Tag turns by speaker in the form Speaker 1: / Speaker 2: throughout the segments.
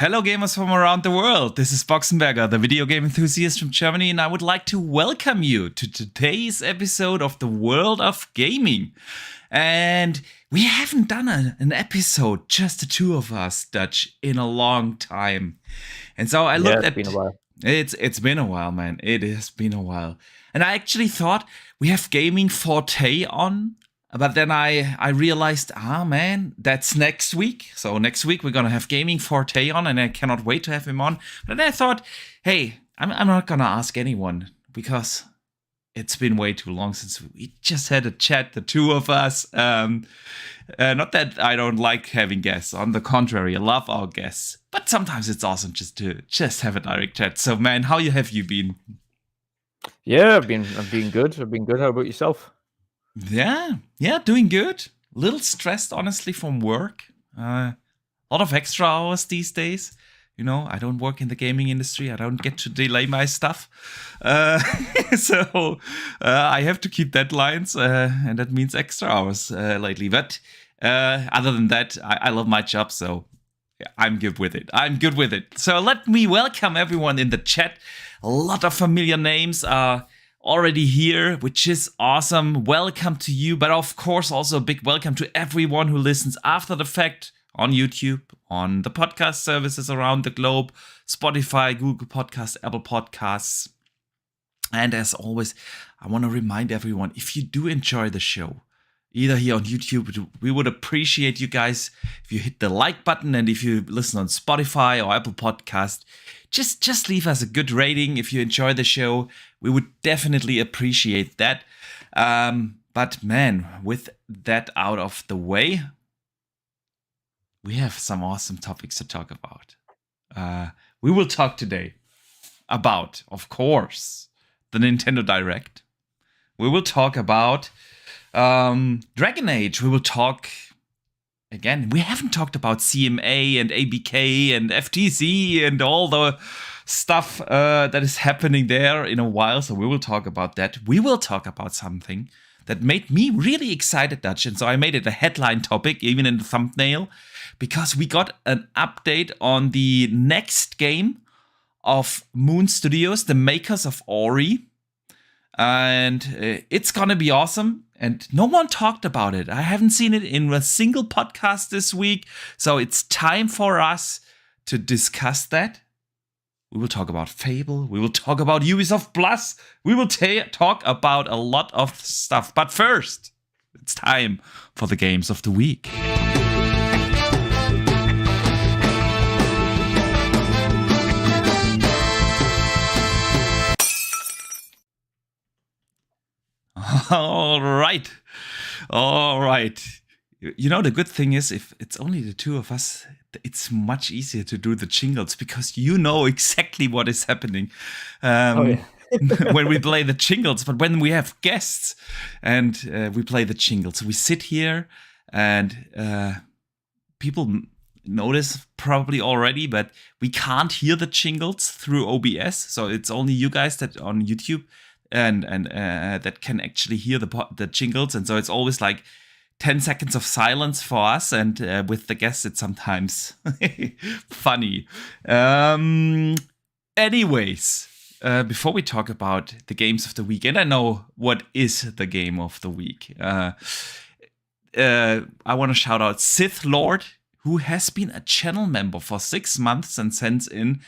Speaker 1: Hello, gamers from around the world. This is Boxenberger, the video game enthusiast from Germany, and I would like to welcome you to today's episode of the World of Gaming. And we haven't done an episode, just the two of us, Dutch, in a long time. And so I looked at
Speaker 2: It's been a while.
Speaker 1: It's been a while, man. It has been a while. And I actually thought we have Gaming Forte on. But then I realized, man, that's next week. So next week we're going to have Gaming Forte on, and I cannot wait to have him on. But then I thought, hey, I'm not going to ask anyone because it's been way too long since we just had a chat, the two of us. Not that I don't like having guests. On the contrary, I love our guests. But sometimes it's awesome just to have a direct chat. So, man, how have you been?
Speaker 2: Yeah, I've been good. I've been good. How about yourself?
Speaker 1: Yeah, doing good. A little stressed, honestly, from work. A lot of extra hours these days. You know, I don't work in the gaming industry. I don't get to delay my stuff. So I have to keep deadlines, and that means extra hours lately. But other than that, I love my job, so I'm good with it. So let me welcome everyone in the chat. A lot of familiar names are already here, which is awesome. Welcome to you, but of course also a big welcome to everyone who listens after the fact on YouTube, on the podcast services around the globe, Spotify, Google Podcasts, Apple Podcasts. And as always, I want to remind everyone, if you do enjoy the show, either here on YouTube, we would appreciate you guys if you hit the like button, and if you listen on Spotify or Apple Podcast, just leave us a good rating if you enjoy the show. We would definitely appreciate that. But man, with that out of the way, we have some awesome topics to talk about. We will talk today about, of course, the Nintendo Direct. We will talk about Dragon Age. We will talk, again, we haven't talked about CMA and ABK and FTC and all the stuff that is happening there in a while. So we will talk about that. We will talk about something that made me really excited, Dutch. And so I made it a headline topic, even in the thumbnail, because we got an update on the next game of Moon Studios, the makers of Ori. And it's going to be awesome. And no one talked about it. I haven't seen it in a single podcast this week. So it's time for us to discuss that. We will talk about Fable. We will talk about Ubisoft Plus. We will talk about a lot of stuff. But first, it's time for the games of the week. All right. You know, the good thing is, if it's only the two of us, it's much easier to do the jingles because you know exactly what is happening when we play the jingles. But when we have guests and we play the jingles, we sit here and people notice probably already, but we can't hear the jingles through OBS. So it's only you guys that on YouTube and that can actually hear the jingles. And so it's always like 10 seconds of silence for us, and with the guests it's sometimes funny. Anyways, before we talk about the games of the week, and I know what is the game of the week, I want to shout out Sith Lord, who has been a channel member for 6 months and sends in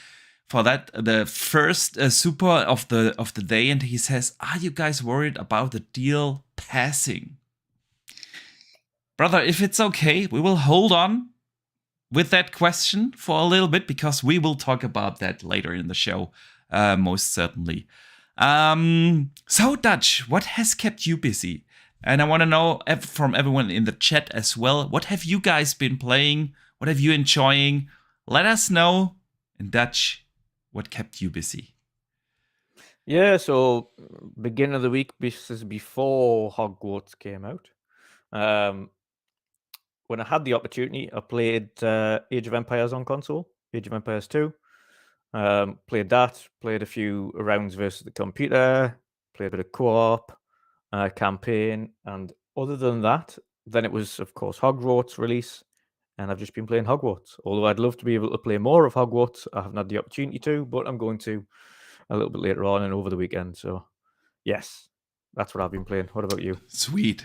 Speaker 1: for that the first super of the day, and he says, "Are you guys worried about the deal passing?" Brother, if it's okay, we will hold on with that question for a little bit because we will talk about that later in the show, most certainly. So, Dutch, what has kept you busy? And I want to know from everyone in the chat as well, what have you guys been playing? What have you enjoying? Let us know. In Dutch, what kept you busy?
Speaker 2: Yeah, so beginning of the week, this is before Hogwarts came out. When I had the opportunity, I played Age of Empires on console, Age of Empires 2. Played that, played a few rounds versus the computer, played a bit of co-op, campaign, and other than that, then it was, of course, Hogwarts release, and I've just been playing Hogwarts. Although I'd love to be able to play more of Hogwarts, I haven't had the opportunity to, but I'm going to a little bit later on and over the weekend. So, yes, that's what I've been playing. What about you?
Speaker 1: Sweet.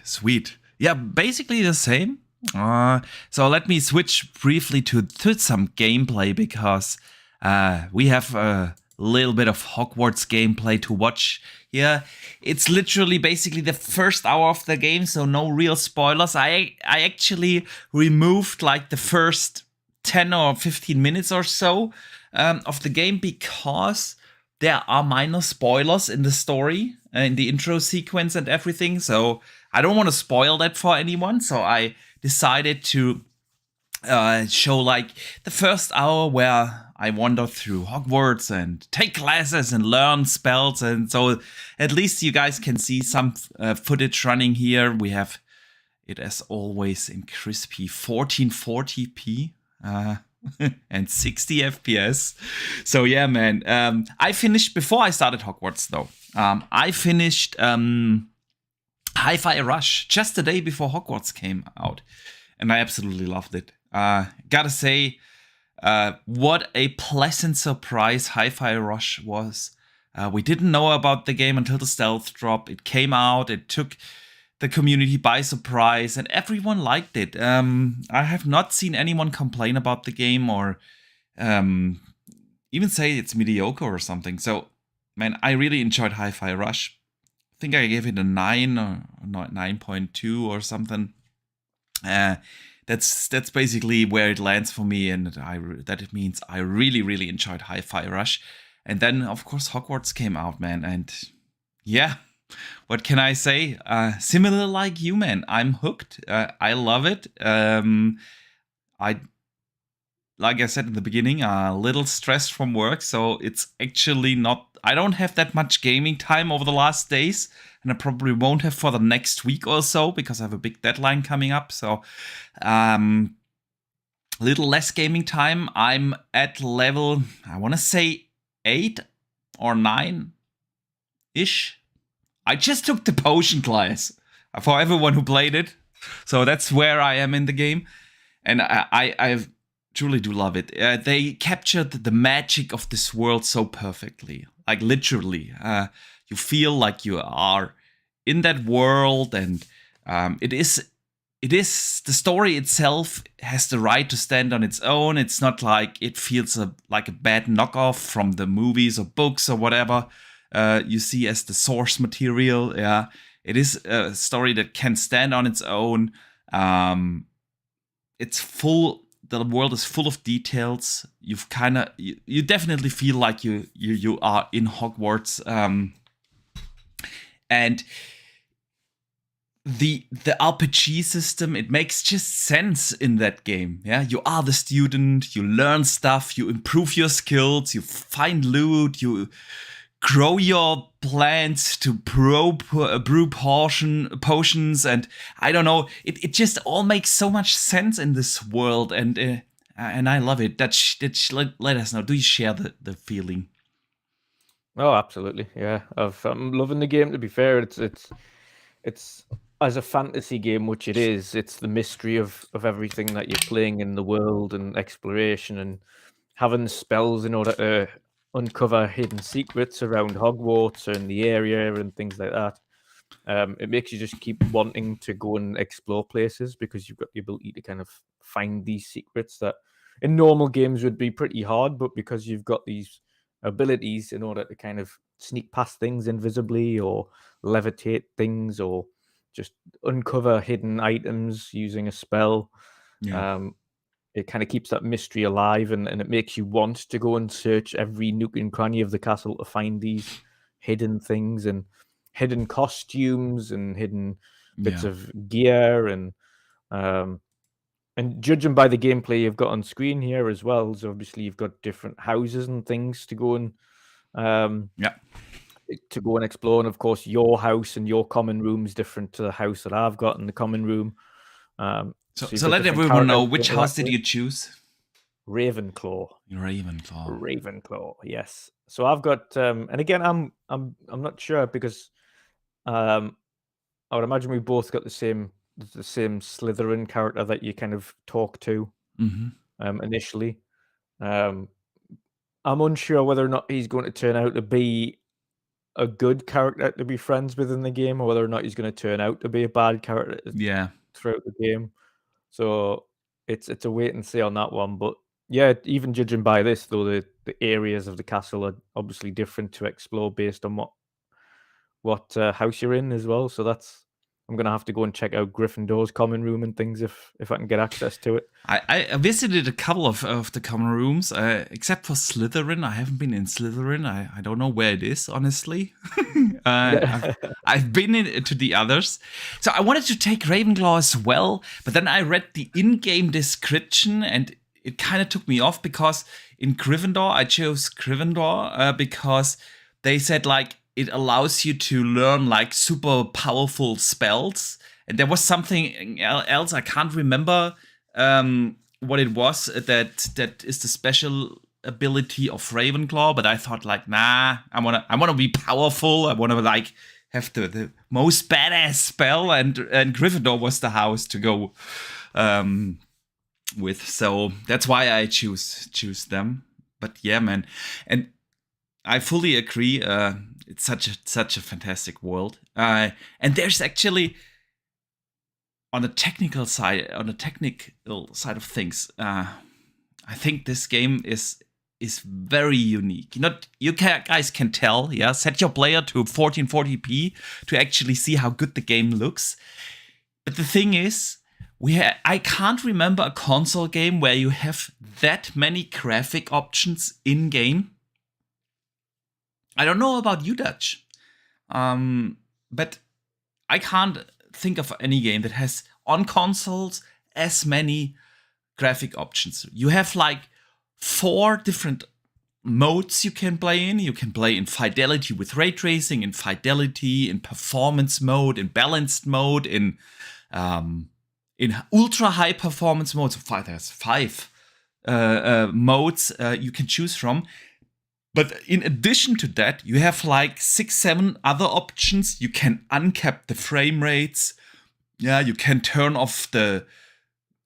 Speaker 1: Yeah, basically the same. So let me switch briefly to some gameplay because we have a little bit of Hogwarts gameplay to watch here. It's literally basically the first hour of the game, so no real spoilers. I actually removed like the first 10 or 15 minutes or so of the game because there are minor spoilers in the story, in the intro sequence and everything. So I don't want to spoil that for anyone. So I decided to show like the first hour where I wander through Hogwarts and take classes and learn spells. And so at least you guys can see some footage running here. We have it as always in crispy 1440p. And 60 FPS. So yeah, man. I finished before I started Hogwarts though. I finished Hi-Fi Rush just the day before Hogwarts came out, and I absolutely loved it. Gotta say, what a pleasant surprise Hi-Fi Rush was. We didn't know about the game until the stealth drop. It came out. It took the community by surprise, and everyone liked it. I have not seen anyone complain about the game or even say it's mediocre or something. So, man, I really enjoyed Hi-Fi Rush. I think I gave it a 9 or 9.2 or something. That's basically where it lands for me, and that it means I really enjoyed Hi-Fi Rush. And then, of course, Hogwarts came out, man, and yeah. What can I say? Similar like you, man. I'm hooked. I love it. Like I said in the beginning, a little stressed from work, so it's actually not. I don't have that much gaming time over the last days, and I probably won't have for the next week or so because I have a big deadline coming up. So, little less gaming time. I'm at level, I want to say 8 or 9 ish. I just took the potion class for everyone who played it. So that's where I am in the game. And I truly do love it. They captured the magic of this world so perfectly. Like literally. You feel like you are in that world, and it is the story itself has the right to stand on its own. It's not like it feels like a bad knockoff from the movies or books or whatever. You see as the source material. Yeah, it is a story that can stand on its own. It's full. The world is full of details. You definitely feel like you are in Hogwarts. And the RPG system, it makes just sense in that game. Yeah, you are the student. You learn stuff. You improve your skills. You find loot. You grow your plants to brew potions, and I don't know. It just all makes so much sense in this world, and I love it. Let us know. Do you share the feeling?
Speaker 2: Oh, absolutely. Yeah, I'm loving the game. To be fair, it's as a fantasy game, which it is. It's the mystery of everything that you're playing in the world and exploration and having spells in order to uncover hidden secrets around Hogwarts or in the area and things like that. It makes you just keep wanting to go and explore places because you've got the ability to kind of find these secrets that in normal games would be pretty hard, but because you've got these abilities in order to kind of sneak past things invisibly or levitate things or just uncover hidden items using a spell.
Speaker 1: Yeah.
Speaker 2: It kind of keeps that mystery alive, and it makes you want to go and search every nook and cranny of the castle to find these hidden things and hidden costumes and hidden bits of gear and judging by the gameplay you've got on screen here as well, so obviously you've got different houses and things to go and explore, and of course your house and your common room is different to the house that I've got in the common room.
Speaker 1: So let everyone know, which house did you choose?
Speaker 2: Ravenclaw.
Speaker 1: Ravenclaw,
Speaker 2: yes. So I've got, and again, I'm not sure because, I would imagine we both got the same Slytherin character that you kind of talk to initially. I'm unsure whether or not he's going to turn out to be a good character to be friends with in the game, or whether or not he's going to turn out to be a bad character throughout the game. So it's a wait and see on that one. But yeah, even judging by this, though, the areas of the castle are obviously different to explore based on what house you're in as well. So I'm gonna have to go and check out Gryffindor's common room and things if I can get access to it.
Speaker 1: I visited a couple of the common rooms, except for Slytherin. I haven't been in Slytherin. I don't know where it is, honestly. I've been to the others. So I wanted to take Ravenclaw as well, but then I read the in-game description and it kind of took me off, because in Gryffindor, I chose Gryffindor because they said, like, it allows you to learn, like, super powerful spells. And there was something else, I can't remember what it was, that is the special ability of Ravenclaw. But I thought, like, nah, I wanna be powerful. I wanna, like, have the most badass spell, and Gryffindor was the house to go with. So that's why I choose them. But yeah, man, and I fully agree. It's such a fantastic world, and there's actually, on the technical side of things, I think this game is very unique. You guys can tell, yeah. Set your player to 1440p to actually see how good the game looks. But the thing is, I can't remember a console game where you have that many graphic options in game. I don't know about you, Dutch, but I can't think of any game that has on consoles as many graphic options. You have like 4 different modes you can play in. You can play in fidelity with ray tracing, in fidelity, in performance mode, in balanced mode, in ultra high performance mode. So there's 5 modes you can choose from. But in addition to that, you have like 6, 7 other options. You can uncap the frame rates. Yeah, you can turn off the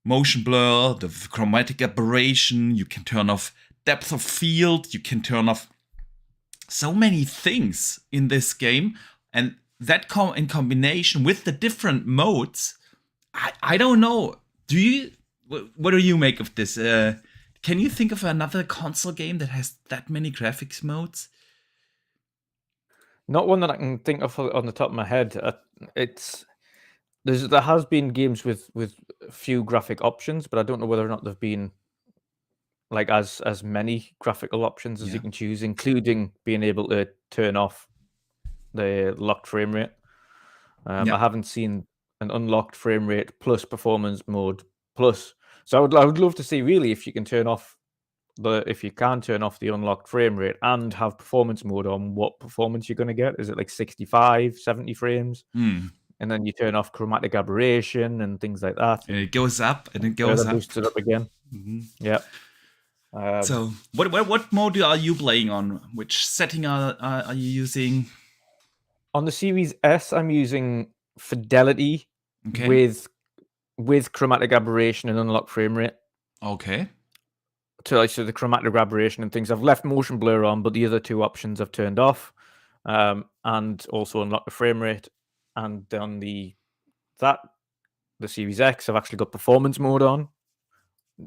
Speaker 1: motion blur, the chromatic aberration. You can turn off depth of field. You can turn off so many things in this game. And that in combination with the different modes, I don't know. What do you make of this? Can you think of another console game that has that many graphics modes?
Speaker 2: Not one that I can think of on the top of my head. There has been games with few graphic options, but I don't know whether or not they've been like as many graphical options as you can choose, including being able to turn off the locked frame rate. I haven't seen an unlocked frame rate plus performance mode plus. So I would love to see, really, if you can turn off the unlocked frame rate and have performance mode on, what performance you're going to get. Is it like 65, 70 frames? And then you turn off chromatic aberration and things like that.
Speaker 1: And it goes up and it goes up.
Speaker 2: Boosts it up again. Yeah.
Speaker 1: So what mode are you playing on? Which setting are you using?
Speaker 2: On the Series S, I'm using fidelity with chromatic aberration and unlocked frame rate.
Speaker 1: Okay.
Speaker 2: So the chromatic aberration and things, I've left motion blur on, but the other 2 options I've turned off, and also unlocked the frame rate. And on the Series X, I've actually got performance mode on.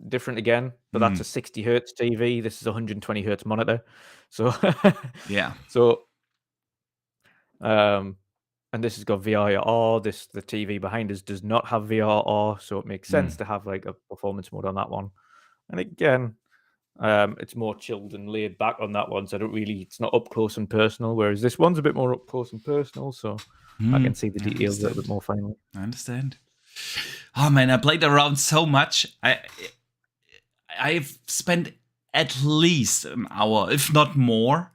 Speaker 2: Different again, but that's a 60 hertz TV. This is a 120 hertz monitor. So
Speaker 1: yeah.
Speaker 2: So and this has got VRR. The TV behind us does not have VRR, so it makes sense to have like a performance mode on that one. And again, it's more chilled and laid back on that one, so it's not up close and personal. Whereas this one's a bit more up close and personal, so I can see the details a little bit more finely.
Speaker 1: I understand. Oh man, I played around so much. I've spent at least an hour, if not more,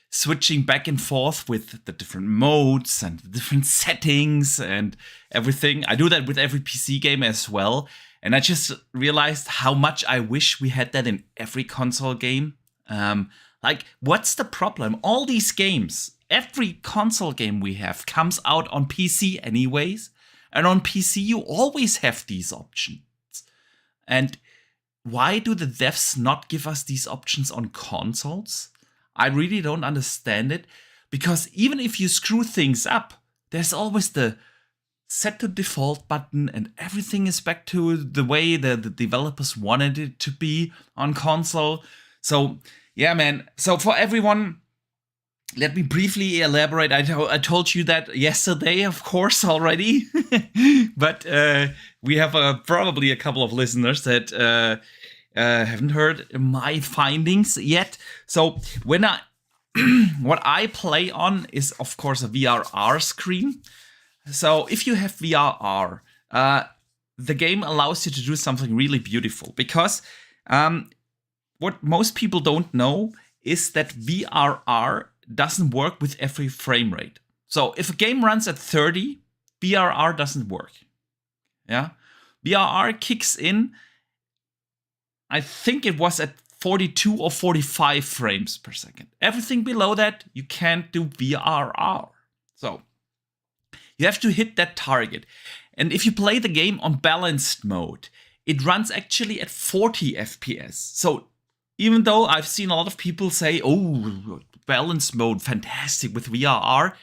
Speaker 1: switching back and forth with the different modes and the different settings and everything. I do that with every PC game as well. And I just realized how much I wish we had that in every console game. Like, what's the problem? All these games, every console game we have comes out on PC anyways. And on PC, you always have these options. And why do the devs not give us these options on consoles? I really don't understand it, because even if you screw things up, there's always the set to default button, and everything is back to the way the developers wanted it to be on console. So yeah, man. So for everyone, let me briefly elaborate. I told you that yesterday, of course, already. But we have probably a couple of listeners that haven't heard my findings yet. So when what I play on is, of course, a VRR screen. So if you have VRR, the game allows you to do something really beautiful, because what most people don't know is that VRR doesn't work with every frame rate. So if a game runs at 30, VRR doesn't work. Yeah, VRR kicks in, I think it was at 42 or 45 frames per second. Everything below that, you can't do VRR. So you have to hit that target. And if you play the game on balanced mode, it runs actually at 40 FPS. So even though I've seen a lot of people say, oh, balanced mode, fantastic with VRR,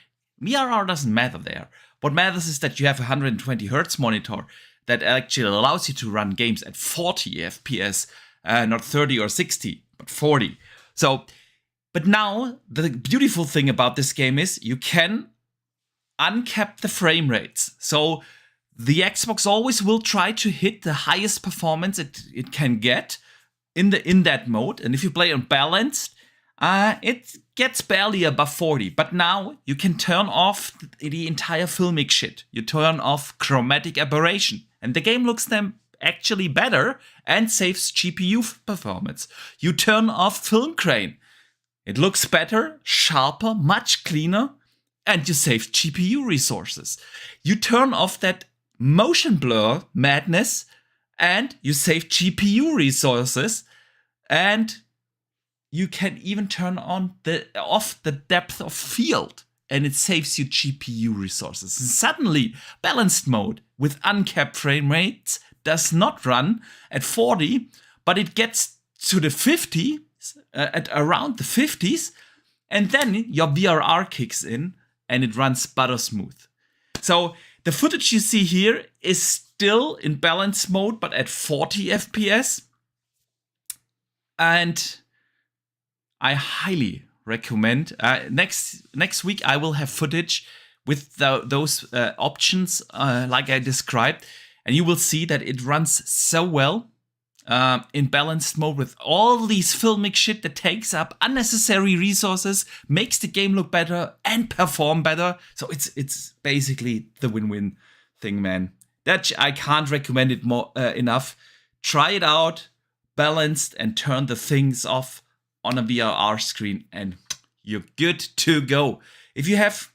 Speaker 1: VRR doesn't matter there. What matters is that you have a 120 Hertz monitor that actually allows you to run games at 40 FPS, not 30 or 60, but 40. So, but now the beautiful thing about this game is you can uncap the frame rates. So the Xbox always will try to hit the highest performance it can get in that mode. And if you play on balanced, it gets barely above 40. But now you can turn off the entire filmic shit. You turn off chromatic aberration, and the game looks then actually better and saves GPU performance. You turn off film grain. It looks better, sharper, much cleaner, and you save GPU resources. You turn off that motion blur madness, and you save GPU resources, and you can even turn off the depth of field, and it saves you GPU resources. And suddenly, balanced mode with uncapped frame rates does not run at 40, but it gets to the 50, at around the 50s, and then your VRR kicks in, and it runs butter smooth. So the footage you see here is still in balance mode, but at 40 FPS. And I highly recommend. Next week I will have footage with those options like I described, and you will see that it runs so well in balanced mode with all these filmic shit that takes up unnecessary resources, makes the game look better and perform better. So it's basically the win-win thing, man. That I can't recommend it more enough. Try it out, balanced, and turn the things off on a VRR screen, and you're good to go. If you have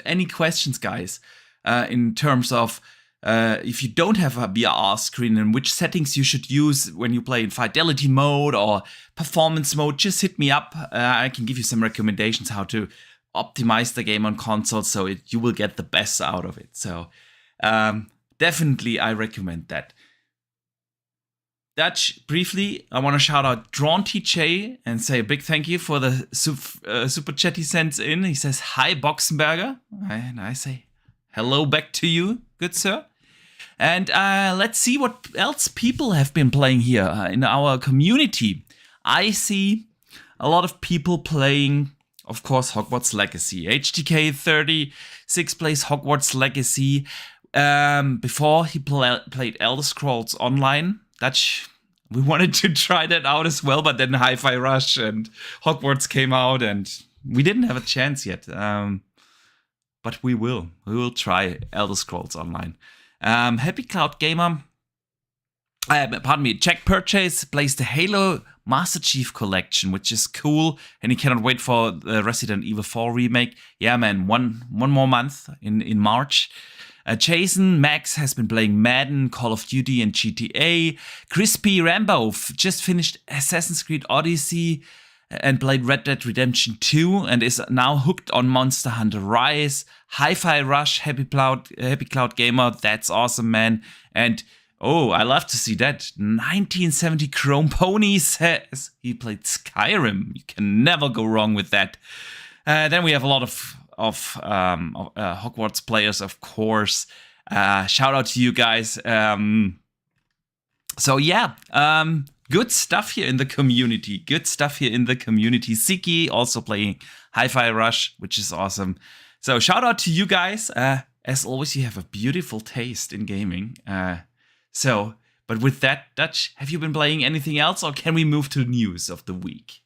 Speaker 1: any questions, guys, in terms of if you don't have a VRR screen and which settings you should use when you play in fidelity mode or performance mode, just hit me up. I can give you some recommendations how to optimize the game on console so you will get the best out of it. So definitely I recommend that. Dutch, briefly, I want to shout out Drawn TJ and say a big thank you for the super chat he sends in. He says, hi, Boxenberger. And I say, hello back to you, good sir. And let's see what else people have been playing here in our community. I see a lot of people playing, of course, Hogwarts Legacy. HTK36 plays Hogwarts Legacy. Before he played Elder Scrolls Online. We wanted to try that out as well, but then Hi-Fi Rush and Hogwarts came out, and we didn't have a chance yet. But we will. We will try Elder Scrolls Online. Happy Cloud Gamer, Jack Purchase plays the Halo Master Chief Collection, which is cool, and he cannot wait for the Resident Evil 4 remake. Yeah, man, one more month in March. Jason Max has been playing Madden, Call of Duty, and GTA. Crispy Rambo just finished Assassin's Creed Odyssey and played Red Dead Redemption 2 and is now hooked on Monster Hunter Rise. Hi-Fi Rush, Happy Cloud Gamer, that's awesome, man. And Oh, I love to see that. 1970 Chrome Pony says he played Skyrim. You can never go wrong with that. Then we have a lot of Hogwarts players, of course. Shout out to you guys. So yeah, good stuff here in the community. Siki also playing Hi-Fi Rush, which is awesome. So shout out to you guys. As always, you have a beautiful taste in gaming. But with that, Dutch, have you been playing anything else, or can we move to the news of the week?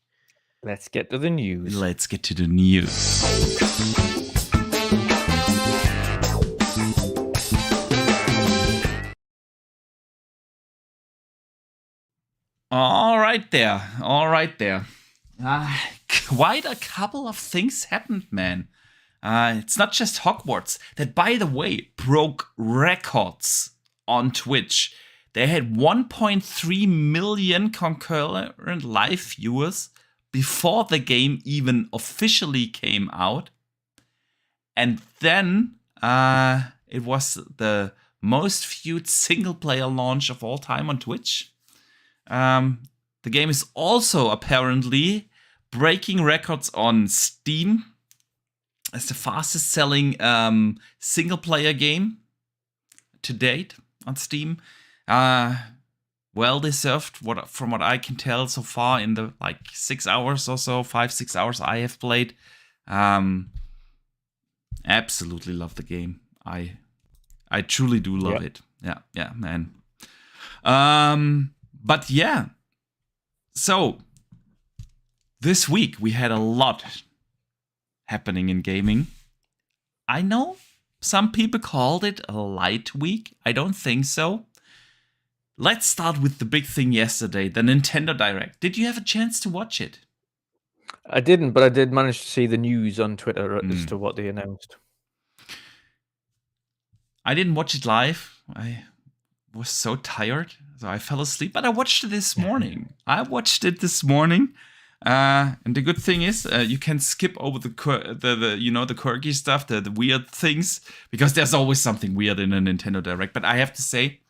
Speaker 2: Let's get to the news.
Speaker 1: Let's get to the news. All right there. Quite a couple of things happened, man. It's not just Hogwarts that, by the way, broke records on Twitch. They had 1.3 million concurrent live viewers before the game even officially came out. And then it was the most viewed single-player launch of all time on Twitch. The game is also apparently breaking records on Steam as the fastest selling single-player game to date on Steam. Well deserved, from what I can tell so far in the 6 hours or so, 5-6 hours I have played. Absolutely love the game. I truly do love it. Yeah, man. But yeah. So this week we had a lot happening in gaming. I know some people called it a light week. I don't think so. Let's start with the big thing yesterday, the Nintendo Direct. Did you have a chance to watch it?
Speaker 2: I didn't, but I did manage to see the news on Twitter as to what they announced.
Speaker 1: I didn't watch it live. I was so tired, so I fell asleep. But I watched it this morning. And the good thing is, you can skip over the quirky stuff, the weird things, because there's always something weird in a Nintendo Direct. But I have to say,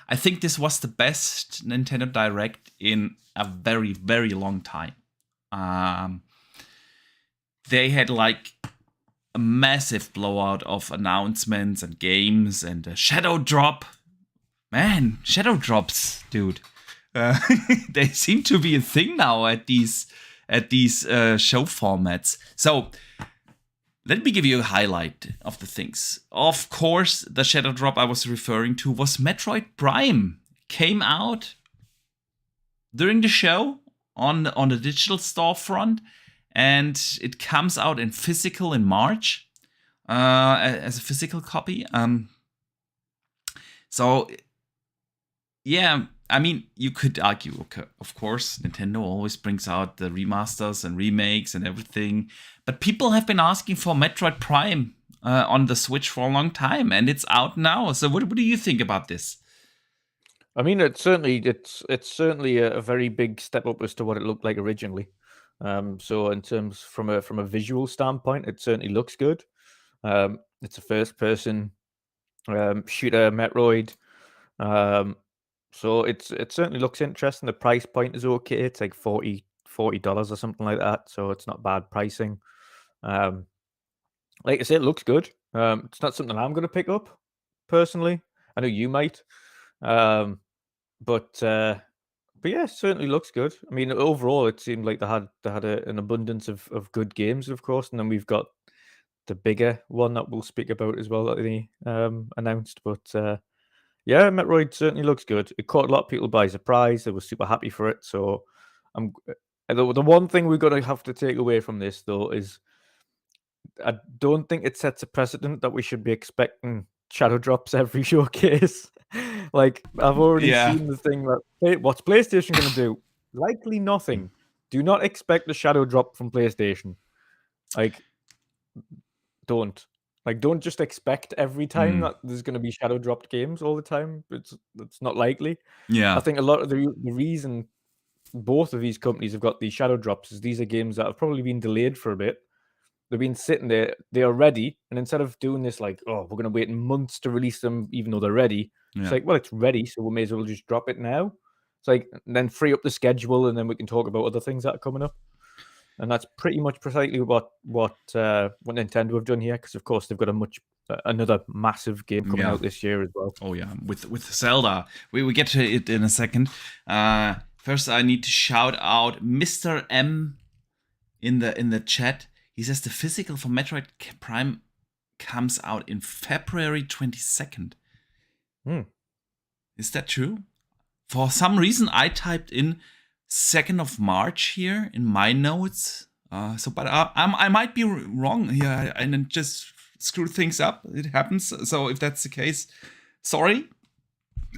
Speaker 1: I think this was the best Nintendo Direct in a very, very long time. They had a massive blowout of announcements and games and a shadow drop. Man, shadow drops, dude. They seem to be a thing now at these show formats. So let me give you a highlight of the things. Of course, the shadow drop I was referring to was Metroid Prime. Came out during the show on the digital storefront, and it comes out in physical in March as a physical copy. So yeah, I mean, you could argue, okay, of course, Nintendo always brings out the remasters and remakes and everything, but people have been asking for Metroid Prime on the Switch for a long time, and it's out now. So what do you think about this?
Speaker 2: I mean, it's certainly a very big step up as to what it looked like originally. So in terms from a visual standpoint, it certainly looks good. It's a first-person shooter Metroid. So it certainly looks interesting. The price point is okay. It's like $40 or something like that. So it's not bad pricing. Like I said, it looks good. It's not something I'm going to pick up personally. I know you might. But yeah, it certainly looks good. I mean, overall, it seemed like they had an abundance of good games, of course, and then we've got the bigger one that we'll speak about as well that they announced. But yeah, Metroid certainly looks good. It caught a lot of people by surprise. They were super happy for it. So the one thing we're going to have to take away from this, though, is I don't think it sets a precedent that we should be expecting shadow drops every showcase. Like, I've already seen the thing that what's PlayStation going to do? Likely nothing. Do not expect a shadow drop from PlayStation. Like, don't just expect every time that there's going to be shadow dropped games all the time. It's not likely.
Speaker 1: Yeah,
Speaker 2: I think a lot of the reason both of these companies have got these shadow drops is these are games that have probably been delayed for a bit. They've been sitting there. They are ready, and instead of doing this, like, oh, we're going to wait months to release them, even though they're ready.
Speaker 1: Yeah.
Speaker 2: It's like, well, it's ready, so we may as well just drop it now. It's like, and then free up the schedule, and then we can talk about other things that are coming up. And that's pretty much precisely what Nintendo have done here, because of course they've got another massive game coming out this year as well.
Speaker 1: Oh yeah, with Zelda. We get to it in a second. First, I need to shout out Mr. M in the chat. He says the physical for Metroid Prime comes out in February 22nd. Is that true? For some reason, I typed in 2nd of March here in my notes. But I might be wrong here and then just screw things up. It happens. So if that's the case, sorry.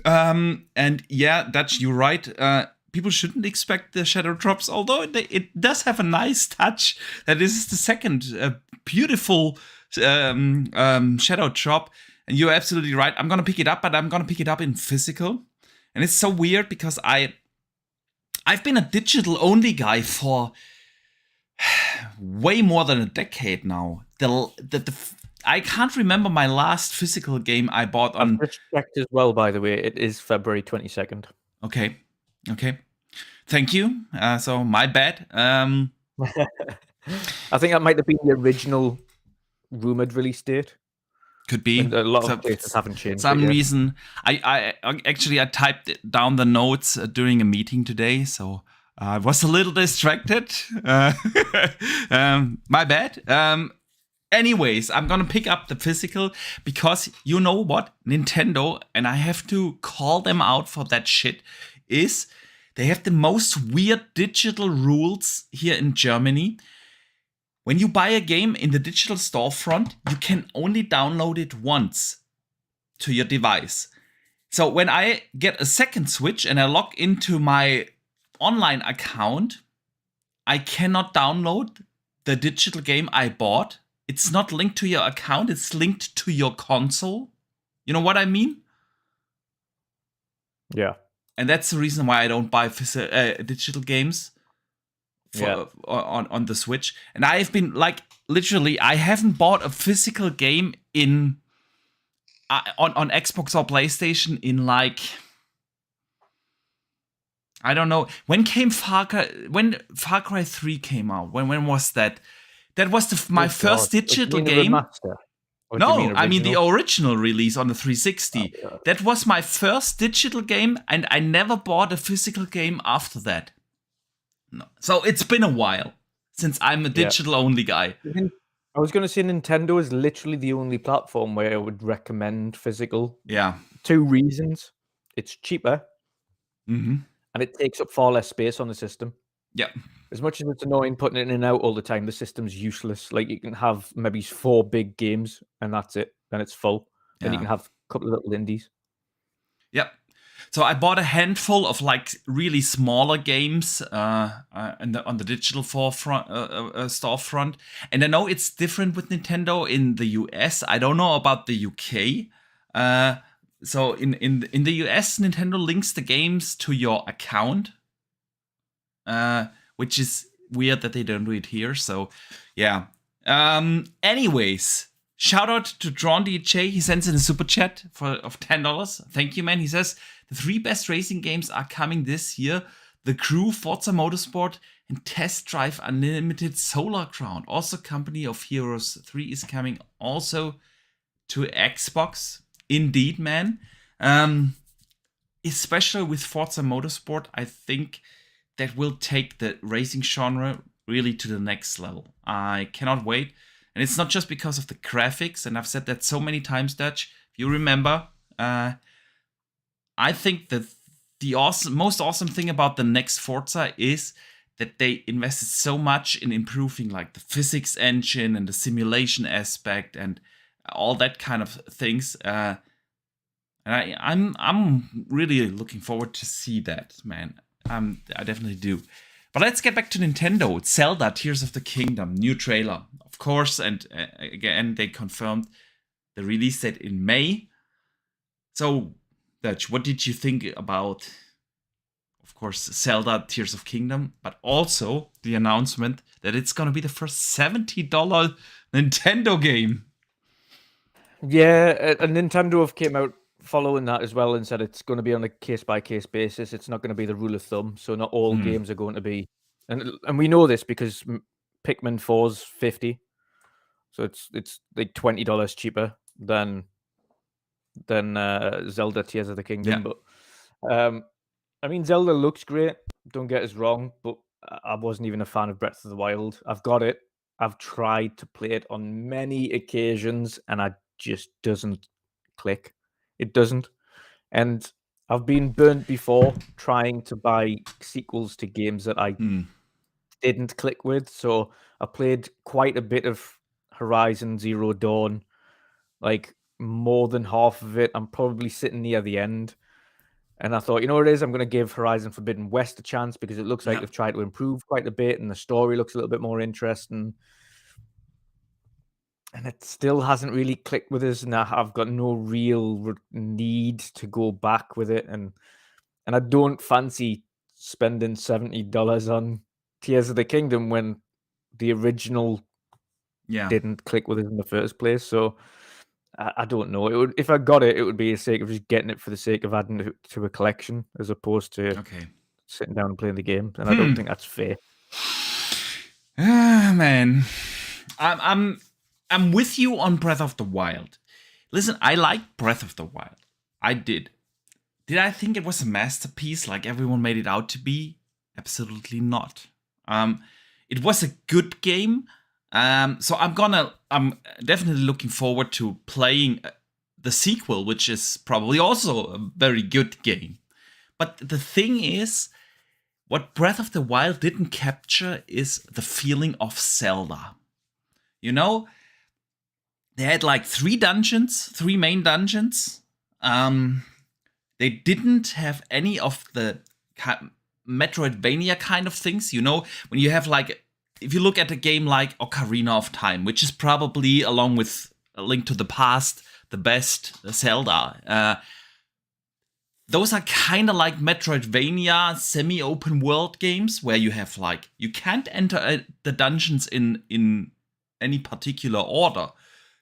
Speaker 1: And yeah, Dutch, you're right. People shouldn't expect the shadow drops, although it does have a nice touch. That is the second beautiful shadow drop. And you're absolutely right. I'm going to pick it up, but I'm going to pick it up in physical. And it's so weird because I've been a digital-only guy for way more than a decade now. I can't remember my last physical game I bought on...
Speaker 2: I've checked as well, by the way. It is February 22nd.
Speaker 1: Okay. Thank you. So, my bad.
Speaker 2: I think that might have been the original rumored release date.
Speaker 1: Could be.
Speaker 2: And a lot of places haven't changed.
Speaker 1: Some reason. I typed down the notes during a meeting today, so I was a little distracted. My bad. Anyways, I'm gonna pick up the physical because you know what? Nintendo, and I have to call them out for that shit, is they have the most weird digital rules here in Germany. When you buy a game in the digital storefront, you can only download it once to your device. So when I get a second Switch and I log into my online account, I cannot download the digital game I bought. It's not linked to your account, it's linked to your console. You know what I mean?
Speaker 2: Yeah.
Speaker 1: And that's the reason why I don't buy digital games. On the Switch, and I've been literally I haven't bought a physical game in on Xbox or PlayStation in I don't know when Far Cry 3 came out. When was that? That was my first digital game. No, I mean the original release on the 360. Oh, yeah. That was my first digital game, and I never bought a physical game after that. No. So it's been a while since I'm a digital-only guy.
Speaker 2: I was going to say Nintendo is literally the only platform where I would recommend physical.
Speaker 1: Yeah.
Speaker 2: 2 reasons. It's cheaper,
Speaker 1: and
Speaker 2: it takes up far less space on the system.
Speaker 1: Yeah.
Speaker 2: As much as it's annoying putting it in and out all the time, the system's useless. Like, you can have maybe 4 big games, and that's it. Then it's full. Then you can have a couple of little indies.
Speaker 1: Yep. So I bought a handful of really smaller games on the digital storefront, and I know it's different with Nintendo in the US. I don't know about the UK. So in the US, Nintendo links the games to your account, which is weird that they don't do it here. So yeah. Anyways. Shout out to Drawn DJ. He sends in a super chat of $10. Thank you, man. He says the 3 best racing games are coming this year: The Crew, Forza Motorsport, and Test Drive Unlimited Solar Ground. Also, Company of Heroes 3 is coming also to Xbox. Indeed, man. Especially with Forza Motorsport, I think that will take the racing genre really to the next level. I cannot wait. And it's not just because of the graphics, and I've said that so many times, Dutch. If you remember, I think that the most awesome thing about the next Forza is that they invested so much in improving the physics engine and the simulation aspect and all that kind of things. And I'm really looking forward to see that, man. I definitely do. But let's get back to Nintendo. Zelda, Tears of the Kingdom, new trailer, of course. And again, they confirmed the release date in May. So, Dutch, what did you think about, of course, Zelda Tears of Kingdom, but also the announcement that it's going to be the first $70 Nintendo game.
Speaker 2: Yeah, and Nintendo have came out following that as well and said it's going to be on a case-by-case basis. It's not going to be the rule of thumb, so not all games are going to be... And we know this because Pikmin 4's $50, so it's like $20 cheaper than Zelda Tears of the Kingdom. But I mean, Zelda looks great, don't get us wrong, but I wasn't even a fan of Breath of the Wild. I've got it. I've tried to play it on many occasions, and it just doesn't click. It doesn't. And I've been burnt before trying to buy sequels to games that I didn't click with. So I played quite a bit of Horizon Zero Dawn, like more than half of it. I'm probably sitting near the end. And I thought, you know what it is? I'm going to give Horizon Forbidden West a chance because it looks like they've tried to improve quite a bit and the story looks a little bit more interesting. And it still hasn't really clicked with us, and I've got no real need to go back with it. And I don't fancy spending $70 on Tears of the Kingdom when the original didn't click with us in the first place. So I don't know. If I got it, it would be a sake of just getting it for the sake of adding it to a collection, as opposed to sitting down and playing the game. And I don't think that's fair.
Speaker 1: Ah, man, I'm with you on Breath of the Wild. Listen, I like Breath of the Wild. I did. Did I think it was a masterpiece like everyone made it out to be? Absolutely not. It was a good game. So I'm definitely looking forward to playing the sequel, which is probably also a very good game. But the thing is, what Breath of the Wild didn't capture is the feeling of Zelda. You know, they had like 3 main dungeons. They didn't have any of the Metroidvania kind of things. You know, when you have like, if you look at a game like Ocarina of Time, which is probably, along with A Link to the Past, the best Zelda, those are kind of like Metroidvania semi-open world games where you have like, you can't enter the dungeons in any particular order.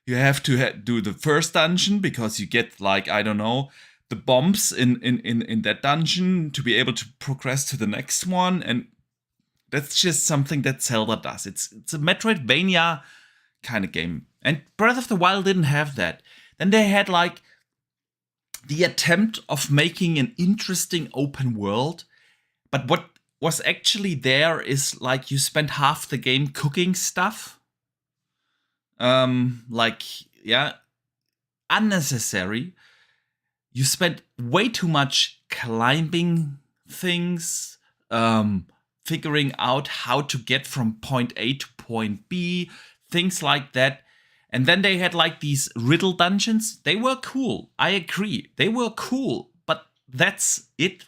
Speaker 1: You have to do the first dungeon because you get like, I don't know, the bombs in that dungeon to be able to progress to the next one. And that's just something that Zelda does. It's a Metroidvania kind of game. And Breath of the Wild didn't have that. Then they had like the attempt of making an interesting open world. But what was actually there is like you spent half the game cooking stuff. Unnecessary. You spent way too much climbing things, figuring out how to get from point A to point B, things like that. And then they had like these riddle dungeons. They were cool. I agree. They were cool. But that's it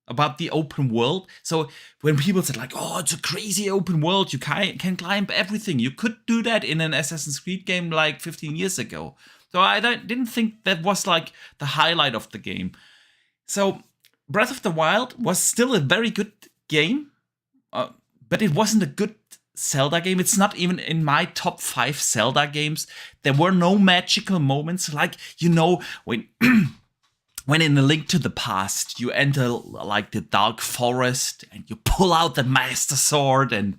Speaker 1: about the open world. So when people said like, oh, it's a crazy open world, you can climb everything. You could do that in an Assassin's Creed game like 15 years ago. So I didn't think that was like the highlight of the game. So Breath of the Wild was still a very good game, but it wasn't a good Zelda game. It's not even in my top 5 Zelda games. There were no magical moments. Like, you know, when in A Link to the Past, you enter like the dark forest and you pull out the Master Sword and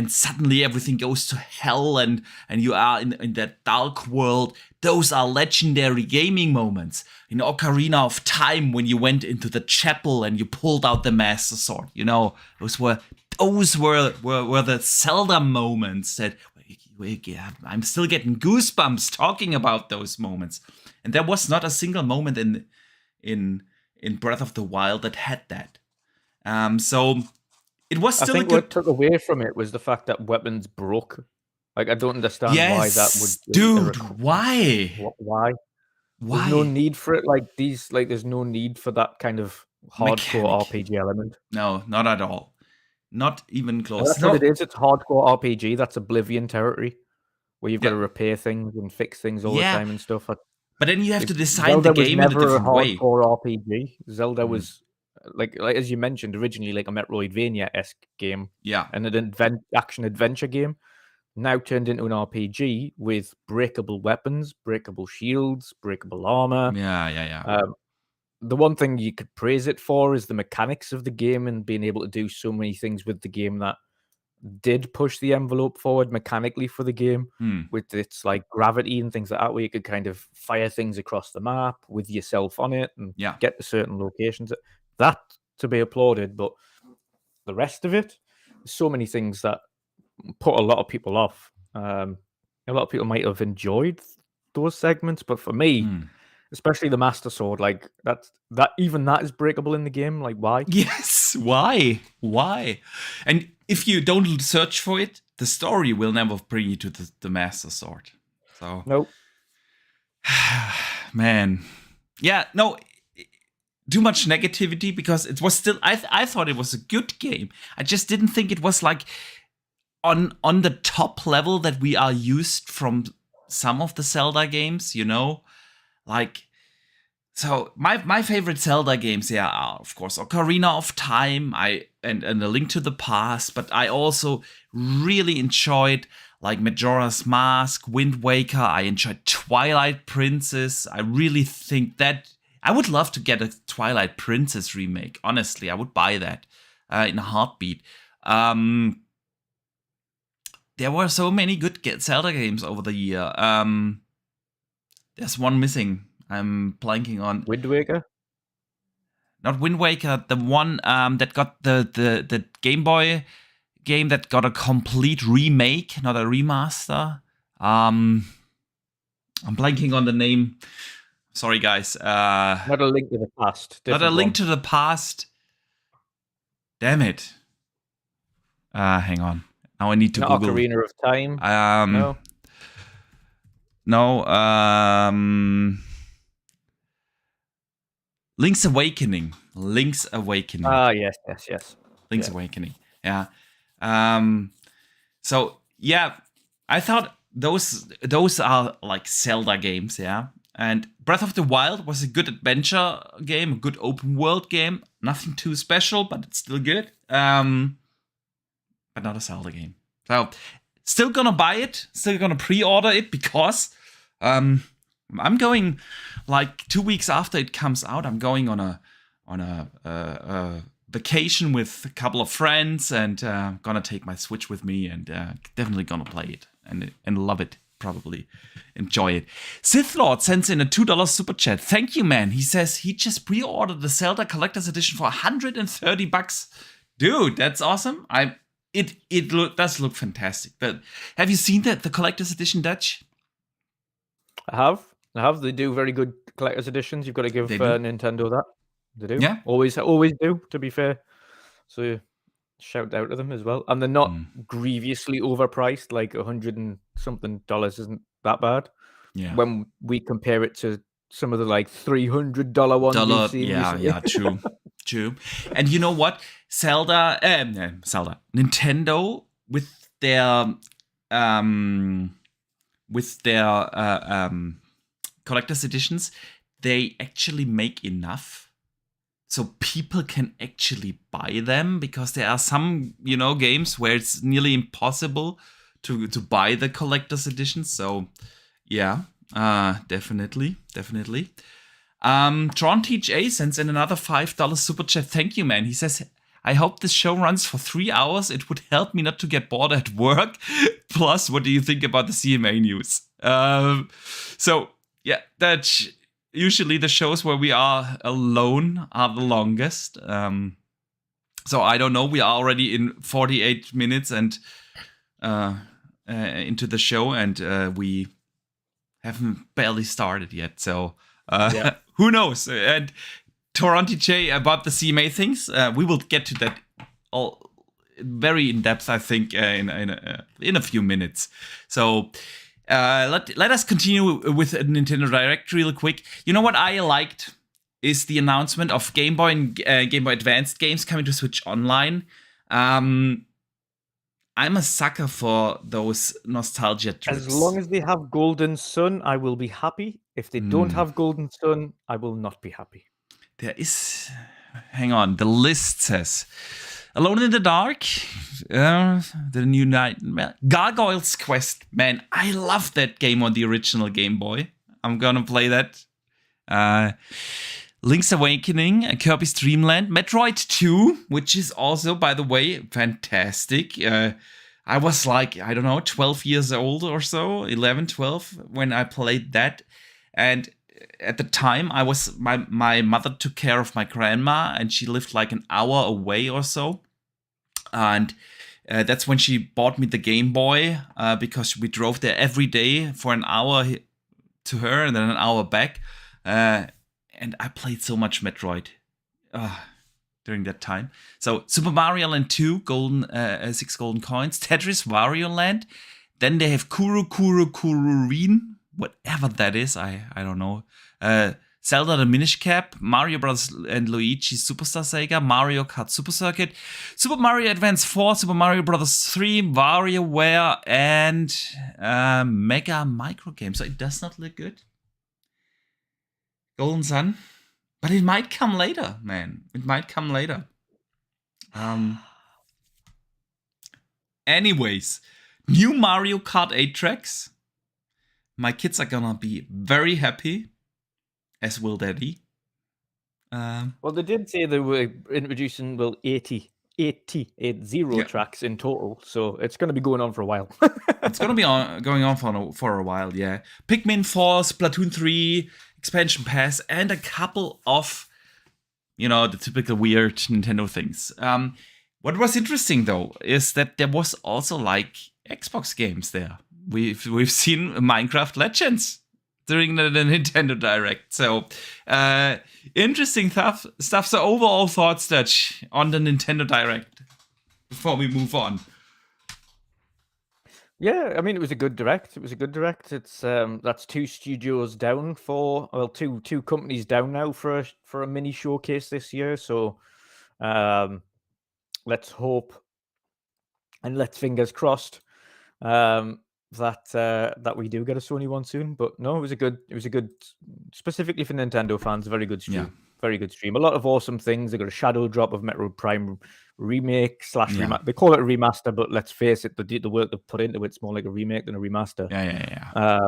Speaker 1: suddenly everything goes to hell and you are in that dark world. Those are legendary gaming moments. In Ocarina of Time, when you went into the chapel and you pulled out the Master Sword, you know, those were the Zelda moments that I'm still getting goosebumps talking about those moments. And there was not a single moment in Breath of the Wild that had that. So it was still
Speaker 2: I think what took away from it was the fact that weapons broke. Like, I don't understand why that would...
Speaker 1: Dude, why?
Speaker 2: Why? There's no need for it. There's no need for that kind of hardcore RPG element.
Speaker 1: No, not at all. Not even close.
Speaker 2: That's what it is. It's hardcore RPG. That's Oblivion territory, where you've got to repair things and fix things all the time and stuff.
Speaker 1: But then you have to design the game in a different way.
Speaker 2: Zelda was never a hardcore RPG. Zelda was like as you mentioned originally, like a Metroidvania-esque game
Speaker 1: Yeah.
Speaker 2: and an action adventure game, now turned into an RPG with breakable weapons, breakable shields, breakable armor.
Speaker 1: Yeah.
Speaker 2: The one thing you could praise it for is the mechanics of the game and being able to do so many things with the game that did push the envelope forward mechanically for the game, with its like gravity and things like that, where you could kind of fire things across the map with yourself on it and
Speaker 1: Yeah.
Speaker 2: get to certain locations. That to be applauded, but the rest of it, so many things that put a lot of people off. A lot of people might have enjoyed those segments, but for me, especially the Master Sword, like that even that is breakable in the game. Like, why?
Speaker 1: Yes, why? And if you don't search for it, the story will never bring you to the Master Sword. So,
Speaker 2: Nope.
Speaker 1: man, yeah, no, too much negativity because it was still. I thought it was a good game. I just didn't think it was like on the top level that we are used from some of the Zelda games. Like. So my favorite Zelda games, are of course Ocarina of Time, and A Link to the Past, but I also really enjoyed like Majora's Mask, Wind Waker. I enjoyed Twilight Princess. I really think that I would love to get a Twilight Princess remake. Honestly, I would buy that in a heartbeat. There were so many good Zelda games over the year. There's one missing. I'm blanking on
Speaker 2: Wind Waker.
Speaker 1: Not Wind Waker, the one that got the Game Boy game that got a complete remake, not a remaster. I'm blanking on the name. Sorry, guys.
Speaker 2: Not A Link to the Past.
Speaker 1: Not A Link to the Past. Damn it. Hang on. Now I need to
Speaker 2: Not
Speaker 1: Google.
Speaker 2: Ocarina of Time.
Speaker 1: No. Link's Awakening.
Speaker 2: Ah, yes.
Speaker 1: Link's Awakening. Yeah. So yeah, I thought those are like Zelda games, yeah. And Breath of the Wild was a good adventure game, a good open world game. Nothing too special, but it's still good. But not a Zelda game. So still gonna buy it, still gonna pre-order it because I'm going like 2 weeks after it comes out. I'm going on a vacation with a couple of friends, and gonna take my Switch with me, and definitely gonna play it and love it. Probably enjoy it. Sith Lord sends in a $2 super chat. Thank you, man. He says he just pre-ordered the Zelda Collector's Edition for $130. Dude, that's awesome. It does look fantastic. But have you seen the Collector's Edition, Dutch?
Speaker 2: I have. They do very good collector's editions. You've got to give Nintendo that. They do.
Speaker 1: Yeah.
Speaker 2: Always do, to be fair. So shout out to them as well. And they're not grievously overpriced, like $100 and something isn't that bad.
Speaker 1: Yeah.
Speaker 2: When we compare it to some of the like $300 ones we've seen recently.
Speaker 1: Yeah, true. And you know what? Nintendo with their collector's editions, they actually make enough so people can actually buy them, because there are some games where it's nearly impossible to buy the collector's editions. So yeah, definitely. Tron TJ sends in another $5 super chat. Thank you, man. He says, I hope this show runs for 3 hours. It would help me not to get bored at work. Plus, what do you think about the CMA news? So, yeah, that's usually the shows where we are alone are the longest. So, I don't know. We are already in 48 minutes and into the show, and we haven't barely started yet. So, who knows? And Toronto J about the CMA things. We will get to that all very in depth, I think, in a few minutes. So let us continue with Nintendo Direct real quick. You know what I liked is the announcement of Game Boy and Game Boy Advanced games coming to Switch Online. I'm a sucker for those nostalgia trips.
Speaker 2: As long as they have Golden Sun, I will be happy. If they don't have Golden Sun, I will not be happy.
Speaker 1: There is hang on. The list says Alone in the Dark, the new Nightmare, Gargoyle's Quest. Man, I love that game on the original Game Boy. I'm gonna play that. Link's Awakening, Kirby's Dream Land, Metroid 2, which is also, by the way, fantastic. I was like, I don't know, 12 years old or so, 11, 12, when I played that. And at the time, my mother took care of my grandma, and she lived like an hour away or so. And that's when she bought me the Game Boy, because we drove there every day for an hour to her and then an hour back. And I played so much Metroid during that time. So Super Mario Land 2, 6 golden coins. Tetris Wario Land. Then they have Kururin, whatever that is. I don't know. Zelda the Minish Cap, Mario Bros. And Luigi Superstar Saga, Mario Kart Super Circuit, Super Mario Advance 4, Super Mario Bros. 3, WarioWare, and Mega Micro Game. So it does not look good. Golden Sun. But it might come later, man. It might come later. Anyways, new Mario Kart 8 tracks. My kids are gonna be very happy, as will Daddy.
Speaker 2: Well, they did say they were introducing 80 tracks in total, so it's going to be going on for a while.
Speaker 1: It's going to be going on for a while, yeah. Pikmin 4, Splatoon 3, expansion pass, and a couple of, the typical weird Nintendo things. What was interesting though is that there was also like Xbox games there. We've seen Minecraft Legends during the Nintendo Direct. So interesting stuff. So overall thoughts, Dutch, on the Nintendo Direct before we move on.
Speaker 2: Yeah, I mean, it was a good Direct. It's that's 2 studios down two companies down now for a mini showcase this year. So let's hope and let's fingers crossed that we do get a Sony one soon. But no, it was a good specifically for Nintendo fans, very good stream.
Speaker 1: Yeah.
Speaker 2: Very good stream. A lot of awesome things. They got a shadow drop of Metroid Prime remake /
Speaker 1: Yeah.
Speaker 2: They call it a remaster, but let's face it, the work they've put into it's more like a remake than a remaster.
Speaker 1: Yeah.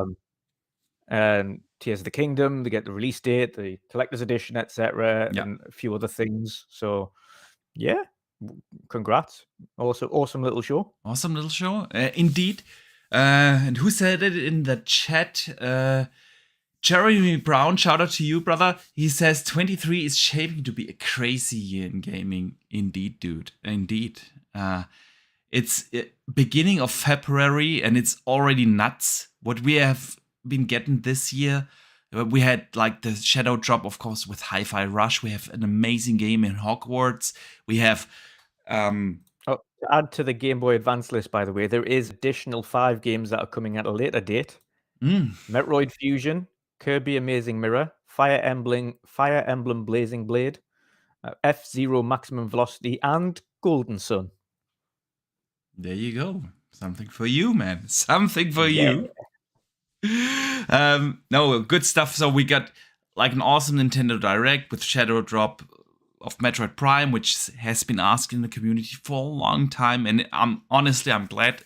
Speaker 2: And Tears of the Kingdom, they get the release date, the collector's edition, etc.,
Speaker 1: Yeah.
Speaker 2: and a few other things. So yeah, congrats. Also, awesome little show.
Speaker 1: Awesome little show, indeed. And who said it in the chat? Jeremy Brown, shout out to you, brother. He says 23 is shaping to be a crazy year in gaming. Indeed, dude. Indeed. It's beginning of February and it's already nuts. What we have been getting this year. We had like the shadow drop, of course, with Hi-Fi Rush. We have an amazing game in Hogwarts. We have...
Speaker 2: to add to the Game Boy Advance list, by the way, there is additional 5 games that are coming at a later date. Metroid Fusion, Kirby Amazing Mirror, Fire Emblem Blazing Blade, F-Zero Maximum Velocity, and Golden Sun.
Speaker 1: There you go. Something for you, man. Something for you. No, good stuff. So we got like an awesome Nintendo Direct with Shadow Drop of Metroid Prime, which has been asked in the community for a long time, and I'm glad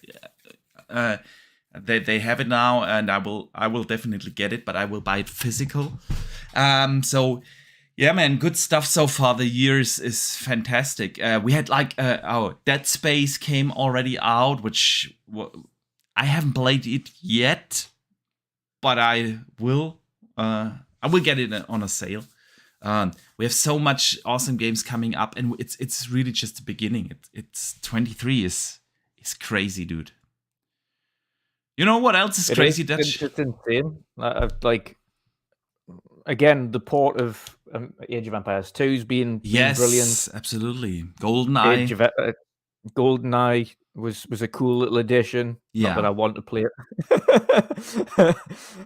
Speaker 1: they have it now, and I will definitely get it, but I will buy it physical. So yeah, man, good stuff so far. The year is fantastic. We had like Dead Space came already out, which I haven't played it yet, but I will get it on a sale. We have so much awesome games coming up, and it's really just the beginning. It's 23 is crazy, dude. You know what else is crazy, Dutch?
Speaker 2: It's insane. Like again, the port of Age of Empires 2's been brilliant.
Speaker 1: Absolutely. GoldenEye.
Speaker 2: GoldenEye was a cool little addition.
Speaker 1: Yeah.
Speaker 2: Not that I want to play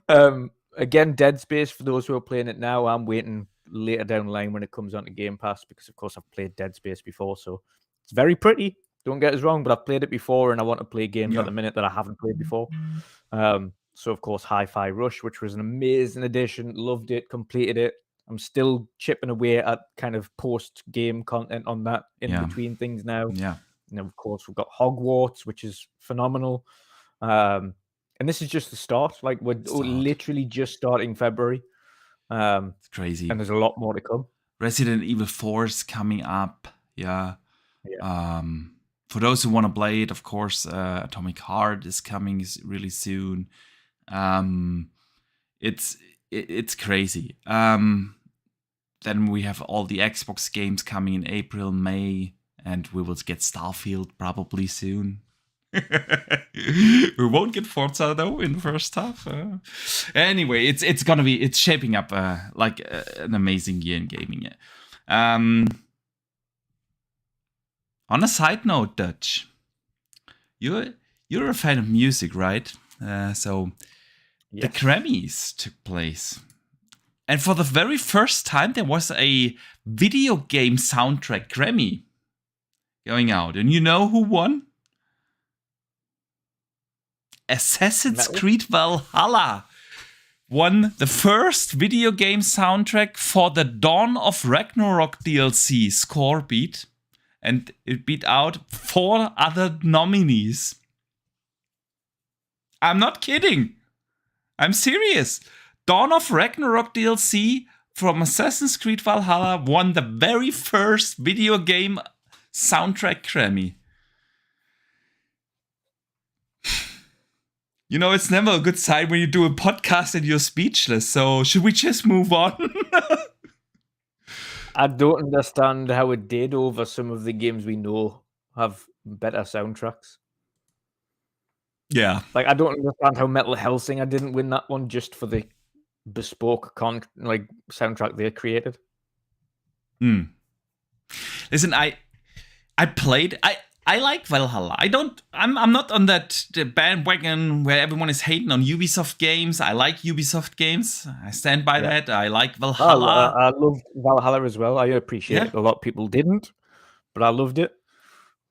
Speaker 2: it. Again, Dead Space, for those who are playing it now, I'm waiting later down the line when it comes onto Game Pass, because of course I've played Dead Space before, so it's very pretty, don't get us wrong, but I've played it before and I want to play games at the minute that I haven't played before. So of course Hi-Fi Rush, which was an amazing addition, loved it, completed it. I'm still chipping away at kind of post-game content on that in
Speaker 1: Yeah.
Speaker 2: between things now.
Speaker 1: Yeah.
Speaker 2: And of course, we've got Hogwarts, which is phenomenal. And this is just the start. Like, we're literally just starting February.
Speaker 1: It's crazy.
Speaker 2: And there's a lot more to come.
Speaker 1: Resident Evil 4 is coming up. Yeah.
Speaker 2: Yeah.
Speaker 1: For those who want to play it, of course, Atomic Heart is coming really soon. It's crazy. Then we have all the Xbox games coming in April, May, and we will get Starfield probably soon. We won't get Forza though in the first half. Anyway, it's shaping up like an amazing year in gaming. On a side note, Dutch, you're a fan of music, right? So
Speaker 2: Yes.
Speaker 1: the Grammys took place, and for the very first time, there was a video game soundtrack Grammy going out, and you know who won? Assassin's Creed Valhalla won the first video game soundtrack for the Dawn of Ragnarok DLC score beat, and it beat out 4 other nominees. I'm not kidding. I'm serious. Dawn of Ragnarok DLC from Assassin's Creed Valhalla won the very first video game soundtrack Grammy. You know, it's never a good sign when you do a podcast and you're speechless. So should we just move on?
Speaker 2: I don't understand how it did over some of the games we know have better soundtracks.
Speaker 1: Yeah.
Speaker 2: Like, I don't understand how Metal Hellsinger didn't win that one just for the bespoke soundtrack they created.
Speaker 1: Listen, I like Valhalla. I'm not on that bandwagon where everyone is hating on Ubisoft games. I like Ubisoft games. I stand by that. I like Valhalla.
Speaker 2: I loved Valhalla as well. I appreciate it. A lot of people didn't, but I loved it.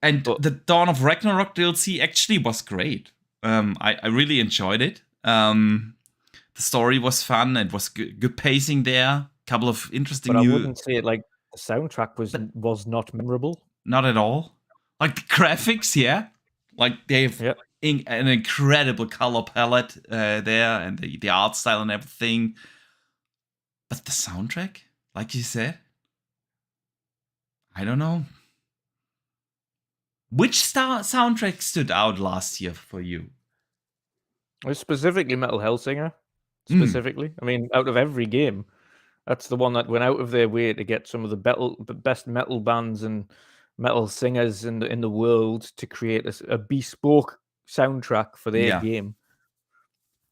Speaker 1: And the Dawn of Ragnarok DLC actually was great. I really enjoyed it. The story was fun. It was good pacing there. Couple of interesting.
Speaker 2: But I wouldn't say it like the soundtrack was not memorable.
Speaker 1: Not at all. Like the graphics, yeah. Like they have an incredible color palette there, and the art style and everything. But the soundtrack, like you said, I don't know. Which soundtrack stood out last year for you?
Speaker 2: Specifically Metal Hellsinger. Specifically. I mean, out of every game, that's the one that went out of their way to get some of the best metal bands and metal singers in the world to create a bespoke soundtrack for their game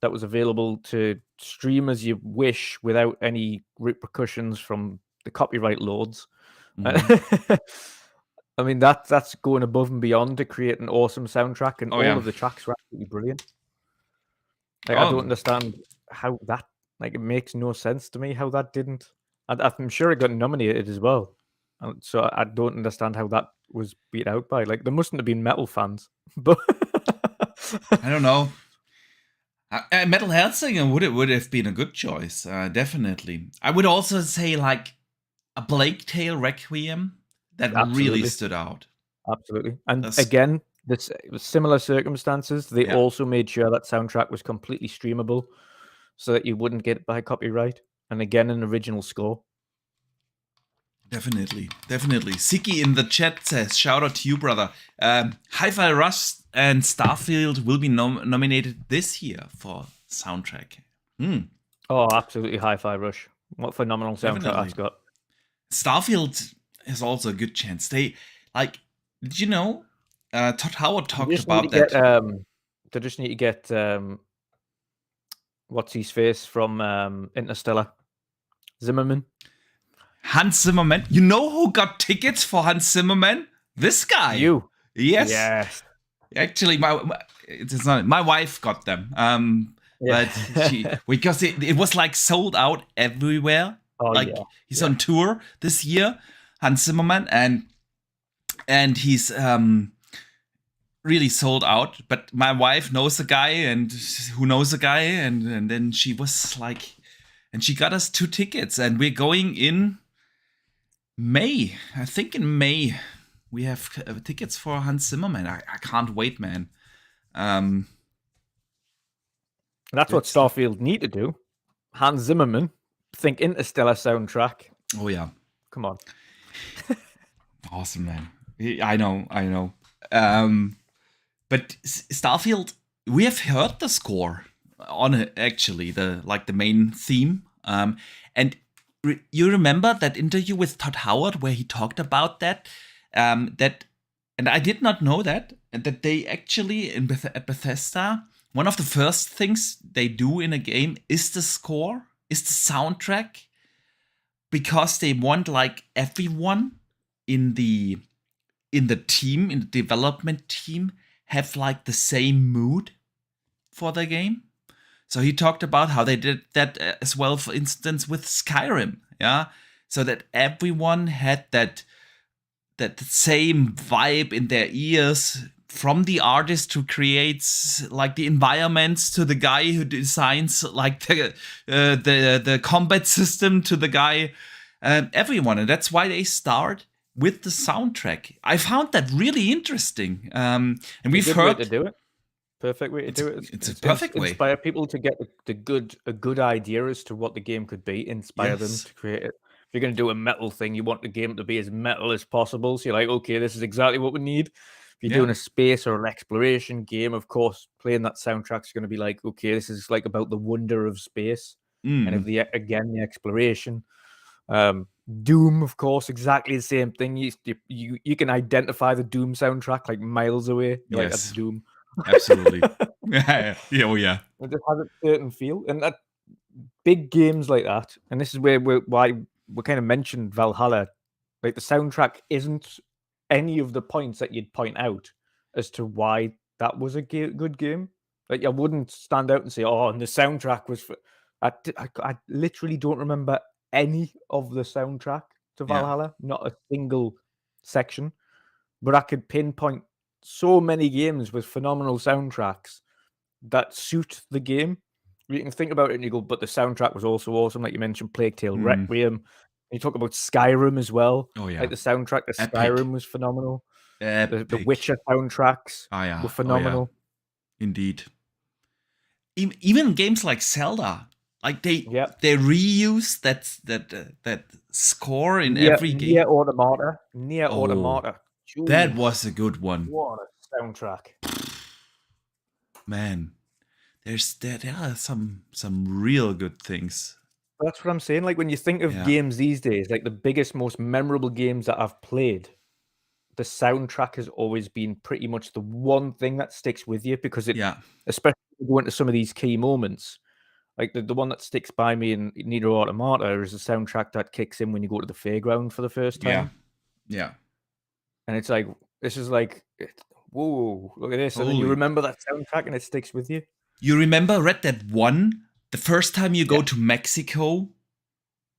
Speaker 2: that was available to stream as you wish without any repercussions from the copyright lords. I mean, that's going above and beyond to create an awesome soundtrack, and all of the tracks were absolutely brilliant. Like, I don't understand how that, like, it makes no sense to me how that didn't. I'm sure it got nominated as well. So I don't understand how that was beat out by. Like, there mustn't have been metal fans, but
Speaker 1: I don't know. Metal Hellsinger would have been a good choice, definitely. I would also say like a Plague Tale Requiem that really stood out.
Speaker 2: Absolutely, and again, this similar circumstances. They also made sure that soundtrack was completely streamable, so that you wouldn't get it by copyright. And again, an original score.
Speaker 1: Definitely. Siki in the chat says, shout out to you, brother. Hi-Fi Rush and Starfield will be nominated this year for soundtrack.
Speaker 2: Oh, absolutely. Hi-Fi Rush. What phenomenal soundtrack that's got.
Speaker 1: Starfield has also a good chance. Did you know, Todd Howard talked about that.
Speaker 2: They just need to get, what's his face from Interstellar? Zimmerman.
Speaker 1: Hans Zimmerman. You know who got tickets for Hans Zimmerman? This guy.
Speaker 2: You.
Speaker 1: Yes. Actually, my wife got them. But because it was like sold out everywhere. He's on tour this year, Hans Zimmerman, and he's really sold out. But my wife knows the guy, and who knows the guy, and then she was like, and she got us 2 tickets, and we're going in May. I think in May we have tickets for Hans Zimmerman. I can't wait, man.
Speaker 2: That's what Starfield need to do. Hans Zimmerman, think Interstellar soundtrack.
Speaker 1: Oh yeah,
Speaker 2: come on.
Speaker 1: Awesome, man. I know. But Starfield, we have heard the score on it, actually, the main theme. And you remember that interview with Todd Howard where he talked about that? And I did not know that they actually at Bethesda, one of the first things they do in a game is the score, is the soundtrack, because they want like everyone in the team, in the development team, have like the same mood for the game. So he talked about how they did that as well, for instance, with Skyrim, yeah? So that everyone had that same vibe in their ears, from the artist who creates like the environments to the guy who designs like the combat system to the guy, everyone. And that's why they start with the soundtrack. I found that really interesting. And we've heard
Speaker 2: way to do it. Perfect way to do it.
Speaker 1: It's a perfect way.
Speaker 2: Inspire people to get a good idea as to what the game could be. Inspire them to create it. If you're going to do a metal thing, you want the game to be as metal as possible. So you're like, okay, this is exactly what we need. If you're doing a space or an exploration game, of course, playing that soundtrack is going to be like, okay, this is like about the wonder of space. And if the exploration. Doom, of course, exactly the same thing. You can identify the Doom soundtrack like miles away. You're like, that's Doom.
Speaker 1: Absolutely. Oh yeah.
Speaker 2: It just has a certain feel, and that big games like that. And this is why we kind of mentioned Valhalla. Like the soundtrack isn't any of the points that you'd point out as to why that was a good game. Like I wouldn't stand out and say, "Oh, and the soundtrack was." I literally don't remember any of the soundtrack to Valhalla, not a single section. But I could pinpoint so many games with phenomenal soundtracks that suit the game. You can think about it and you go, but the soundtrack was also awesome. Like you mentioned, Plague Tale Requiem. You talk about Skyrim as well.
Speaker 1: Oh yeah,
Speaker 2: like the soundtrack to Skyrim was phenomenal. The Witcher soundtracks were phenomenal.
Speaker 1: Oh, yeah. Indeed. Even games like Zelda, like they reuse that score in every game.
Speaker 2: Nier Automata.
Speaker 1: That was a good one.
Speaker 2: What a soundtrack.
Speaker 1: Man, there are some real good things.
Speaker 2: That's what I'm saying. Like when you think of games these days, like the biggest, most memorable games that I've played, the soundtrack has always been pretty much the one thing that sticks with you, because it, especially going into some of these key moments, like the one that sticks by me in Nier Automata is the soundtrack that kicks in when you go to the fairground for the first time.
Speaker 1: Yeah.
Speaker 2: And it's like, this is like, whoa, look at this. And then you remember that soundtrack and it sticks with you.
Speaker 1: You remember Red Dead 1? The first time you go to Mexico?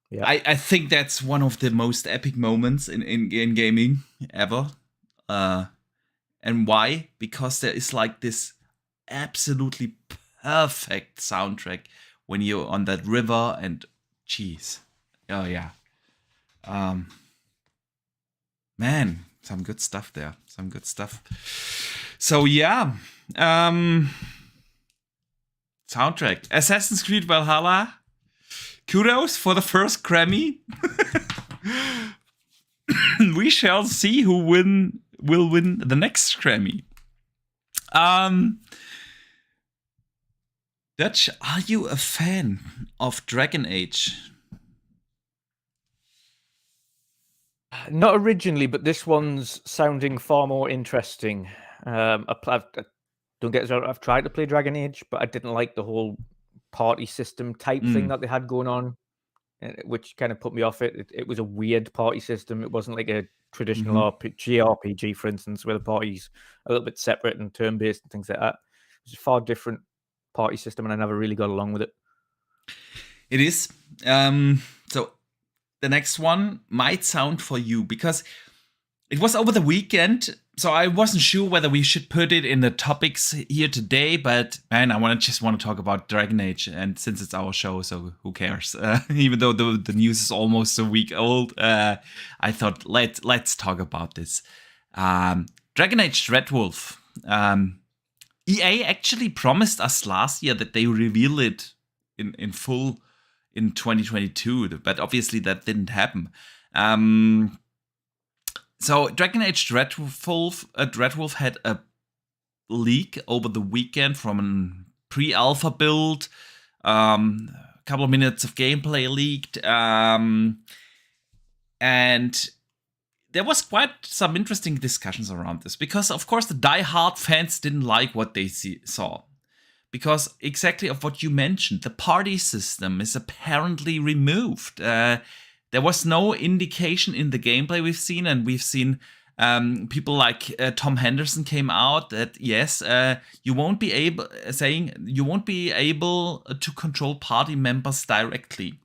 Speaker 1: Yeah. I think that's one of the most epic moments in gaming ever. And why? Because there is like this absolutely perfect soundtrack when you're on that river and jeez. Oh yeah. Man, some good stuff there. Some good stuff. So yeah. Soundtrack. Assassin's Creed Valhalla. Kudos for the first Grammy. We shall see who will win the next Grammy. Dutch, are you a fan of Dragon Age?
Speaker 2: Not originally, but this one's sounding far more interesting. Don't get us wrong, I've tried to play Dragon Age, but I didn't like the whole party system type thing that they had going on, which kind of put me off it. It was a weird party system. It wasn't like a traditional JRPG, for instance, where the party's a little bit separate and turn-based and things like that. It's a far different party system, and I never really got along with it.
Speaker 1: It is. So the next one might sound for you, because it was over the weekend. So I wasn't sure whether we should put it in the topics here today, but man, I just want to talk about Dragon Age, and since it's our show, so who cares? Even though the news is almost a week old, I thought let's talk about this. Dragon Age Dreadwolf. EA actually promised us last year that they reveal it in full in 2022, but obviously that didn't happen. So Dragon Age Dreadwolf had a leak over the weekend from a pre-alpha build. A couple of minutes of gameplay leaked. And there was quite some interesting discussions around this. Because, of course, the die-hard fans didn't like what they saw. Because exactly of what you mentioned, the party system is apparently removed. There was no indication in the gameplay we've seen, and we've seen people like Tom Henderson came out that yes, you won't be able to control party members directly,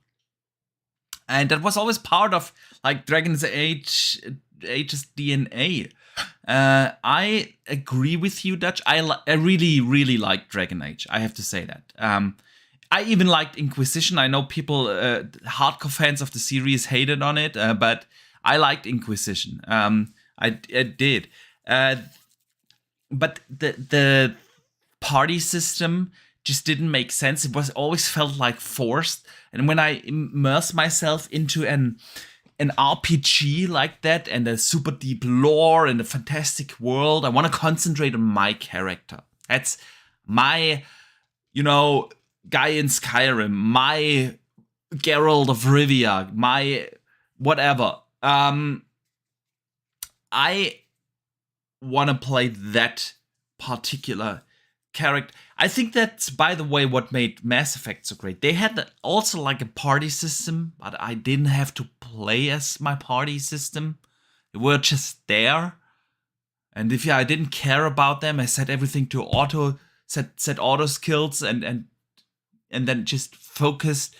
Speaker 1: and that was always part of like Dragon's Age's DNA. I agree with you, Dutch. I really like Dragon Age. I have to say that. I even liked Inquisition. I know people, hardcore fans of the series, hated on it, but I liked Inquisition. I did. But the party system just didn't make sense. It was always felt like forced. And when I immerse myself into an RPG like that and a super deep lore and a fantastic world, I want to concentrate on my character. That's my, guy in Skyrim, my Geralt of Rivia, my whatever. I want to play that particular character. I think that's, by the way, what made Mass Effect so great. They had also like a party system, but I didn't have to play as my party system. They were just there. And if I didn't care about them, I set everything to auto, set auto skills and then just focused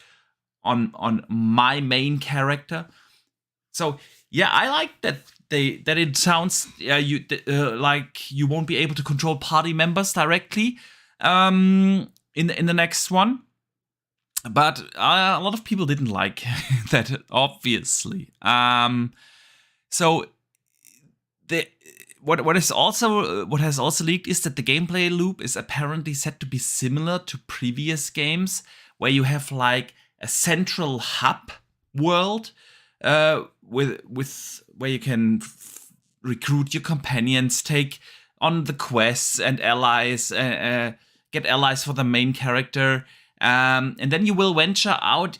Speaker 1: on my main character. So yeah, I like that it sounds like you won't be able to control party members directly in the next one. But a lot of people didn't like that, obviously. So what has also leaked is that the gameplay loop is apparently set to be similar to previous games, where you have like a central hub world with where you can recruit your companions, take on the quests and allies, get allies for the main character, and then you will venture out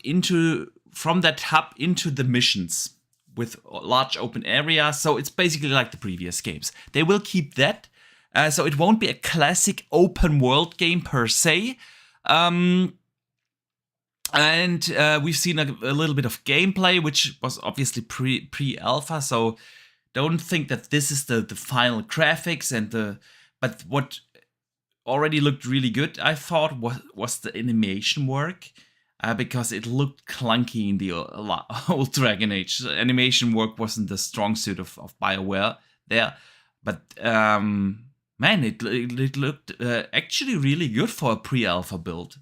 Speaker 1: from that hub into the missions with large open areas. So it's basically like the previous games. They will keep that. So it won't be a classic open world game per se. And we've seen a little bit of gameplay, which was obviously pre-alpha. So don't think that this is the final graphics but what already looked really good, I thought, was the animation work. Because it looked clunky in the old Dragon Age. The animation work wasn't the strong suit of BioWare there. But, man, it looked actually really good for a pre-alpha build.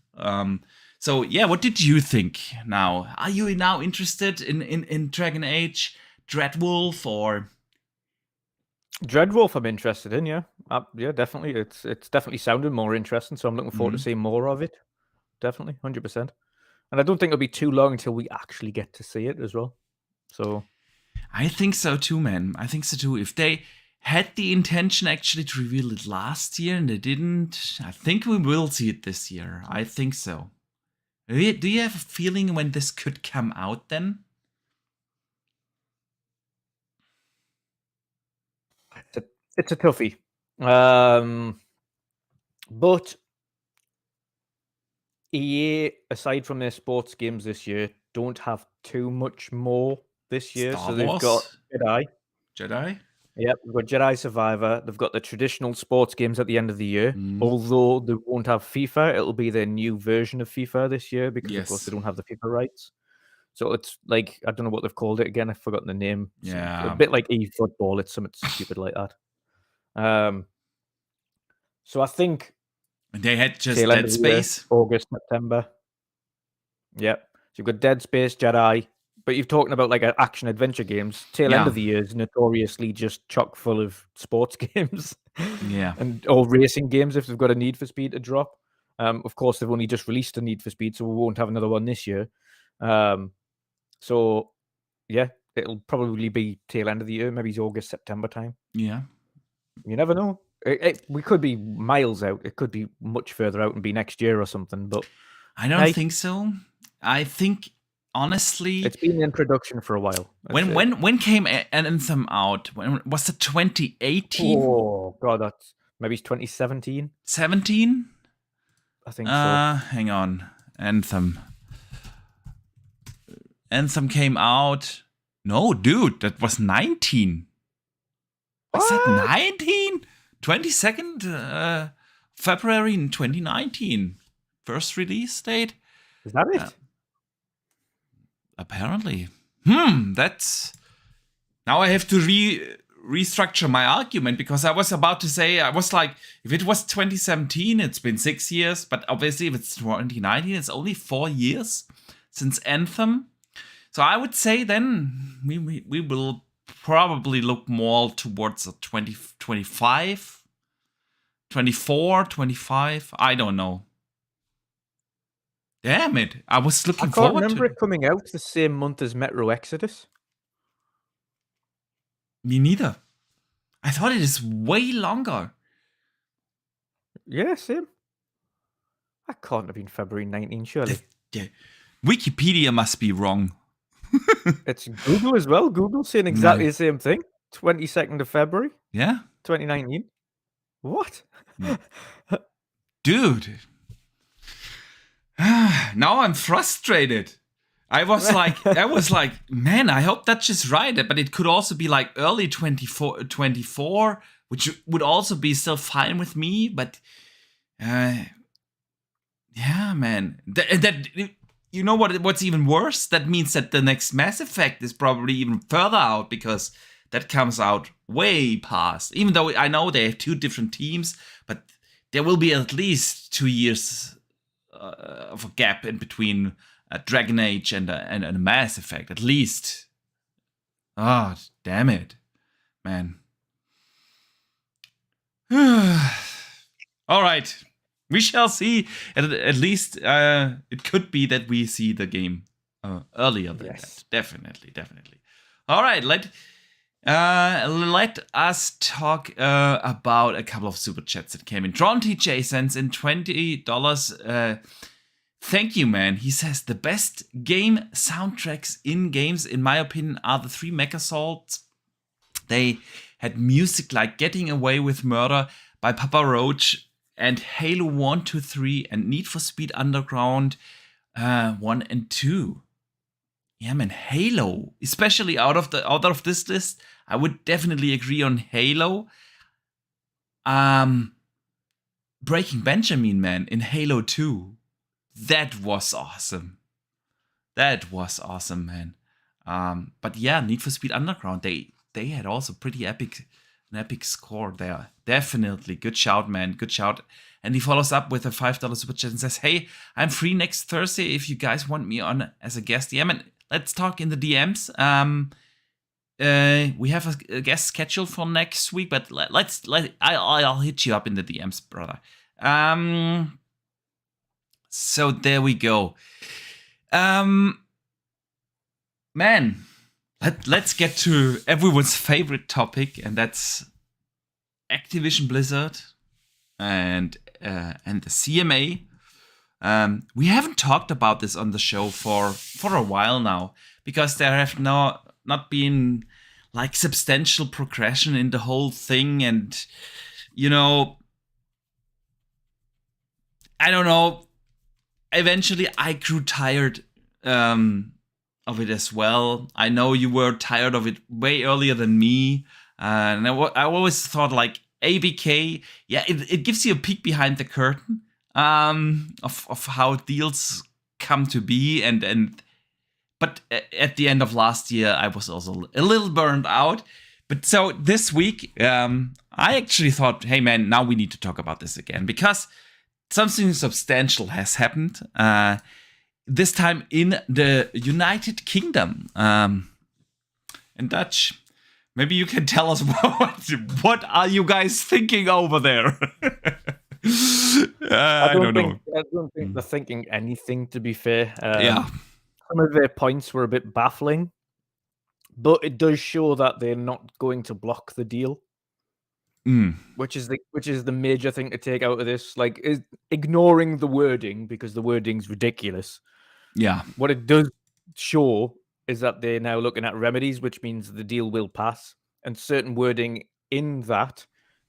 Speaker 1: So, yeah, what did you think now? Are you now interested in Dragon Age, Dreadwolf, or...
Speaker 2: Dreadwolf I'm interested in, yeah. Yeah, definitely. It's definitely sounded more interesting, so I'm looking forward to seeing more of it. Definitely, 100%. And I don't think it'll be too long until we actually get to see it as well. So
Speaker 1: I think so too, man. I think so too. If they had the intention actually to reveal it last year and they didn't, I think we will see it this year. I think so. Do you have a feeling when this could come out then?
Speaker 2: It's a toughie. But EA, aside from their sports games this year, don't have too much more this year.
Speaker 1: Star
Speaker 2: so they've
Speaker 1: Wars?
Speaker 2: got
Speaker 1: Jedi?
Speaker 2: Yep, they've got Jedi Survivor. They've got the traditional sports games at the end of the year. Although they won't have FIFA, it'll be their new version of FIFA this year because, of course, they don't have the FIFA rights. So it's like, I don't know what they've called it again. I've forgotten the name.
Speaker 1: Yeah.
Speaker 2: A bit like eFootball. It's something stupid like that. So I think
Speaker 1: They had just
Speaker 2: tail end
Speaker 1: Dead
Speaker 2: of the year,
Speaker 1: Space.
Speaker 2: August, September. Yep. So you've got Dead Space, Jedi, but you're talking about like action adventure games. Tail end
Speaker 1: Yeah.
Speaker 2: of the year is notoriously just chock full of sports games,
Speaker 1: Yeah.
Speaker 2: or racing games if they've got a Need for Speed to drop. Of course, they've only just released a Need for Speed, so we won't have another one this year. So yeah, it'll probably be tail end of the year, maybe it's August, September time.
Speaker 1: Yeah.
Speaker 2: You never know. We could be miles out. It could be much further out and be next year or something. But
Speaker 1: I don't think so. I think honestly,
Speaker 2: it's been in production for a while.
Speaker 1: When came Anthem out? When was it? 2018?
Speaker 2: Oh god, that's maybe it's 2017.
Speaker 1: 17?
Speaker 2: I think so.
Speaker 1: Hang on. Anthem came out. No, dude, that was 19. Was that 19? 22nd February in 2019. First release date.
Speaker 2: Is that it?
Speaker 1: Apparently. That's... Now I have to restructure my argument, because I was about to say, I was like, if it was 2017, it's been 6 years, but obviously if it's 2019, it's only 4 years since Anthem. So I would say then we will probably look more towards a 2025, 24, 25. I don't know. Damn it. I was looking forward to it.
Speaker 2: I can't remember it coming out the same month as Metro Exodus.
Speaker 1: Me neither. I thought it is way longer.
Speaker 2: Yeah, same. That can't have been February 19, surely.
Speaker 1: Yeah. Wikipedia must be wrong.
Speaker 2: It's Google as well. Google's saying exactly the same thing. 22nd of February.
Speaker 1: Yeah.
Speaker 2: 2019. What?
Speaker 1: Dude. Now I'm frustrated. I was like, man, I hope that's just right. But it could also be like early 24, which would also be still fine with me. But yeah, man. That you know what's even worse? That means that the next Mass Effect is probably even further out, because that comes out way past. Even though I know they have 2 different teams, but there will be at least 2 years of a gap in between Dragon Age and a Mass Effect, at least. Oh, damn it, man. All right. We shall see. At least it could be that we see the game earlier than that. Definitely. All right, let us talk about a couple of super chats that came in. Tron TJ sends in $20. Thank you, man. He says the best game soundtracks in games, in my opinion, are the 3 MechAssaults. They had music like Getting Away with Murder by Papa Roach, and Halo 1, 2, 3, and Need for Speed Underground 1 and 2. Yeah, man, Halo, especially out of this list, I would definitely agree on Halo. Breaking Benjamin, man, in Halo 2. That was awesome. Man. But yeah, Need for Speed Underground, they had also pretty an epic score there. Definitely. Good shout, man. Good shout. And he follows up with a $5 super chat and says, hey, I'm free next Thursday if you guys want me on as a guest. Yeah, man, let's talk in the DMs. We have a guest scheduled for next week, but I'll hit you up in the DMs, brother. So there we go. Man, let's get to everyone's favorite topic, and that's Activision Blizzard and the CMA. We haven't talked about this on the show for a while now, because there have not been like substantial progression in the whole thing, and you know, I don't know. Eventually, I grew tired of it as well. I know you were tired of it way earlier than me, and I always thought like ABK, yeah, it gives you a peek behind the curtain of how deals come to be, but at the end of last year, I was also a little burned out. But so this week, I actually thought, hey man, now we need to talk about this again because something substantial has happened. This time in the United Kingdom. In Dutch, maybe you can tell us what are you guys thinking over there? I don't know.
Speaker 2: I don't think they're thinking anything, to be fair.
Speaker 1: Yeah.
Speaker 2: Some of their points were a bit baffling, but it does show that they're not going to block the deal. Which is the major thing to take out of this. Like, is ignoring the wording because the wording's ridiculous.
Speaker 1: Yeah.
Speaker 2: What it does show is that they're now looking at remedies, which means the deal will pass, and certain wording in that,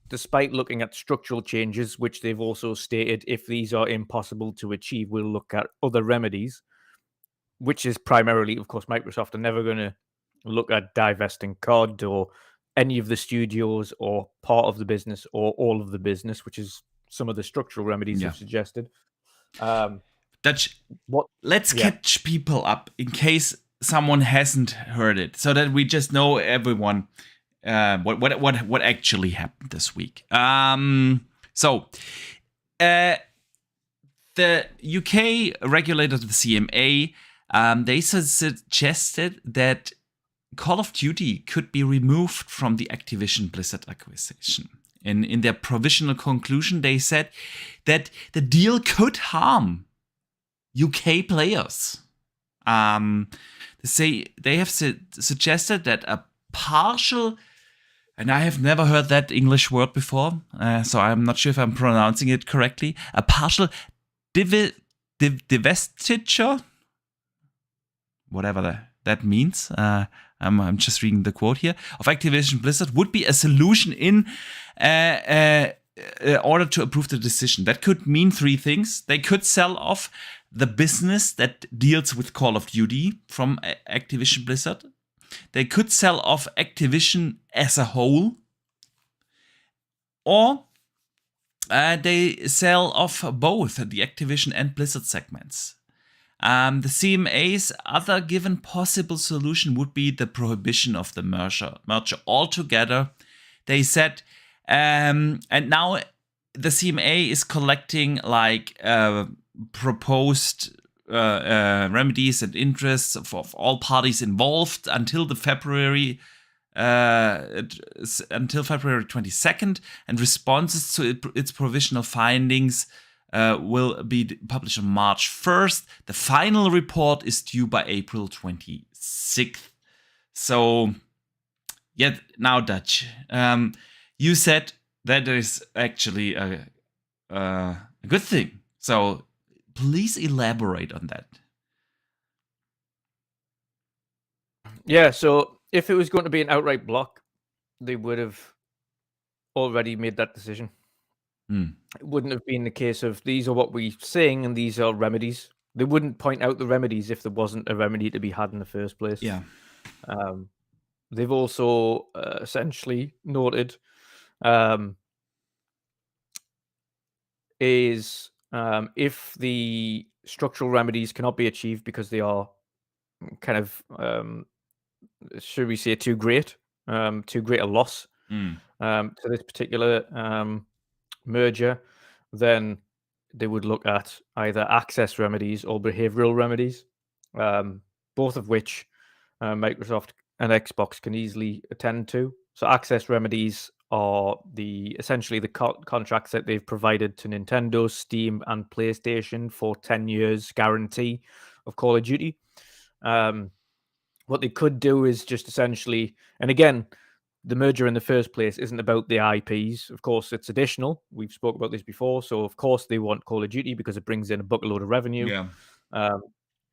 Speaker 2: despite looking at structural changes, which they've also stated if these are impossible to achieve, we'll look at other remedies, which is primarily, of course, Microsoft are never going to look at divesting COD or any of the studios or part of the business or all of the business, which is some of the structural remedies they've suggested.
Speaker 1: Let's catch people up in case someone hasn't heard it, so that we just know everyone what actually happened this week. So the UK regulator, the CMA, they suggested that Call of Duty could be removed from the Activision Blizzard acquisition. In their provisional conclusion, they said that the deal could harm UK players. They have suggested that a partial, and I have never heard that English word before, so I'm not sure if I'm pronouncing it correctly, a partial divestiture, whatever that means. I'm just reading the quote here, of Activision Blizzard would be a solution in order to approve the decision. That could mean three things. They could sell off the business that deals with Call of Duty from Activision Blizzard. They could sell off Activision as a whole. Or they sell off both the Activision and Blizzard segments. The CMA's other given possible solution would be the prohibition of the merger altogether. They said, and now the CMA is collecting like proposed remedies and interests of all parties involved until February 22nd, and responses to its provisional findings will be published on March 1st. The final report is due by April 26th. So, now Dutch. You said that is actually a good thing. So, please elaborate on that.
Speaker 2: Yeah, so if it was going to be an outright block, they would have already made that decision. It wouldn't have been the case of these are what we sing and these are remedies. They wouldn't point out the remedies if there wasn't a remedy to be had in the first place.
Speaker 1: Yeah.
Speaker 2: They've also essentially noted if the structural remedies cannot be achieved because they are kind of, should we say, too great a loss to this particular merger, then they would look at either access remedies or behavioral remedies, both of which Microsoft and Xbox can easily attend to. So access remedies are essentially the contracts that they've provided to Nintendo, Steam, and PlayStation for 10 years guarantee of Call of Duty. What they could do is just essentially, and again, the merger in the first place isn't about the IPs. Of course, it's additional. We've spoke about this before. So, of course, they want Call of Duty because it brings in a buckload of revenue.
Speaker 1: Yeah.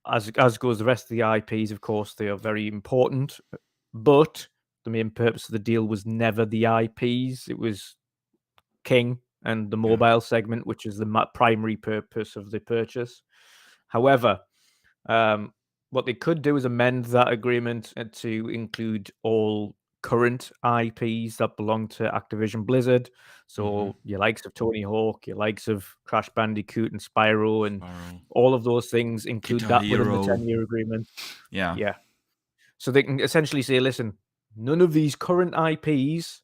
Speaker 2: As goes the rest of the IPs, of course, they are very important. But the main purpose of the deal was never the IPs. It was King and the mobile segment, which is the primary purpose of the purchase. However, what they could do is amend that agreement to include all current IPs that belong to Activision Blizzard. So your likes of Tony Hawk, your likes of Crash Bandicoot and Spyro, and all of those things include
Speaker 1: Guitar
Speaker 2: that
Speaker 1: Hero.
Speaker 2: within the 10-year agreement.
Speaker 1: Yeah.
Speaker 2: So they can essentially say, listen, none of these current IPs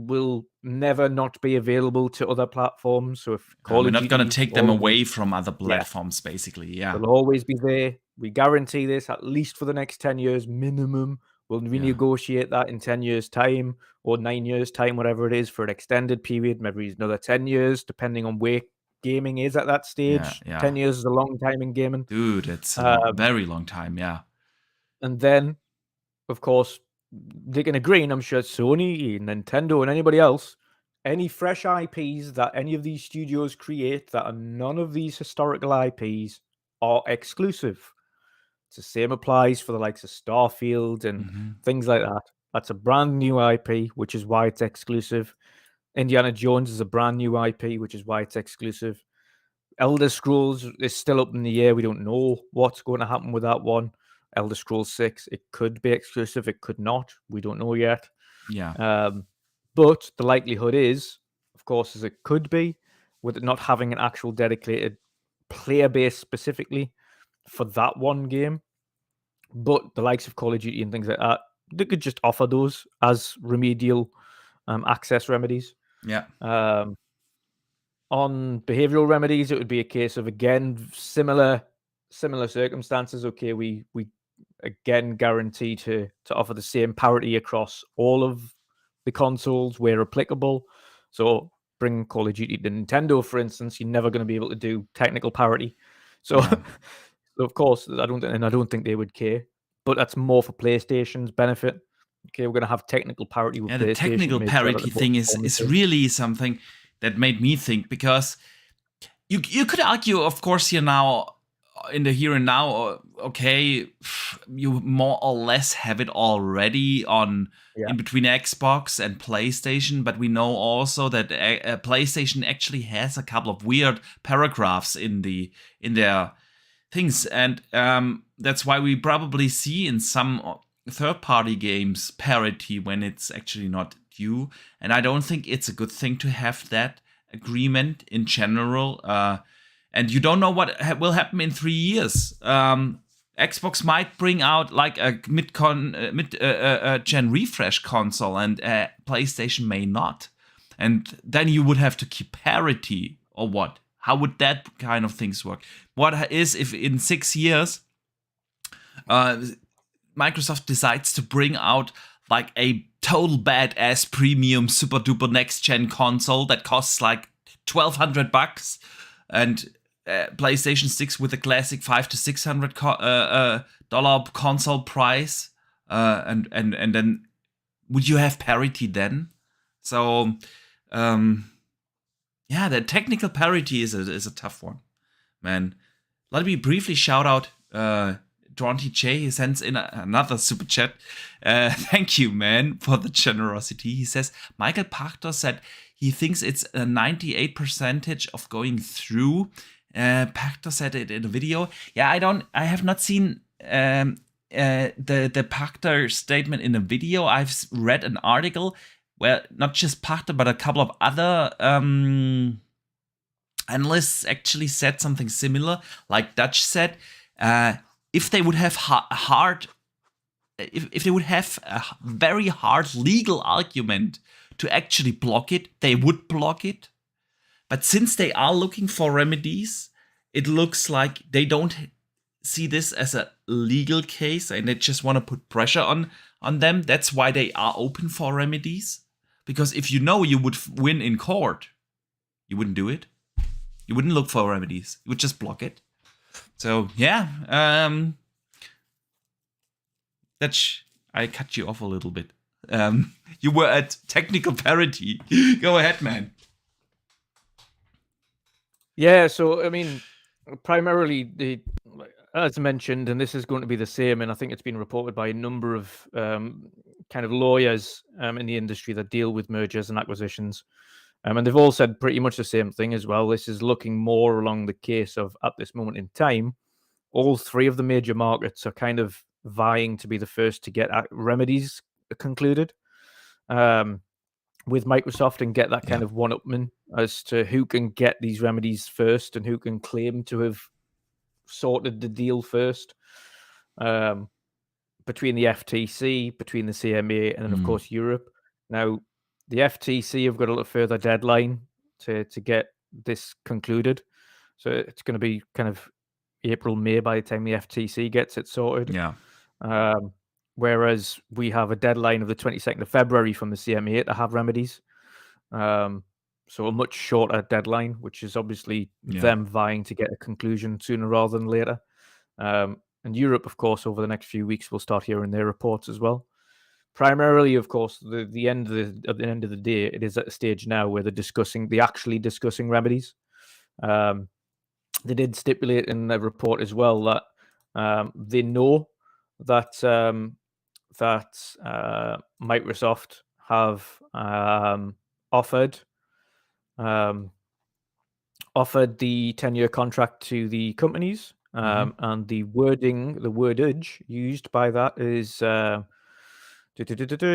Speaker 2: will never not be available to other platforms. So if Call
Speaker 1: We're
Speaker 2: of
Speaker 1: not going to
Speaker 2: Duty,
Speaker 1: take them away from other platforms, basically. Yeah.
Speaker 2: they'll always be there. We guarantee this at least for the next 10 years minimum. We'll renegotiate that in 10 years' time or 9 years' time, whatever it is, for an extended period, maybe another 10 years, depending on where gaming is at that stage.
Speaker 1: Yeah.
Speaker 2: 10 years is a long time in gaming.
Speaker 1: Dude, it's a very long time, yeah.
Speaker 2: And then, of course, they can agree, and I'm sure Sony, Nintendo, and anybody else, any fresh IPs that any of these studios create that are none of these historical IPs are exclusive. It's the same applies for the likes of Starfield and things like that. That's a brand new IP, which is why it's exclusive. Indiana Jones is a brand new IP, which is why it's exclusive. Elder Scrolls is still up in the air. We don't know what's going to happen with that one. Elder Scrolls 6, it could be exclusive, it could not. We don't know yet.
Speaker 1: Yeah.
Speaker 2: But the likelihood is, of course, as it could be, with it not having an actual dedicated player base specifically for that one game. But the likes of Call of Duty and things like that, they could just offer those as remedial access remedies.
Speaker 1: Yeah.
Speaker 2: On behavioral remedies, it would be a case of, again, similar circumstances. Okay, we again guarantee to offer the same parity across all of the consoles where applicable. So bring Call of Duty to Nintendo, for instance, you're never going to be able to do technical parity. So, so of course, I don't think they would care. But that's more for PlayStation's benefit. Okay, we're going to have technical parity with PlayStation.
Speaker 1: The technical parity thing is really something that made me think, because you could argue, of course, here and now, okay, you more or less have it already in between Xbox and PlayStation, but we know also that PlayStation actually has a couple of weird paragraphs in their things, and that's why we probably see in some third-party games parity when it's actually not due. And I don't think it's a good thing to have that agreement in general. And you don't know what will happen in 3 years. Xbox might bring out like a mid-gen refresh console, and PlayStation may not. And then you would have to keep parity, or what? How would that kind of things work? What is if in 6 years Microsoft decides to bring out like a total badass premium super duper next gen console that costs like $1,200, and PlayStation sticks with a classic $500 to $600 dollar console price, and then would you have parity then? So yeah, the technical parity is a tough one, man. Let me briefly shout out Dronty J. He sends in another super chat. Thank you, man, for the generosity. He says Michael Pachter said he thinks it's a 98% of going through. Pachter said it in a video. Yeah, I have not seen the Pachter statement in a video. I've read an article where not just Pachter but a couple of other analysts actually said something similar. Like Dutch said, if they would have if they would have a very hard legal argument to actually block it, they would block it. But since they are looking for remedies, it looks like they don't see this as a legal case, and they just want to put pressure on them. That's why they are open for remedies. Because if you know you would win in court, you wouldn't do it. You wouldn't look for remedies. You would just block it. So yeah, I cut you off a little bit. You were at technical parity. Go ahead, man.
Speaker 2: Yeah, so I mean, primarily as mentioned, and this is going to be the same, and I think it's been reported by a number of kind of lawyers in the industry that deal with mergers and acquisitions. And they've all said pretty much the same thing as well. This is looking more along the case of, at this moment in time, all three of the major markets are kind of vying to be the first to get remedies concluded with Microsoft, and get that kind of one-upman as to who can get these remedies first and who can claim to have sorted the deal first. Between the FTC, between the CMA, and then, of course, Europe. Now, The FTC have got a little further deadline to get this concluded. So it's going to be kind of April, May by the time the FTC gets it sorted.
Speaker 1: Yeah.
Speaker 2: Whereas we have a deadline of the 22nd of February from the CMA to have remedies. So a much shorter deadline, which is obviously them vying to get a conclusion sooner rather than later. And Europe, of course, over the next few weeks, will start hearing their reports as well. Primarily, of course, at the end of the day, it is at a stage now where they're actually discussing remedies. They did stipulate in the report as well that they know that Microsoft have offered the 10-year contract to the companies, and the wordage used by that is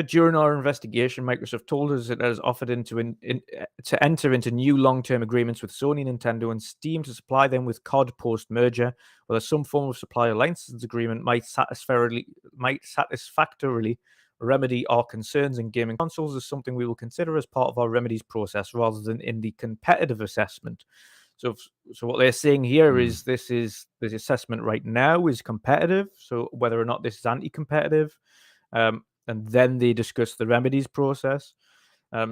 Speaker 2: during our investigation, Microsoft told us it has offered to enter into new long-term agreements with Sony, Nintendo, and Steam to supply them with COD post-merger, whether some form of supplier license agreement might satisfactorily remedy our concerns in gaming consoles is something we will consider as part of our remedies process rather than in the competitive assessment. So what they're saying here is this assessment right now is competitive. So whether or not this is anti-competitive, and then they discuss the remedies process.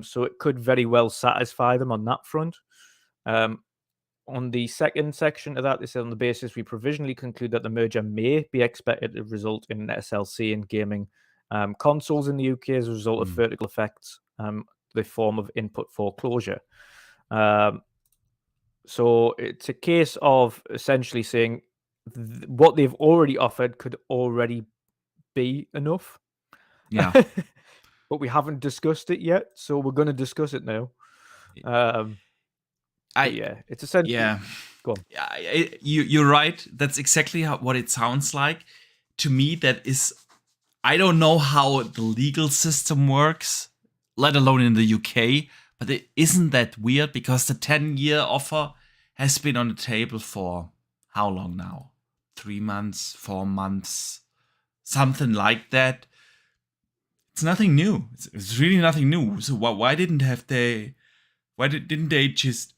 Speaker 2: So it could very well satisfy them on that front. On the second section of that, they said on the basis we provisionally conclude that the merger may be expected to result in SLC in gaming consoles in the UK as a result of vertical effects, the form of input foreclosure. So it's a case of essentially saying what they've already offered could already be enough.
Speaker 1: Yeah.
Speaker 2: But we haven't discussed it yet, so we're going to discuss it now. It's essentially.
Speaker 1: Yeah.
Speaker 2: Go on.
Speaker 1: You're right. That's exactly what it sounds like. To me, that is. I don't know how the legal system works, let alone in the UK, but isn't that weird? Because the 10-year offer has been on the table for how long now? 3 months, 4 months, something like that. It's nothing new. It's really nothing new. So why didn't they just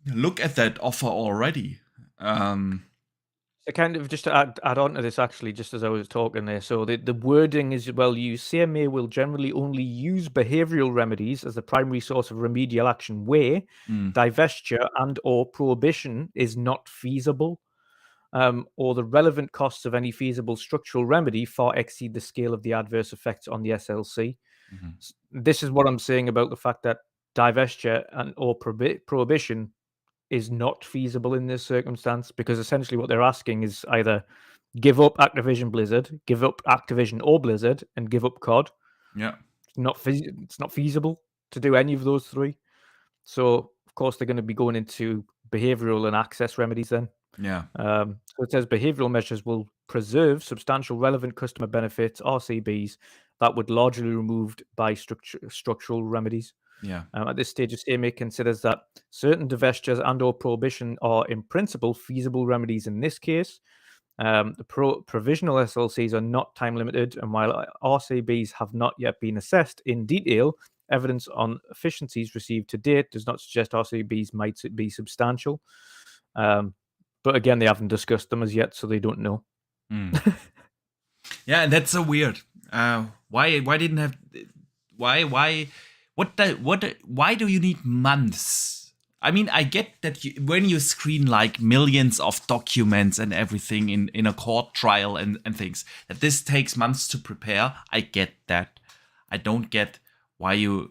Speaker 1: look at that offer already?
Speaker 2: Kind of just to add on to this, actually, just as I was talking there. So the wording is well used. CMA will generally only use behavioural remedies as the primary source of remedial action where divestiture and or prohibition is not feasible. Or the relevant costs of any feasible structural remedy far exceed the scale of the adverse effects on the SLC. This is what I'm saying about the fact that divestiture and or prohibition is not feasible in this circumstance, because essentially what they're asking is either give up Activision Blizzard, give up Activision or Blizzard, and give up COD.
Speaker 1: Yeah,
Speaker 2: it's not feasible to do any of those three. So of course they're going to be going into behavioural and access remedies then.
Speaker 1: Yeah.
Speaker 2: So it says behavioural measures will preserve substantial relevant customer benefits, RCBs, that would largely be removed by structural remedies.
Speaker 1: Yeah.
Speaker 2: At this stage, the CMA considers that certain divestitures and or prohibition are in principle feasible remedies in this case. The provisional SLCs are not time limited, and while RCBs have not yet been assessed in detail, evidence on efficiencies received to date does not suggest RCBs might be substantial. But again, they haven't discussed them as yet, so they don't know.
Speaker 1: Yeah, and that's so weird. Why didn't have? Why do you need months? I mean, I get that when you screen like millions of documents and everything in a court trial and things, that this takes months to prepare. I get that. I don't get why you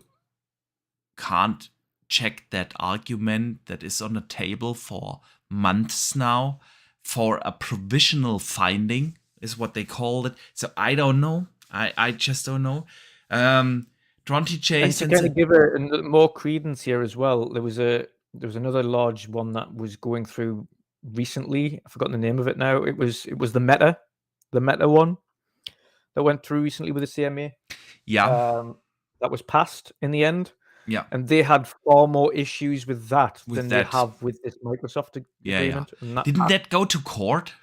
Speaker 1: can't check that argument that is on the table for months now for a provisional finding is what they called it. So I don't know. I just don't know. Tronty Chase,
Speaker 2: and to kind of give it more credence here as well, there was another large one that was going through recently. I've forgotten the name of it now. It was the Meta one that went through recently with the CMA.
Speaker 1: Yeah,
Speaker 2: that was passed in the end.
Speaker 1: Yeah,
Speaker 2: and they had far more issues with that than they have with this Microsoft agreement.
Speaker 1: Yeah. And didn't that go to court?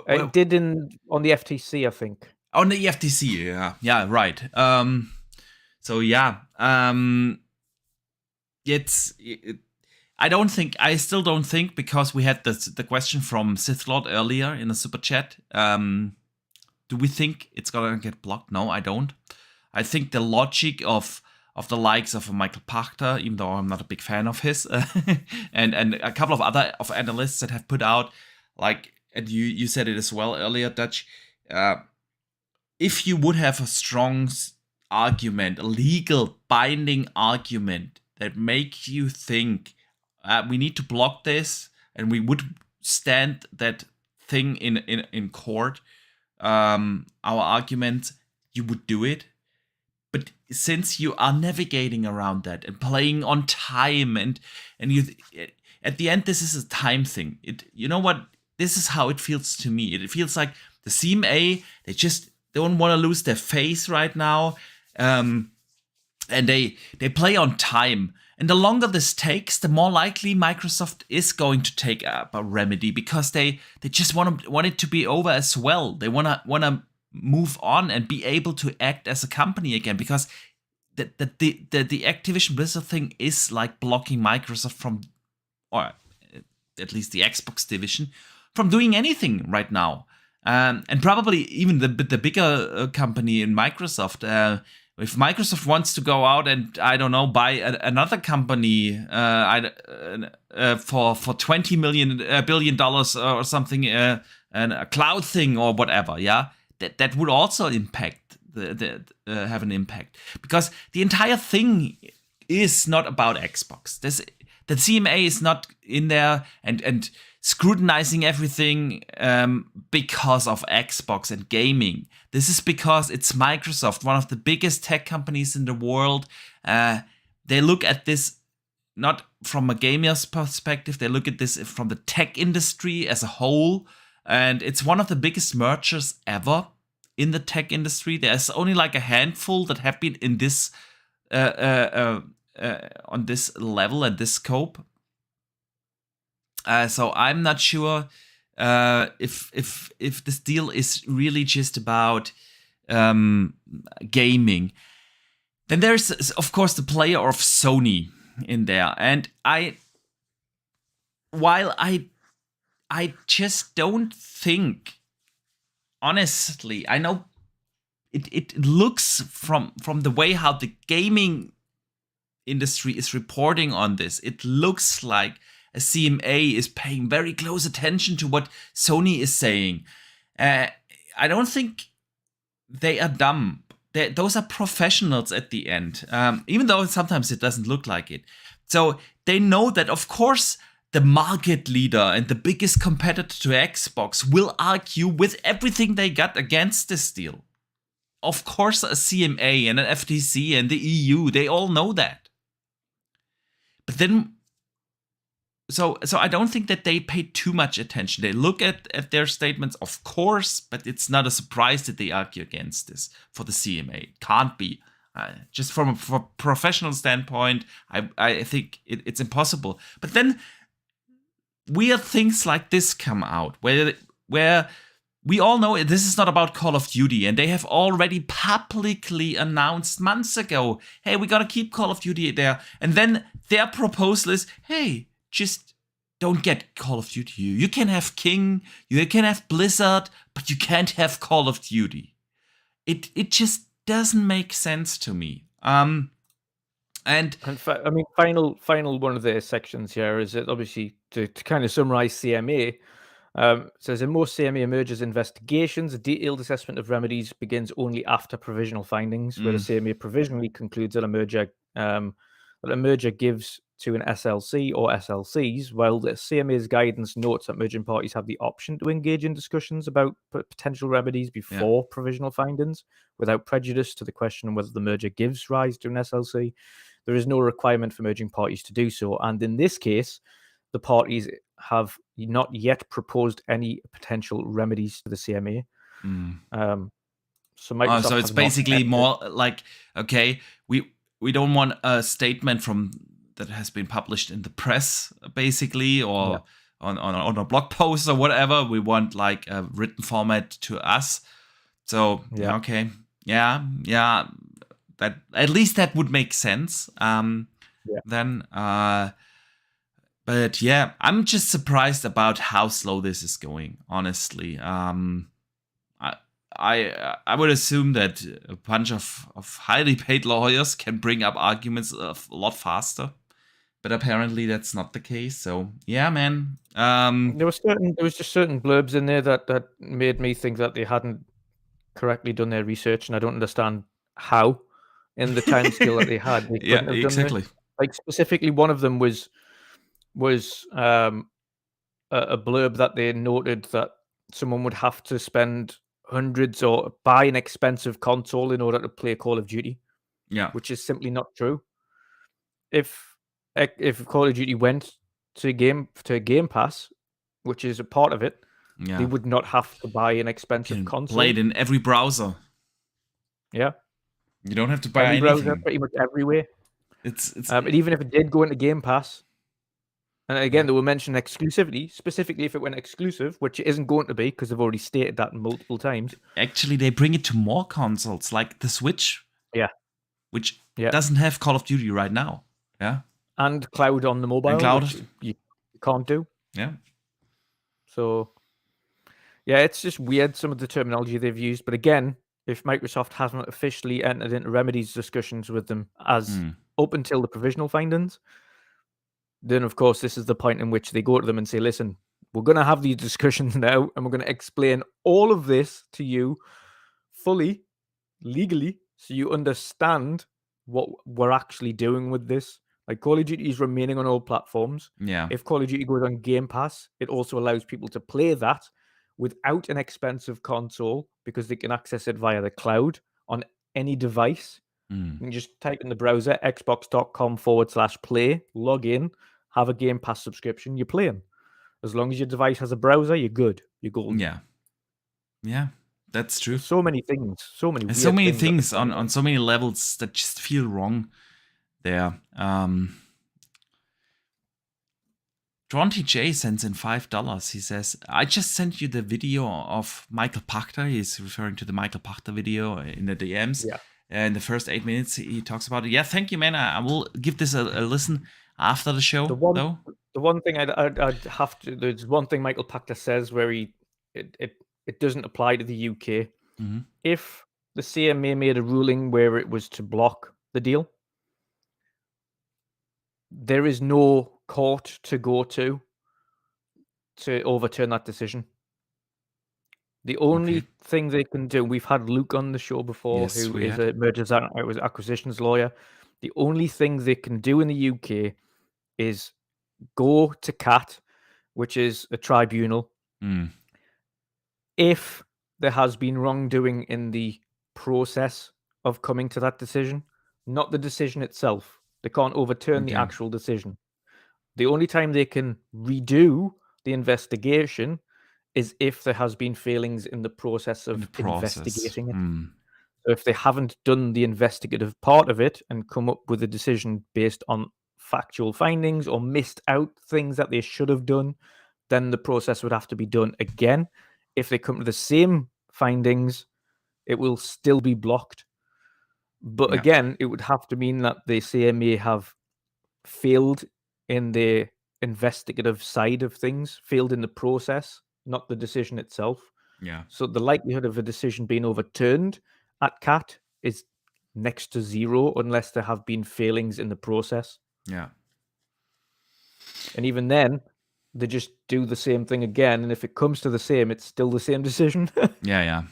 Speaker 2: It did on the FTC, I think.
Speaker 1: On the FTC, yeah, right. So So yeah, I still don't think, because we had the question from Sith Lord earlier in the super chat. Do we think it's gonna get blocked? No, I don't. I think the logic of the likes of Michael Pachter, even though I'm not a big fan of his, and a couple of other analysts that have put out, like, and you said it as well earlier, Dutch. If you would have a strong argument, a legal binding argument that makes you think we need to block this, and we would stand that thing in court, our arguments, you would do it. But since you are navigating around that and playing on time, and you, at the end, this is a time thing. You know what? This is how it feels to me. It feels like the CMA, they just don't want to lose their face right now, and they play on time. And the longer this takes, the more likely Microsoft is going to take up a remedy, because they just want it to be over as well. They want to move on and be able to act as a company again, because the Activision Blizzard thing is like blocking Microsoft from, or at least the Xbox division, from doing anything right now. And probably even the bigger company in Microsoft, if Microsoft wants to go out and, I don't know, buy another company for $20 billion or something, and a cloud thing or whatever, yeah, that would also impact have an impact, because the entire thing is not about Xbox. The CMA is not in there and scrutinizing everything because of Xbox and gaming. This is because it's Microsoft, one of the biggest tech companies in the world. They look at this not from a gamer's perspective, they look at this from the tech industry as a whole. And it's one of the biggest mergers ever in the tech industry. There's only like a handful that have been in this on this level and this scope. So I'm not sure if this deal is really just about gaming. Then there's, of course, the player of Sony in there, and while I just don't think, honestly, I know it looks from the way how the gaming industry is reporting on this, it looks like a CMA is paying very close attention to what Sony is saying. I don't think they are dumb. Those are professionals at the end, even though sometimes it doesn't look like it. So they know that, of course, the market leader and the biggest competitor to Xbox will argue with everything they got against this deal. Of course, a CMA and an FTC and the EU, they all know that. But then, so I don't think that they pay too much attention. They look at their statements, of course, but it's not a surprise that they argue against this for the CMA. It can't be. Just from a professional standpoint, I think it's impossible. But then weird things like this come out, where we all know this is not about Call of Duty, and they have already publicly announced months ago, hey, we gotta keep Call of Duty there. And then their proposal is, hey, just don't get Call of Duty. You can have King, you can have Blizzard, but you can't have Call of Duty. It just doesn't make sense to me. And
Speaker 2: I mean, final one of their sections here is that, obviously, to kind of summarize CMA, says in most CMA mergers investigations, a detailed assessment of remedies begins only after provisional findings, where the CMA provisionally concludes that a merger gives to an SLC or SLCs, while the CMA's guidance notes that merging parties have the option to engage in discussions about potential remedies before provisional findings, without prejudice to the question of whether the merger gives rise to an SLC. There is no requirement for merging parties to do so, and in this case, the parties have not yet proposed any potential remedies to the CMA. So Microsoft
Speaker 1: so it's basically more like, okay, we don't want a statement from that has been published in the press, basically, or on a blog post or whatever. We want like a written format to us. So okay, yeah. that at least that would make sense.
Speaker 2: Yeah.
Speaker 1: Then, but yeah, I'm just surprised about how slow this is going. Honestly, I would assume that a bunch of highly paid lawyers can bring up arguments a lot faster, but apparently that's not the case. So yeah, man.
Speaker 2: There was just certain blurbs in there that made me think that they hadn't correctly done their research, and I don't understand how. In the time scale that they had, they
Speaker 1: Yeah,
Speaker 2: couldn't have done
Speaker 1: exactly.
Speaker 2: this. Like specifically, one of them was a blurb that they noted that someone would have to spend hundreds or buy an expensive console in order to play Call of Duty,
Speaker 1: Yeah,
Speaker 2: which is simply not true. If Call of Duty went to Game Pass, which is a part of it,
Speaker 1: yeah.
Speaker 2: they would not have to buy an
Speaker 1: You
Speaker 2: expensive
Speaker 1: can
Speaker 2: console.
Speaker 1: play it in every browser.
Speaker 2: Yeah,
Speaker 1: You don't have to buy
Speaker 2: any
Speaker 1: anything.
Speaker 2: browser, pretty much everywhere.
Speaker 1: It's
Speaker 2: And even if it did go into Game Pass, and again, they were mentioning exclusivity, specifically if it went exclusive, which it isn't going to be because they've already stated that multiple times.
Speaker 1: actually they bring it to more consoles, like the Switch.
Speaker 2: Yeah.
Speaker 1: Which doesn't have Call of Duty right now. Yeah.
Speaker 2: And cloud on the mobile,
Speaker 1: And cloud.
Speaker 2: which you can't do.
Speaker 1: Yeah.
Speaker 2: So, yeah, it's just weird, some of the terminology they've used. But again, if Microsoft hasn't officially entered into Remedy's discussions with them as up until the provisional findings, then, of course, this is the point in which they go to them and say, listen, we're going to have these discussions now, and we're going to explain all of this to you fully, legally, so you understand what we're actually doing with this. Like, Call of Duty is remaining on all platforms.
Speaker 1: Yeah.
Speaker 2: If Call of Duty goes on Game Pass, it also allows people to play that without an expensive console because they can access it via the cloud on any device. You can just type in the browser, xbox.com/play, log in, have a Game Pass subscription, you're playing. As long as your device has a browser, you're good. You're golden.
Speaker 1: Yeah. Yeah, that's true.
Speaker 2: There's so many things. So many
Speaker 1: There's
Speaker 2: weird
Speaker 1: so many
Speaker 2: things
Speaker 1: on so many levels that just feel wrong there. Tronty J sends in $5. He says, I just sent you the video of Michael Pachter. He's referring to the Michael Pachter video in the DMs.
Speaker 2: Yeah.
Speaker 1: In the first 8 minutes, he talks about it. Yeah, thank you, man. I will give this a listen after the show, though.
Speaker 2: The one thing I'd have to... There's one thing Michael Pachter says where it doesn't apply to the UK.
Speaker 1: Mm-hmm.
Speaker 2: If the CMA made a ruling where it was to block the deal, there is no court to go to overturn that decision. The only thing they can do, we've had Luke on the show before,
Speaker 1: Yes,
Speaker 2: who is a mergers and acquisitions lawyer. The only thing they can do in the UK is go to CAT, which is a tribunal. If there has been wrongdoing in the process of coming to that decision, not the decision itself. They can't overturn the actual decision. The only time they can redo the investigation is if there has been failings in the process of investigating it. So if they haven't done the investigative part of it and come up with a decision based on factual findings or missed out things that they should have done, then the process would have to be done again. If they come to the same findings, it will still be blocked. But again, it would have to mean that the CMA have failed in the investigative side of things, failed in the process, not the decision itself.
Speaker 1: Yeah.
Speaker 2: So the likelihood of a decision being overturned at CAT is next to zero unless there have been failings in the process.
Speaker 1: Yeah.
Speaker 2: And even then, they just do the same thing again. And if it comes to the same, it's still the same decision.
Speaker 1: Yeah.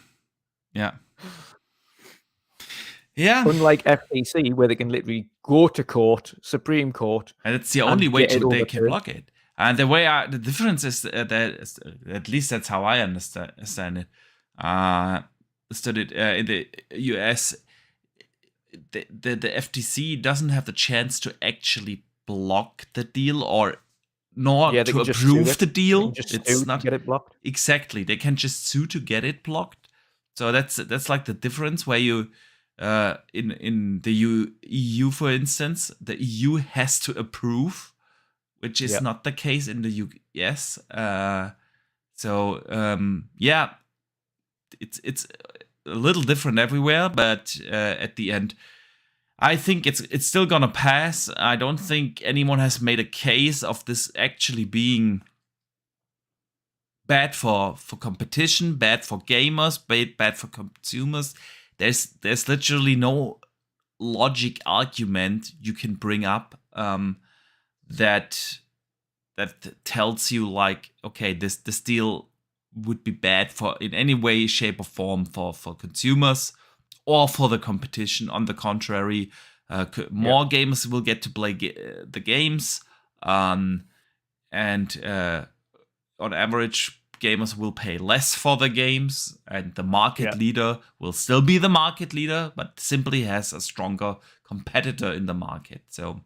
Speaker 2: Unlike FTC, where they can literally go to court, Supreme Court.
Speaker 1: And it's the only way they can block it. And the difference is that, at least that's how I understand it. Studied in the US, the FTC doesn't have the chance to actually block the deal or to approve the deal.
Speaker 2: It's not get it blocked.
Speaker 1: Exactly, they can just sue to get it blocked. So that's like the difference where you in the EU, for instance, the EU has to approve, which is not the case in the US. It's a little different everywhere, but at the end, I think it's still gonna pass. I don't think anyone has made a case of this actually being bad for competition, bad for gamers, bad for consumers. There's literally no logic argument you can bring up that tells you like, okay, this deal would be bad for in any way, shape, or form for consumers or for the competition. On the contrary, more gamers will get to play the games, and on average, gamers will pay less for the games, and the market leader will still be the market leader, but simply has a stronger competitor in the market. So,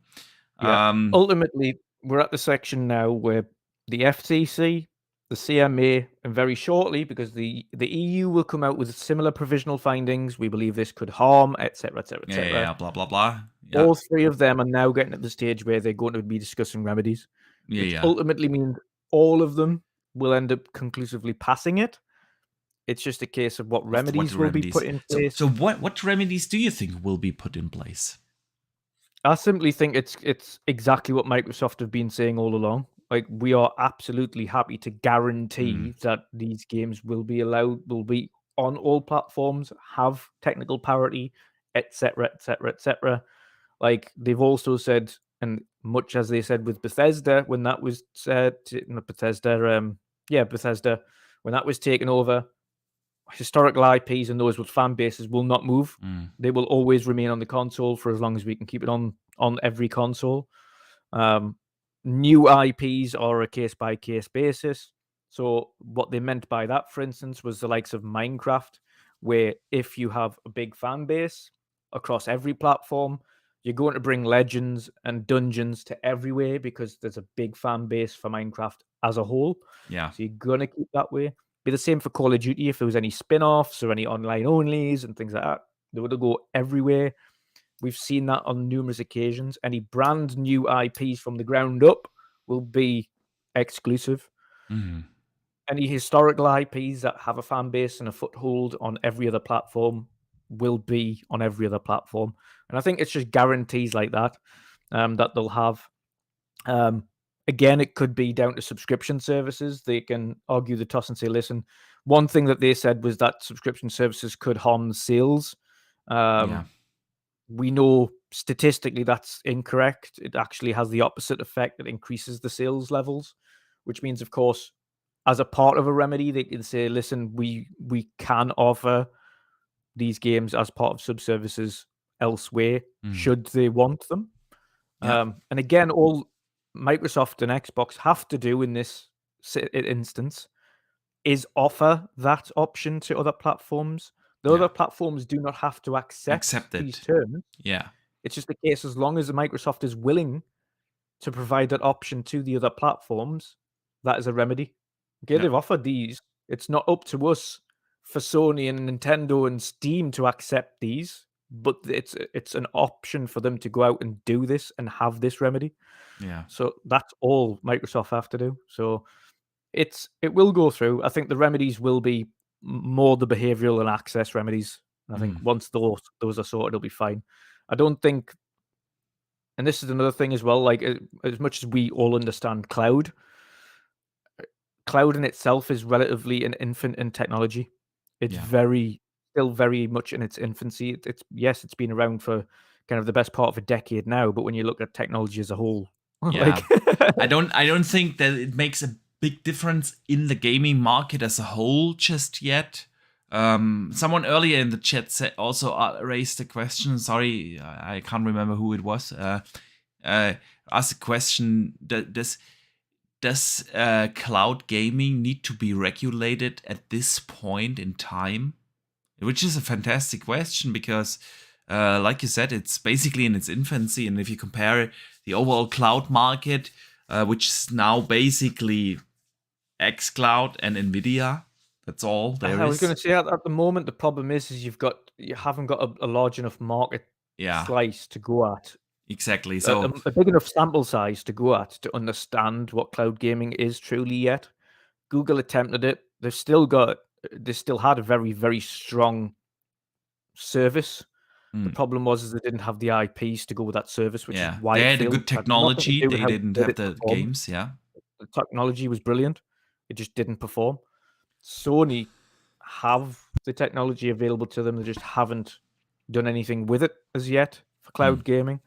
Speaker 2: ultimately, we're at the section now where the FTC, the CMA, and very shortly, because the EU will come out with similar provisional findings, we believe this could harm, etc., etc., etc.
Speaker 1: yeah, blah blah blah. Yeah.
Speaker 2: All three of them are now getting at the stage where they're going to be discussing remedies, which ultimately means all of them will end up conclusively passing it. It's just a case of what remedies will be put in place.
Speaker 1: So what remedies do you think will be put in place?
Speaker 2: I simply think it's exactly what Microsoft have been saying all along. Like, we are absolutely happy to guarantee that these games will be on all platforms, have technical parity, etc., etc., etc. Like, they've also said, and much as they said with Bethesda when that was Bethesda, when that was taken over, historical IPs and those with fan bases will not move. They will always remain on the console for as long as we can keep it on every console. New IPs are a case by case basis. So what they meant by that, for instance, was the likes of Minecraft, where if you have a big fan base across every platform, you're going to bring legends and dungeons to everywhere because there's a big fan base for Minecraft as a whole.
Speaker 1: Yeah.
Speaker 2: So you're going to keep that way. Be the same for Call of Duty if there was any spin-offs or any online onlys and things like that. They would go everywhere. We've seen that on numerous occasions. Any brand new IPs from the ground up will be exclusive. Any historical IPs that have a fan base and a foothold on every other platform will be on every other platform. And I think it's just guarantees like that that they'll have. Again, it could be down to subscription services. They can argue the toss and say, listen, one thing that they said was that subscription services could harm sales. We know statistically that's incorrect. It actually has the opposite effect. It increases the sales levels, which means, of course, as a part of a remedy, they can say, listen, we can offer these games as part of subservices elsewhere, should they want them. And again, all Microsoft and Xbox have to do in this instance is offer that option to other platforms. The other platforms do not have to accept these terms.
Speaker 1: Yeah.
Speaker 2: It's just the case as long as Microsoft is willing to provide that option to the other platforms, that is a remedy. Okay, they've offered these. It's not up to us for Sony and Nintendo and Steam to accept these, but it's an option for them to go out and do this and have this remedy.
Speaker 1: Yeah.
Speaker 2: So that's all Microsoft have to do. So it will go through. I think the remedies will be more the behavioral and access remedies. I think once those are sorted, it'll be fine. I don't think, and this is another thing as well, like as much as we all understand cloud in itself is relatively an infant in technology. It's still very much in its infancy. It's been around for kind of the best part of a decade now, but when you look at technology as a whole,
Speaker 1: I don't think that it makes a big difference in the gaming market as a whole just yet. Someone earlier in the chat also raised a question. Sorry, I can't remember who it was. Asked a question: Does cloud gaming need to be regulated at this point in time? Which is a fantastic question because, like you said, it's basically in its infancy. And if you compare the overall cloud market, which is now basically xCloud and NVIDIA, that's all there is.
Speaker 2: I was going to say at the moment, the problem is you haven't got a large enough market slice to go at.
Speaker 1: Exactly. So
Speaker 2: a big enough sample size to go at to understand what cloud gaming is truly yet. Google attempted it. They still had a very, very strong service. The problem was they didn't have the IPs to go with that service, which is
Speaker 1: Yeah,
Speaker 2: why
Speaker 1: they
Speaker 2: it
Speaker 1: had a
Speaker 2: failed.
Speaker 1: good
Speaker 2: It had nothing to
Speaker 1: technology.
Speaker 2: do with
Speaker 1: They
Speaker 2: how
Speaker 1: didn't
Speaker 2: good
Speaker 1: have
Speaker 2: it
Speaker 1: the
Speaker 2: performed.
Speaker 1: games. Yeah.
Speaker 2: The technology was brilliant. It just didn't perform. Sony have the technology available to them. They just haven't done anything with it as yet for cloud gaming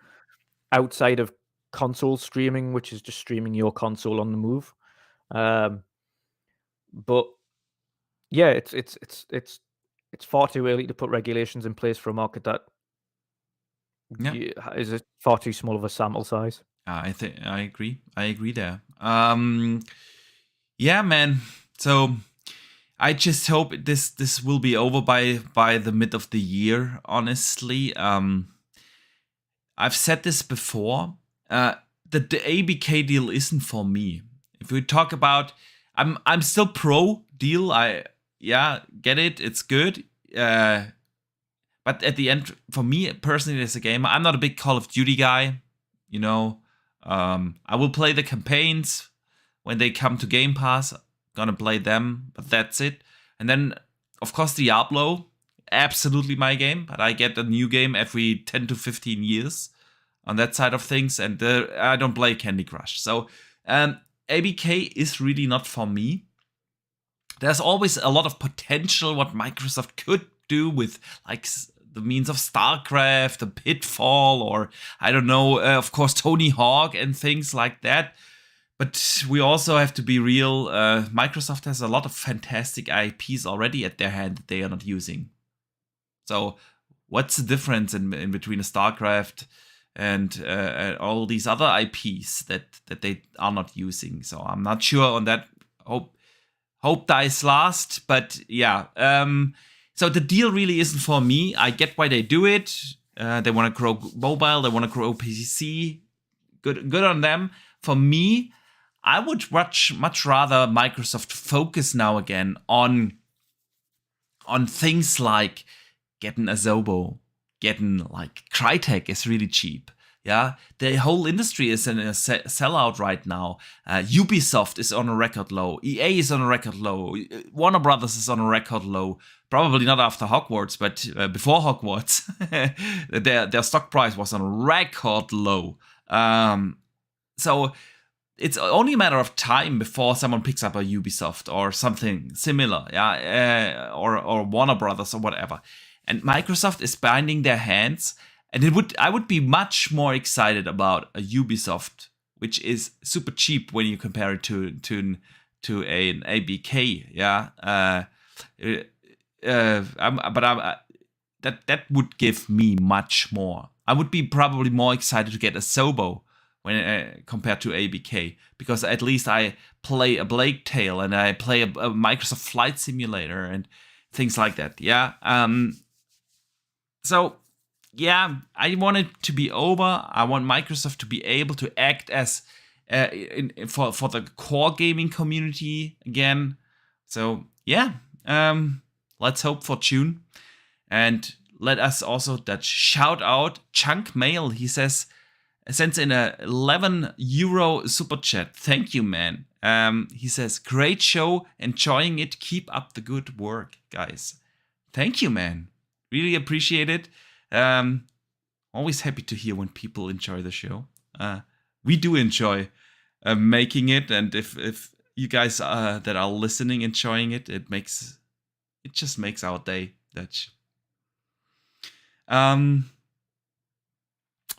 Speaker 2: outside of console streaming, which is just streaming your console on the move. But yeah, it's far too early to put regulations in place for a market that is a far too small of a sample size.
Speaker 1: I think I agree. I agree there. Yeah, man. So I just hope this will be over by the mid of the year. Honestly, I've said this before. The ABK deal isn't for me. If we talk about, I'm still pro deal. I get it. It's good. But at the end, for me personally as a gamer, I'm not a big Call of Duty guy. You know, I will play the campaigns when they come to Game Pass. Gonna play them, but that's it. And then, of course, Diablo, absolutely my game. But I get a new game every 10 to 15 years on that side of things, and I don't play Candy Crush. So ABK is really not for me. There's always a lot of potential what Microsoft could do with like the means of StarCraft, the Pitfall, or I don't know, of course, Tony Hawk and things like that. But we also have to be real. Microsoft has a lot of fantastic IPs already at their hand that they are not using. So what's the difference in between a StarCraft and all these other IPs that they are not using? So I'm not sure on that. Hope dies last, but yeah. So the deal really isn't for me. I get why they do it. They want to grow mobile. They want to grow PC. Good on them. For me, I would much rather Microsoft focus now again on things like getting Asobo, getting like Crytek is really cheap. Yeah, the whole industry is in a sellout right now. Ubisoft is on a record low. EA is on a record low. Warner Brothers is on a record low. Probably not after Hogwarts, but before Hogwarts, their stock price was on a record low. So it's only a matter of time before someone picks up a Ubisoft or something similar, yeah, or Warner Brothers or whatever. And Microsoft is binding their hands. And I would be much more excited about a Ubisoft, which is super cheap when you compare it to an ABK. Yeah, that would give me much more. I would be probably more excited to get a Asobo when compared to ABK, because at least I play a Plague Tale and I play a Microsoft Flight Simulator and things like that. Yeah. So. Yeah, I want it to be over. I want Microsoft to be able to act as for the core gaming community again. So yeah, let's hope for June. And let us also that shout out Chunk Mail. He says sends in a €11 super chat. Thank you, man. He says great show, enjoying it. Keep up the good work, guys. Thank you, man. Really appreciate it. Always happy to hear when people enjoy the show. We do enjoy making it, and if you guys that are listening enjoying it, it just makes our day.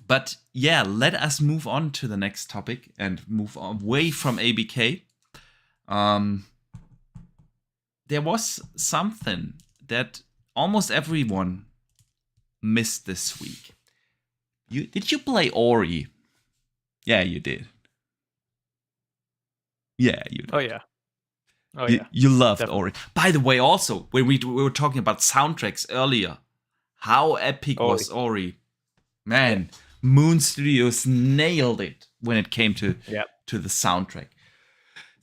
Speaker 1: But yeah, let us move on to the next topic and move away from ABK. There was something that almost everyone missed this week. Did you play Ori? Yeah, you did. Yeah, you did.
Speaker 2: Oh yeah. Yeah.
Speaker 1: You loved Definitely. Ori. By the way, also when we were talking about soundtracks earlier, how epic was Ori? Man, yeah. Moon Studios nailed it when it came to the soundtrack.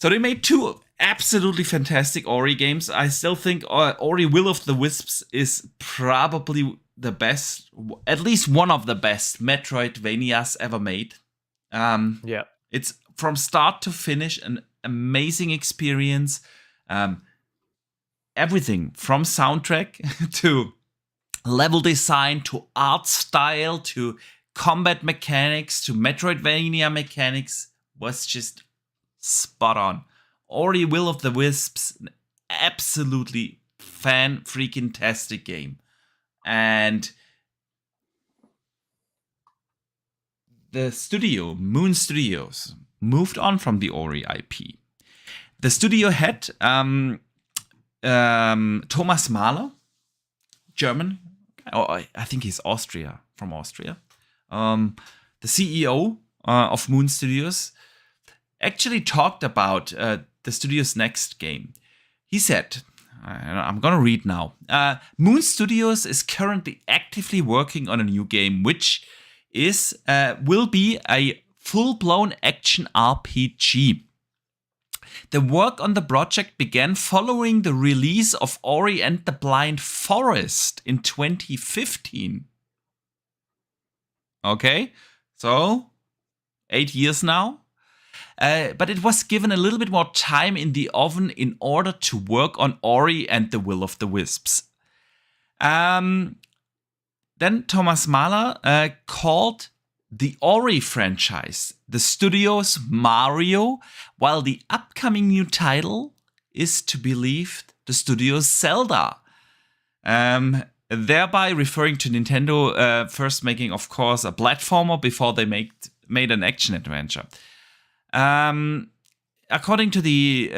Speaker 1: So they made two absolutely fantastic Ori games. I still think Ori Will of the Wisps is probably the best, at least one of the best Metroidvanias ever made. It's from start to finish an amazing experience. Everything from soundtrack level design to art style to combat mechanics to Metroidvania mechanics was just spot on. Ori Will of the Wisps, an absolutely fan-freaking-tastic game. And the studio, Moon Studios, moved on from the Ori IP. The studio had Thomas Mahler, German. Oh, I think he's from Austria. The CEO of Moon Studios actually talked about the studio's next game. He said, I'm gonna read now. Moon Studios is currently actively working on a new game, which will be a full-blown action RPG. The work on the project began following the release of Ori and the Blind Forest in 2015. Okay, so 8 years now. But it was given a little bit more time in the oven in order to work on Ori and the Will of the Wisps. Then Thomas Mahler called the Ori franchise the studio's Mario, while the upcoming new title is, to believe, the studio's Zelda. Thereby referring to Nintendo first making, of course, a platformer before they made an action adventure. According to the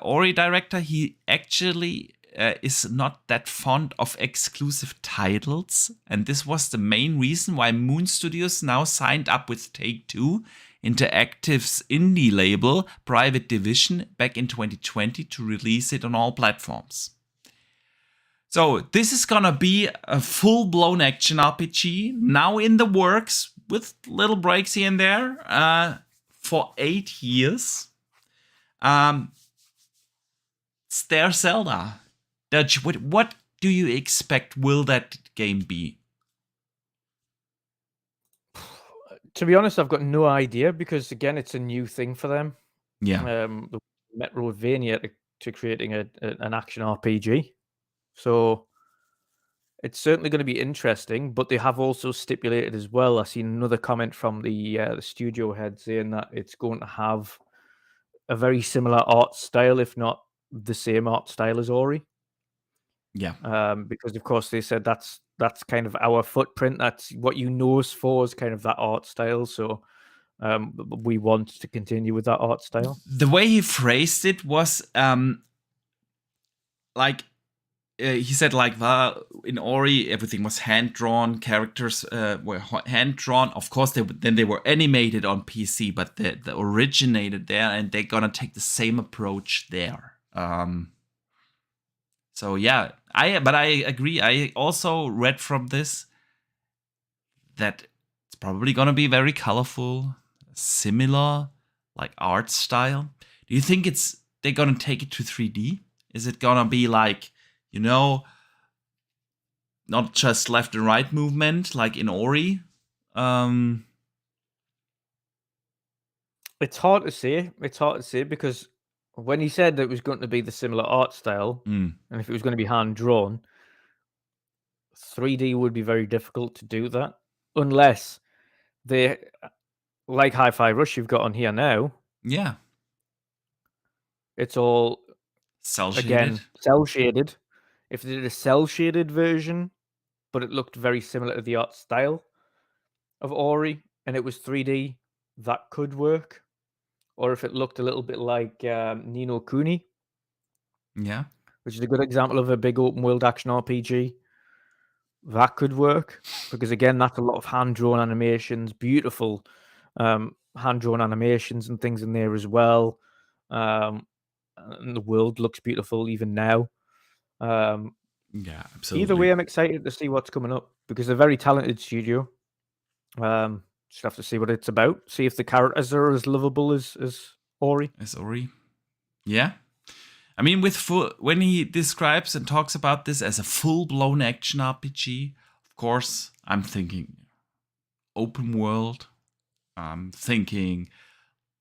Speaker 1: Ori director, he actually is not that fond of exclusive titles, and this was the main reason why Moon Studios now signed up with Take-Two Interactive's indie label Private Division back in 2020 to release it on all platforms. So this is gonna be a full-blown action RPG, now in the works with little breaks here and there, for 8 years. It's their Zelda. Dutch, what do you expect will that game be?
Speaker 2: To be honest, I've got no idea because, again, it's a new thing for them.
Speaker 1: Yeah.
Speaker 2: The Metroidvania to creating an action RPG. So it's certainly going to be interesting, but they have also stipulated as well. I've seen another comment from the studio head saying that it's going to have a very similar art style, if not the same art style as Ori.
Speaker 1: Yeah.
Speaker 2: Because of course they said that's kind of our footprint. That's what you know us for, is kind of that art style. So we want to continue with that art style.
Speaker 1: The way he phrased it was like he said, like, in Ori everything was hand drawn. Characters were hand drawn. Of course, they were animated on PC, but they originated there, and they're gonna take the same approach there. So yeah, I agree. I also read from this that it's probably gonna be very colorful, similar like art style. Do you think they're gonna take it to 3D? Is it gonna be like, you know, not just left and right movement like in Ori?
Speaker 2: It's hard to say. It's hard to say because when he said that it was going to be the similar art style, and if it was going to be hand drawn, 3D would be very difficult to do that unless they, like Hi-Fi Rush you've got on here now.
Speaker 1: Yeah,
Speaker 2: it's all
Speaker 1: cell shaded.
Speaker 2: Again, cell shaded. If they did a cell shaded version, but it looked very similar to the art style of Ori, and it was 3D, that could work. Or if it looked a little bit like Ni no Kuni,
Speaker 1: yeah,
Speaker 2: which is a good example of a big open world action RPG, that could work. Because again, that's a lot of hand drawn animations, beautiful hand drawn animations and things in there as well. And the world looks beautiful even now.
Speaker 1: Yeah, absolutely.
Speaker 2: Either way, I'm excited to see what's coming up because they're a very talented studio. Just have to see what it's about. See if the characters are as lovable as Ori.
Speaker 1: As Ori, yeah. I mean, when he describes and talks about this as a full-blown action RPG, of course, I'm thinking open world. I'm thinking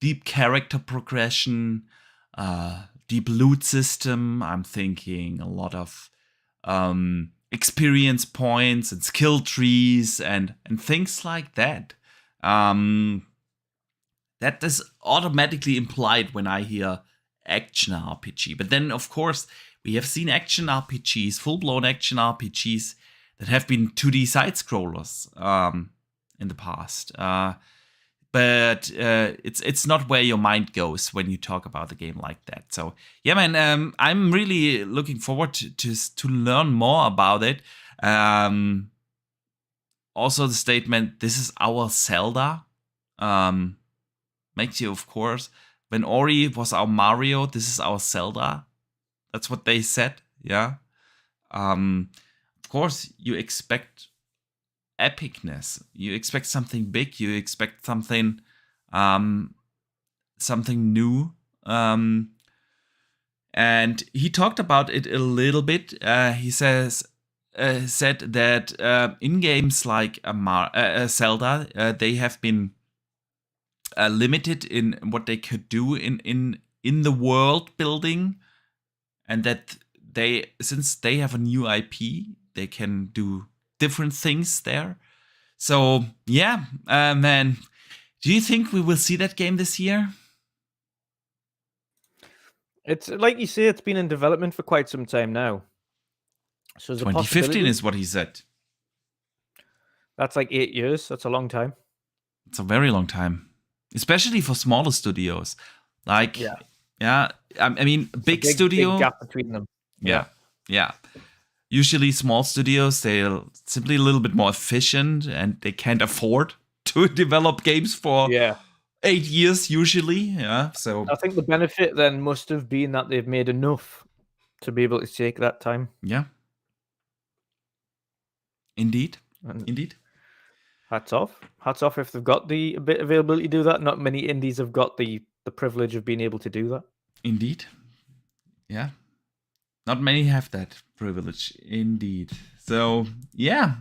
Speaker 1: deep character progression, deep loot system. I'm thinking a lot of experience points and skill trees and things like that. That is automatically implied when I hear action RPG. But then, of course, we have seen action RPGs, full-blown action RPGs that have been 2D side-scrollers in the past. But it's not where your mind goes when you talk about a game like that. So, yeah, man, I'm really looking forward to learn more about it. Also, the statement, this is our Zelda. Makes you, of course, when Ori was our Mario, this is our Zelda. That's what they said, yeah. Of course, you expect epicness. You expect something big. You expect something new. And he talked about it a little bit. He said that in games like Zelda, they have been limited in what they could do in the world building, and that since they have a new IP, they can do different things there. So yeah, man, do you think we will see that game this year?
Speaker 2: It's like you say, it's been in development for quite some time now. So
Speaker 1: 2015 is what he said.
Speaker 2: That's like 8 years. That's a long time.
Speaker 1: It's a very long time, especially for smaller studios. Like, yeah. I mean, big studio.
Speaker 2: Big gap between them.
Speaker 1: Yeah. Usually, small studios, they're simply a little bit more efficient, and they can't afford to develop games for 8 years usually. Yeah, so
Speaker 2: I think the benefit then must have been that they've made enough to be able to take that time.
Speaker 1: Yeah. Indeed.
Speaker 2: Hats off if they've got the availability to do that. Not many indies have got the privilege of being able to do that.
Speaker 1: Indeed. Yeah. Not many have that privilege. Indeed. So, yeah.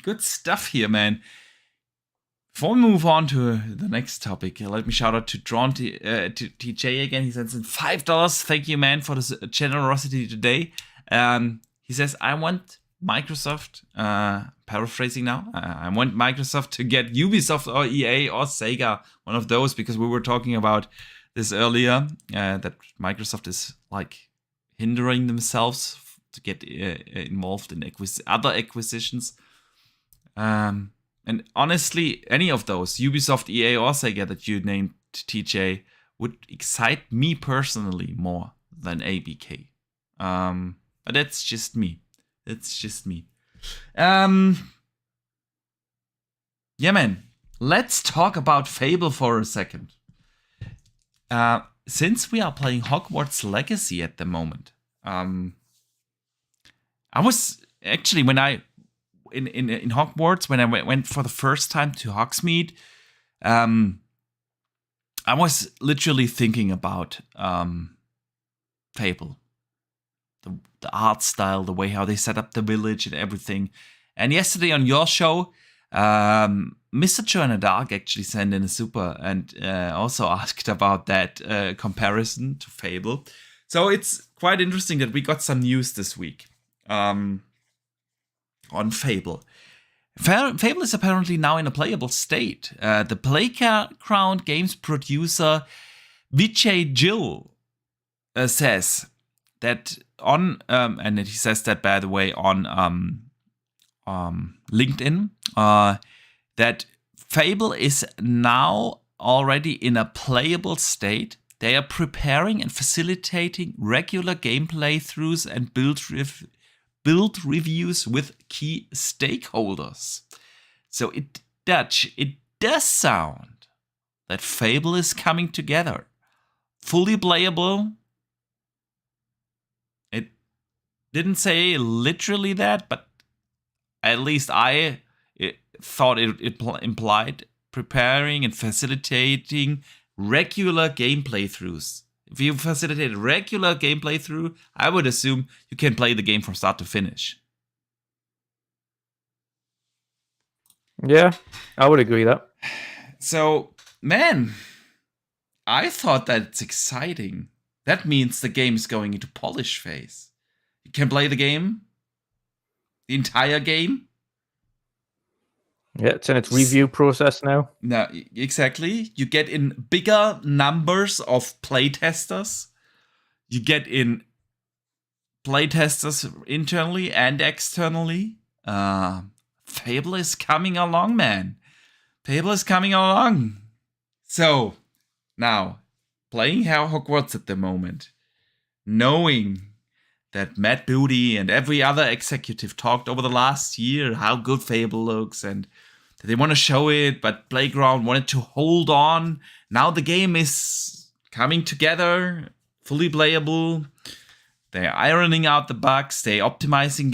Speaker 1: Good stuff here, man. Before we move on to the next topic, let me shout out to Drawn to TJ again. He sends in $5. Thank you, man, for this generosity today. He says, I want Microsoft, paraphrasing now, I want Microsoft to get Ubisoft or EA or Sega, one of those, because we were talking about this earlier, that Microsoft is like hindering themselves to get involved in other acquisitions. And honestly, any of those, Ubisoft, EA, or Sega that you named, TJ, would excite me personally more than ABK. But that's just me. Yeah, man. Let's talk about Fable for a second. Since we are playing Hogwarts Legacy at the moment, I was actually, when I in Hogwarts, when I went for the first time to Hogsmeade, I was literally thinking about Fable. The art style, the way how they set up the village and everything. And yesterday on your show, Mr. Joanna Dark actually sent in a super and also asked about that comparison to Fable. So it's quite interesting that we got some news this week on Fable. Fable is apparently now in a playable state. The Playground Games producer Vijay Jill says that on, and he says that, by the way, on LinkedIn, that Fable is now already in a playable state. They are preparing and facilitating regular gameplay throughs and build reviews with key stakeholders. So it does sound that Fable is coming together. Fully playable. It didn't say literally that, but at least I thought it implied preparing and facilitating regular gameplay throughs. If you facilitate a regular gameplay through, I would assume you can play the game from start to finish.
Speaker 2: Yeah, I would agree that.
Speaker 1: So, man, I thought that it's exciting. That means the game is going into polish phase. You can play the game the entire game.
Speaker 2: Yeah, it's in its review process now.
Speaker 1: No, exactly. You get in bigger numbers of playtesters. You get in playtesters internally and externally. Fable is coming along, man. Fable is coming along. So, now, playing Hogwarts at the moment, knowing that Matt Booty and every other executive talked over the last year how good Fable looks and that they want to show it, but Playground wanted to hold on. Now the game is coming together, fully playable. They're ironing out the bugs. They're optimizing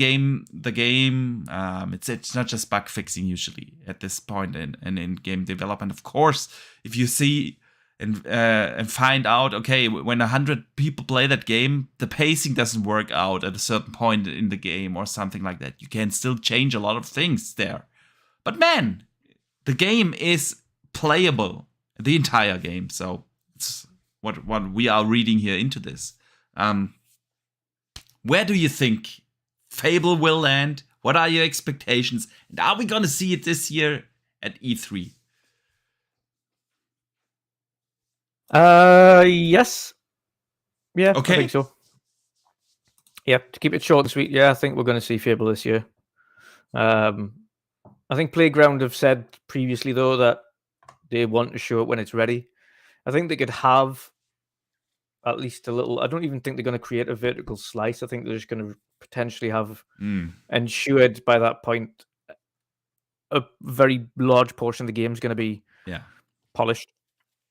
Speaker 1: the game. It's not just bug fixing usually at this point in game development. Of course, if you see and find out, okay, when 100 people play that game, the pacing doesn't work out at a certain point in the game or something like that. You can still change a lot of things there. But man, the game is playable, the entire game. So it's what we are reading here into this. Where do you think Fable will land? What are your expectations? And are we going to see it this year at E3?
Speaker 2: Yes. Yeah,
Speaker 1: Okay.
Speaker 2: I think so. Yeah, to keep it short and sweet, yeah, I think we're going to see Fable this year. I think Playground have said previously, though, that they want to show it when it's ready. I think they could have at least a little. I don't even think they're going to create a vertical slice. I think they're just going to potentially have ensured by that point a very large portion of the game is going to be polished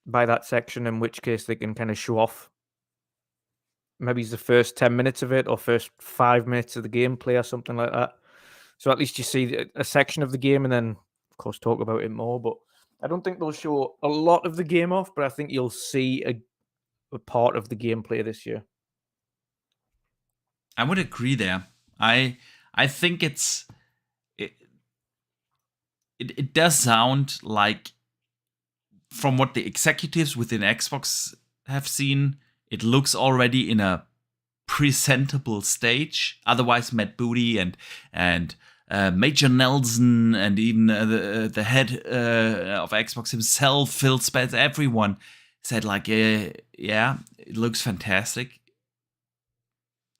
Speaker 2: by that section, in which case they can kind of show off maybe it's the first 10 minutes of it or first 5 minutes of the gameplay or something like that. So at least you see a section of the game and then, of course, talk about it more. But I don't think they'll show a lot of the game off, but I think you'll see a part of the gameplay this year.
Speaker 1: I would agree there. I think it does sound like, from what the executives within Xbox have seen, it looks already in a presentable stage. Otherwise, Matt Booty and Major Nelson and even the head of Xbox himself, Phil Spencer, everyone said like, yeah, it looks fantastic.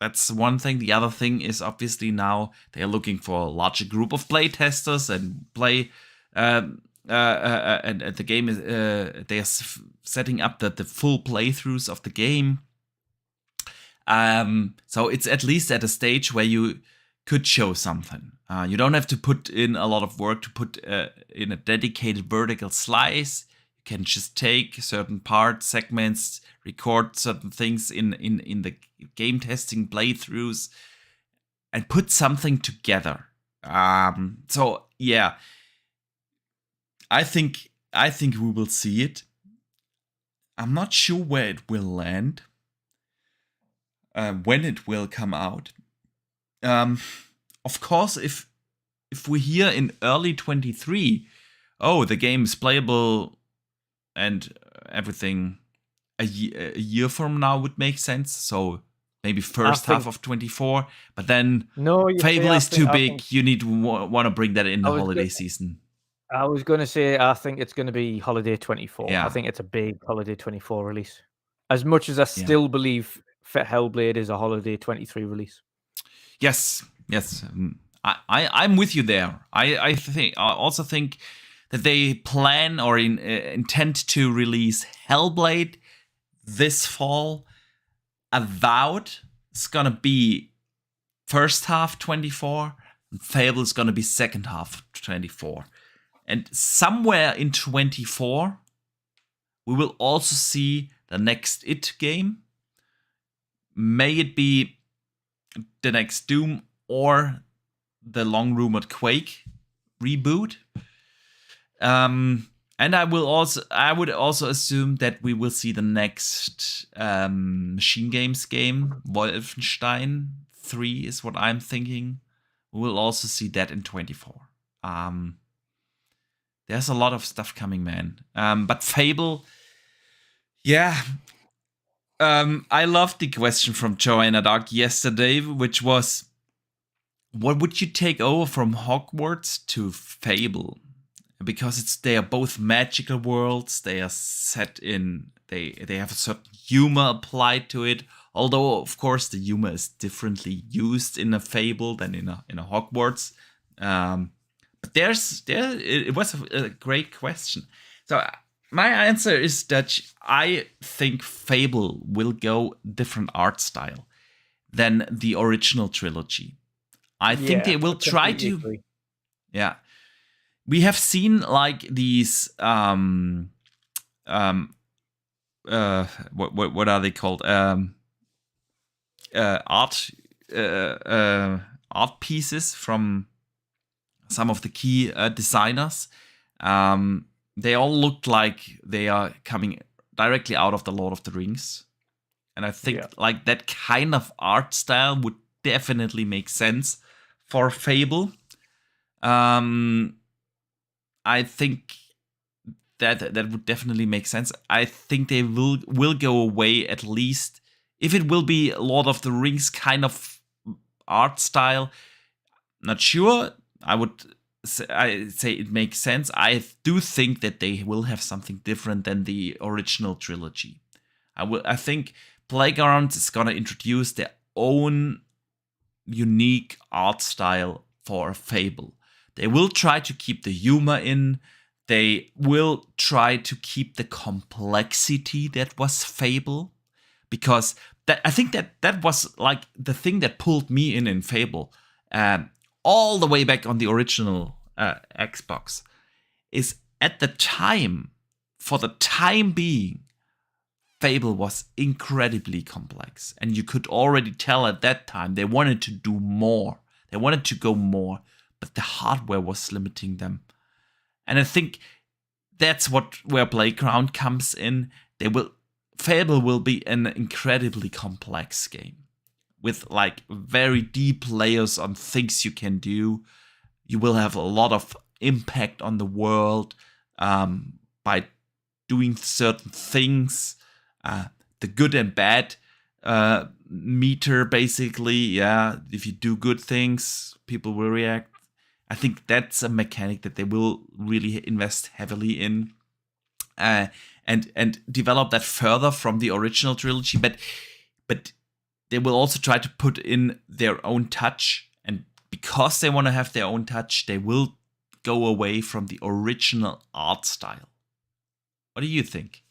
Speaker 1: That's one thing. The other thing is obviously now they're looking for a larger group of playtesters and and the game is they are setting up the full playthroughs of the game. So it's at least at a stage where you could show something. You don't have to put in a lot of work to put in a dedicated vertical slice. You can just take certain parts, segments, record certain things in the game testing playthroughs, and put something together. So yeah, I think we will see it. I'm not sure where it will land, when it will come out. Of course, if we hear in early 23, oh, the game is playable and everything, a year from now would make sense. So maybe first half of 24. But then Fable is too big. You need to want to bring that in the holiday season.
Speaker 2: I was going to say, I think it's going to be holiday 24. Yeah. I think it's a big holiday 24 release. As much as I still believe Hellblade is a holiday 23 release.
Speaker 1: Yes. I'm with you there. I also think that they plan or intend to release Hellblade this fall. Avowed it's gonna be first half 24, and Fable is gonna be second half 24. And somewhere in 24, we will also see the next It game. May it be the next Doom or the long-rumored Quake reboot. And I would also assume that we will see the next Machine Games game, Wolfenstein 3 is what I'm thinking. We will also see that in 24. There's a lot of stuff coming, man. But Fable, yeah. I loved the question from Joanna Dark yesterday, which was, what would you take over from Hogwarts to Fable? Because they are both magical worlds. They are set in they have a certain humor applied to it. Although of course the humor is differently used in a Fable than in a Hogwarts. But it was a great question. So my answer is that I think Fable will go different art style than the original trilogy. I think they will try to.
Speaker 2: Agree.
Speaker 1: Yeah, we have seen like these what are they called art art pieces from some of the key designers. They all look like they are coming directly out of the Lord of the Rings, and I think like that kind of art style would definitely make sense for Fable. I think that would definitely make sense. I think they will go away, at least if it will be Lord of the Rings kind of art style. Not sure. I say it makes sense. I do think that they will have something different than the original trilogy. I think Playgrounds is gonna introduce their own unique art style for Fable. They will try to keep the humor in. They will try to keep the complexity that was Fable, because I think that was like the thing that pulled me in Fable, all the way back on the original Xbox, is at the time, for the time being, Fable was incredibly complex, and you could already tell at that time they wanted to do more. They wanted to go more, but the hardware was limiting them. And I think that's where Playground comes in. Fable will be an incredibly complex game with like very deep layers on things you can do. You will have a lot of impact on the world by doing certain things. The good and bad meter, basically. Yeah, if you do good things, people will react. I think that's a mechanic that they will really invest heavily in, and develop that further from the original trilogy. But they will also try to put in their own touch, and because they want to have their own touch, they will go away from the original art style. What do you think?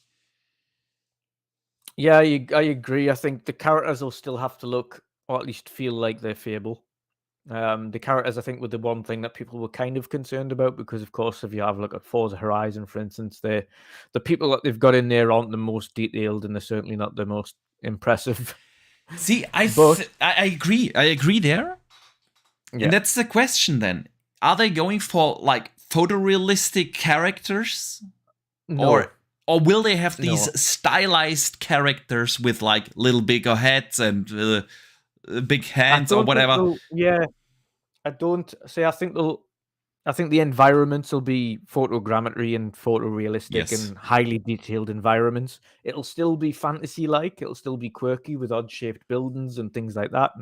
Speaker 2: Yeah, I agree. I think the characters will still have to look, or at least feel like they're Fable. The characters, I think, were the one thing that people were kind of concerned about, because, of course, if you have a look at Forza Horizon, for instance, the people that they've got in there aren't the most detailed, and they're certainly not the most impressive.
Speaker 1: See, I agree. I agree there. Yeah. And that's the question then. Are they going for like photorealistic characters?
Speaker 2: No.
Speaker 1: Or will they have these stylized characters with like little bigger heads and big hands or whatever?
Speaker 2: Yeah, I don't say. I think the environments will be photogrammetry and photorealistic and highly detailed environments. It'll still be fantasy-like. It'll still be quirky with odd-shaped buildings and things like that.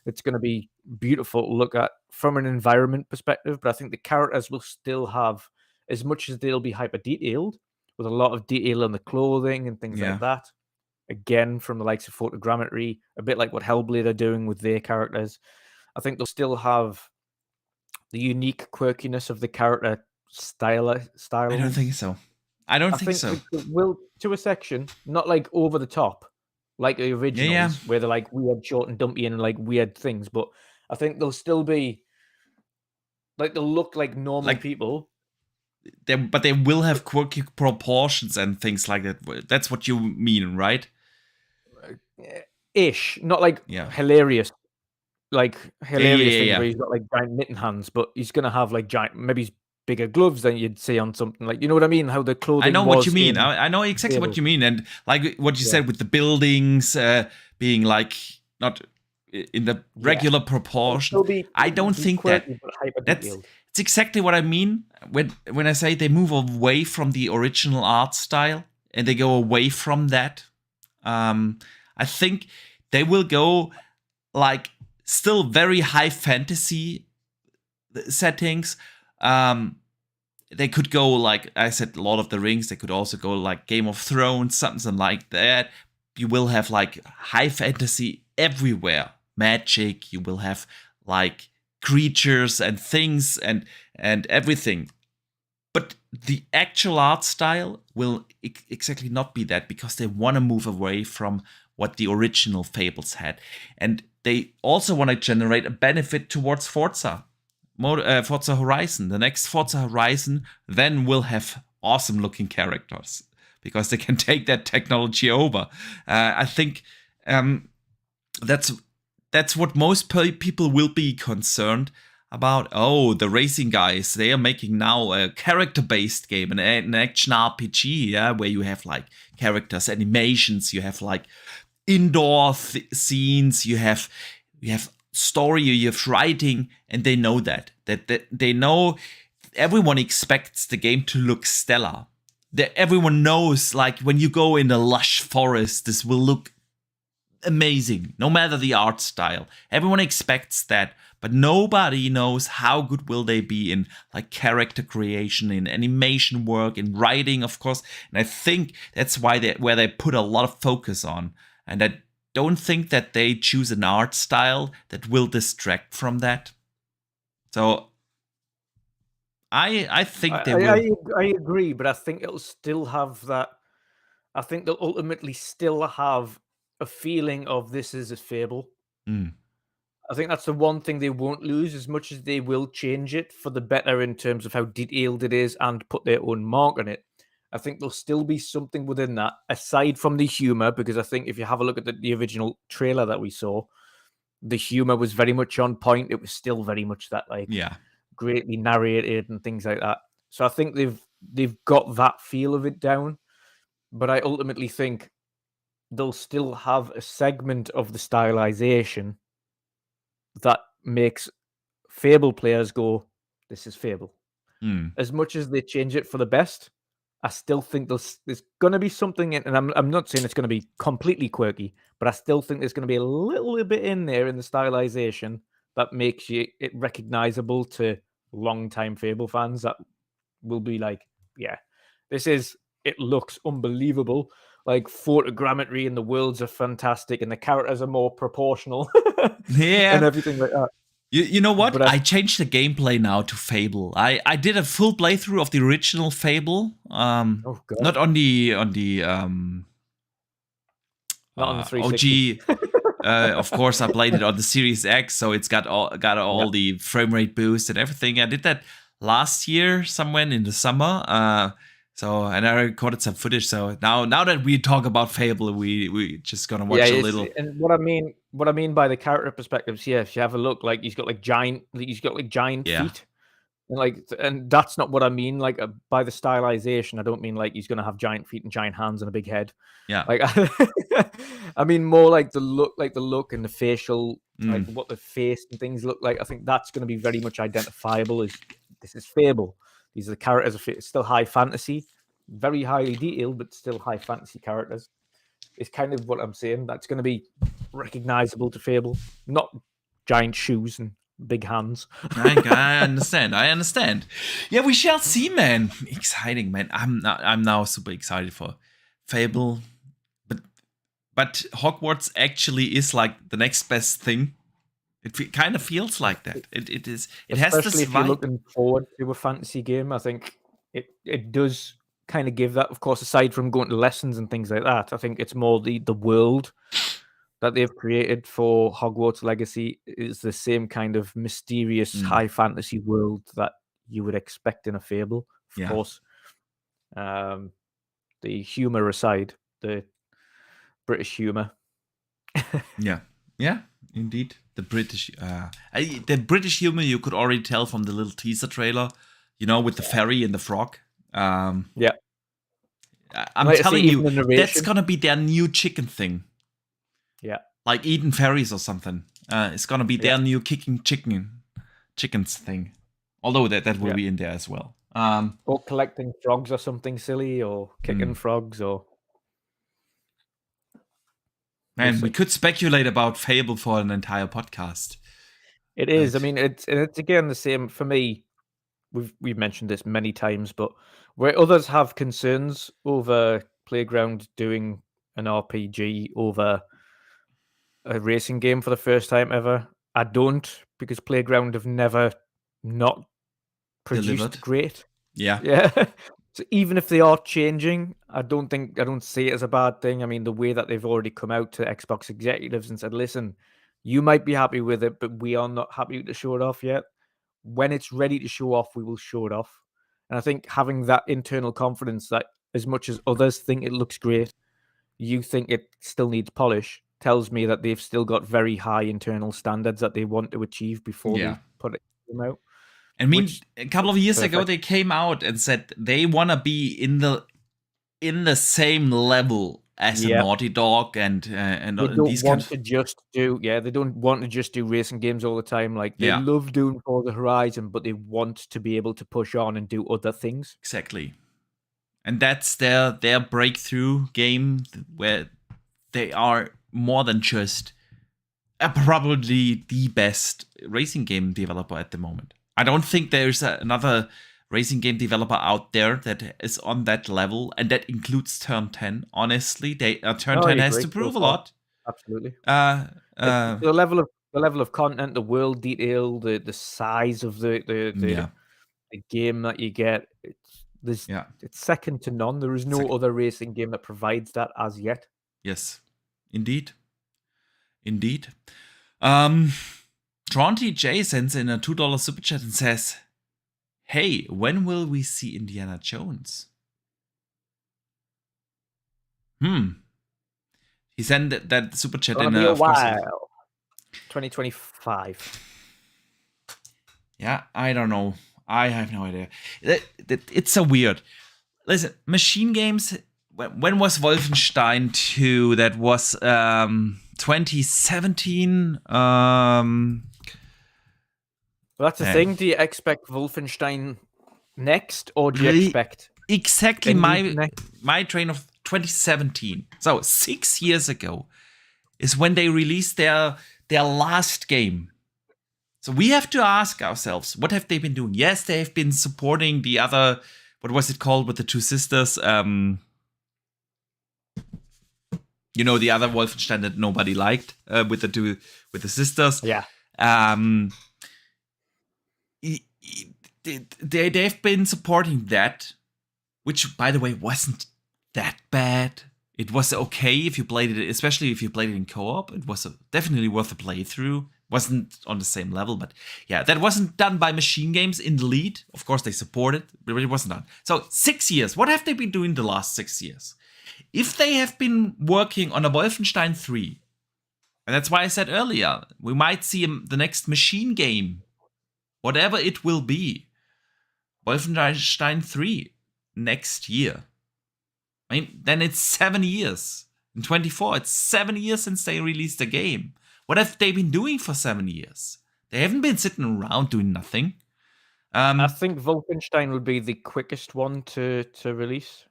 Speaker 2: It's going to be beautiful to look at from an environment perspective. But I think the characters will still have, as much as they'll be hyper-detailed, with a lot of detail in the clothing and things like that. Again, from the likes of photogrammetry, a bit like what Hellblade are doing with their characters. I think they'll still have the unique quirkiness of the character style.
Speaker 1: I don't think so. I think so.
Speaker 2: It will, to a section, not like over the top, like the originals, where they're like weird, short and dumpy and like weird things. But I think they'll still be like, they'll look like normal people.
Speaker 1: But they will have quirky proportions and things like that. That's what you mean, right?
Speaker 2: Ish, not like hilarious. Like hilarious things where he's got like giant mitten hands, but he's gonna have like giant, maybe bigger gloves than you'd see on something like, you know what I mean? How the clothing.
Speaker 1: I know what you mean. I know exactly what you mean, and like what you said with the buildings being like not in the regular proportion. I don't think that's exactly what I mean when I say they move away from the original art style and they go away from that. I think they will go like still very high fantasy settings. They could go, like I said, Lord of the Rings. They could also go like Game of Thrones, something like that. You will have like high fantasy everywhere, magic. You will have like creatures and things and everything. But the actual art style will exactly not be that, because they want to move away from what the original Fables had. And they also want to generate a benefit towards Forza. Forza Horizon. The next Forza Horizon then will have awesome looking characters, because they can take that technology over. I think that's what most people will be concerned about. Oh, the racing guys, they are making now a character-based game, an action RPG, yeah, where you have like characters, animations, you have like indoor scenes, you have story, you have writing, and they know that they know everyone expects the game to look stellar. Everyone knows, like, when you go in a lush forest, this will look amazing, no matter the art style. Everyone expects that, but nobody knows how good will they be in like character creation, in animation work, in writing, of course. And I think that's why they put a lot of focus on. And I don't think that they choose an art style that will distract from that. So I think they will.
Speaker 2: I agree, but I think it'll still have that. I think they'll ultimately still have a feeling of this is a Fable. I think that's the one thing they won't lose, as much as they will change it for the better in terms of how detailed it is and put their own mark on it. I think there'll still be something within that, aside from the humor, because I think if you have a look at the original trailer that we saw, the humor was very much on point. It was still very much that, like, greatly narrated and things like that. So I think they've got that feel of it down. But I ultimately think they'll still have a segment of the stylization that makes Fable players go, this is Fable. As much as they change it for the best, I still think there's going to be something in, and I'm not saying it's going to be completely quirky, but I still think there's going to be a little bit in there in the stylization that makes it recognizable to long-time Fable fans that will be like, yeah, it looks unbelievable. Like, photogrammetry and the worlds are fantastic, and the characters are more proportional, and everything like that.
Speaker 1: You know what? I changed the gameplay now to Fable. I did a full playthrough of the original Fable. Not on the
Speaker 2: not on the 360.
Speaker 1: OG. Of course, I played it on the Series X, so it's got all the frame rate boost and everything. I did that last year, somewhere in the summer. And I recorded some footage. So now that we talk about Fable, we just gonna watch a little.
Speaker 2: And what I mean by the character perspectives, if you have a look, like, he's got giant feet, and that's not what I mean. Like, by the stylization, I don't mean like he's gonna have giant feet and giant hands and a big head.
Speaker 1: Yeah.
Speaker 2: Like, I mean more like the look and the facial, like what the face and things look like. I think that's going to be very much identifiable as this is Fable. These are the characters. It's still high fantasy, very highly detailed, but still high fantasy characters. It's kind of what I'm saying. That's going to be recognizable to Fable, not giant shoes and big hands.
Speaker 1: I understand. Yeah, we shall see, man. Exciting, man. I'm now super excited for Fable, but Hogwarts actually is like the next best thing. It kind of feels like that. It is. It has this vibe.
Speaker 2: Especially if you're looking forward to a fantasy game, I think it does kind of give that. Of course, aside from going to lessons and things like that, I think it's more the world that they've created for Hogwarts Legacy is the same kind of mysterious high fantasy world that you would expect in a Fable. Of course, the humor aside, the British humor.
Speaker 1: Yeah, indeed. The British humor, you could already tell from the little teaser trailer, with the fairy and the frog. I'm telling you, that's gonna be their new chicken thing.
Speaker 2: Yeah,
Speaker 1: like eating fairies or something. It's gonna be their new kicking chickens thing. Although that will be in there as well.
Speaker 2: Or collecting frogs or something silly, or kicking frogs, or
Speaker 1: Man, we could speculate about Fable for an entire podcast.
Speaker 2: It is. I mean, it's again the same for me. We've mentioned this many times, but where others have concerns over Playground doing an RPG over a racing game for the first time ever, I don't, because Playground have never not produced
Speaker 1: Delivered.
Speaker 2: great.
Speaker 1: Yeah.
Speaker 2: Yeah. So even if they are changing, I don't see it as a bad thing. I mean, the way that they've already come out to Xbox executives and said, listen, you might be happy with it, but we are not happy to show it off yet. When it's ready to show off, we will show it off. And I think having that internal confidence that as much as others think it looks great, you think it still needs polish, tells me that they've still got very high internal standards that they want to achieve before they put it out.
Speaker 1: I mean, a couple of years ago, they came out and said they want to be in the same level as a Naughty Dog and
Speaker 2: they don't want to just do they don't want to just do racing games all the time. Like they love doing Forza Horizon, but they want to be able to push on and do other things.
Speaker 1: Exactly, and that's their breakthrough game where they are more than just probably the best racing game developer at the moment. I don't think there's another racing game developer out there that is on that level, and that includes Turn 10. Honestly, Turn 10 has to prove a lot.
Speaker 2: Absolutely. The level of content, the world detail, the size of the game that you get, it's second to none. There is no other racing game that provides that as yet.
Speaker 1: Yes, indeed. Tronty J sends in a $2 super chat and says, hey, when will we see Indiana Jones? He sent that super chat in
Speaker 2: a while. 2025.
Speaker 1: Yeah, I don't know. I have no idea. It's so weird. Listen, Machine Games, when was Wolfenstein 2? That was 2017.
Speaker 2: Well, that's the thing. Do you expect Wolfenstein next, or do you expect
Speaker 1: exactly my train of 2017? So 6 years ago is when they released their last game. So we have to ask ourselves, what have they been doing? Yes, they have been supporting the other. What was it called with the two sisters? The other Wolfenstein that nobody liked with the sisters.
Speaker 2: Yeah.
Speaker 1: They've been supporting that, which, by the way, wasn't that bad. It was okay if you played it, especially if you played it in co-op. It was definitely worth a playthrough. Wasn't on the same level, but yeah, that wasn't done by Machine Games in the lead. Of course, they supported, but it wasn't done. So 6 years. What have they been doing the last 6 years? If they have been working on a Wolfenstein 3, and that's why I said earlier, we might see the next Machine game, whatever it will be, Wolfenstein 3 next year. I mean, then it's 7 years. In 24, it's 7 years since they released the game. What have they been doing for 7 years? They haven't been sitting around doing nothing.
Speaker 2: I think Wolfenstein will be the quickest one to release.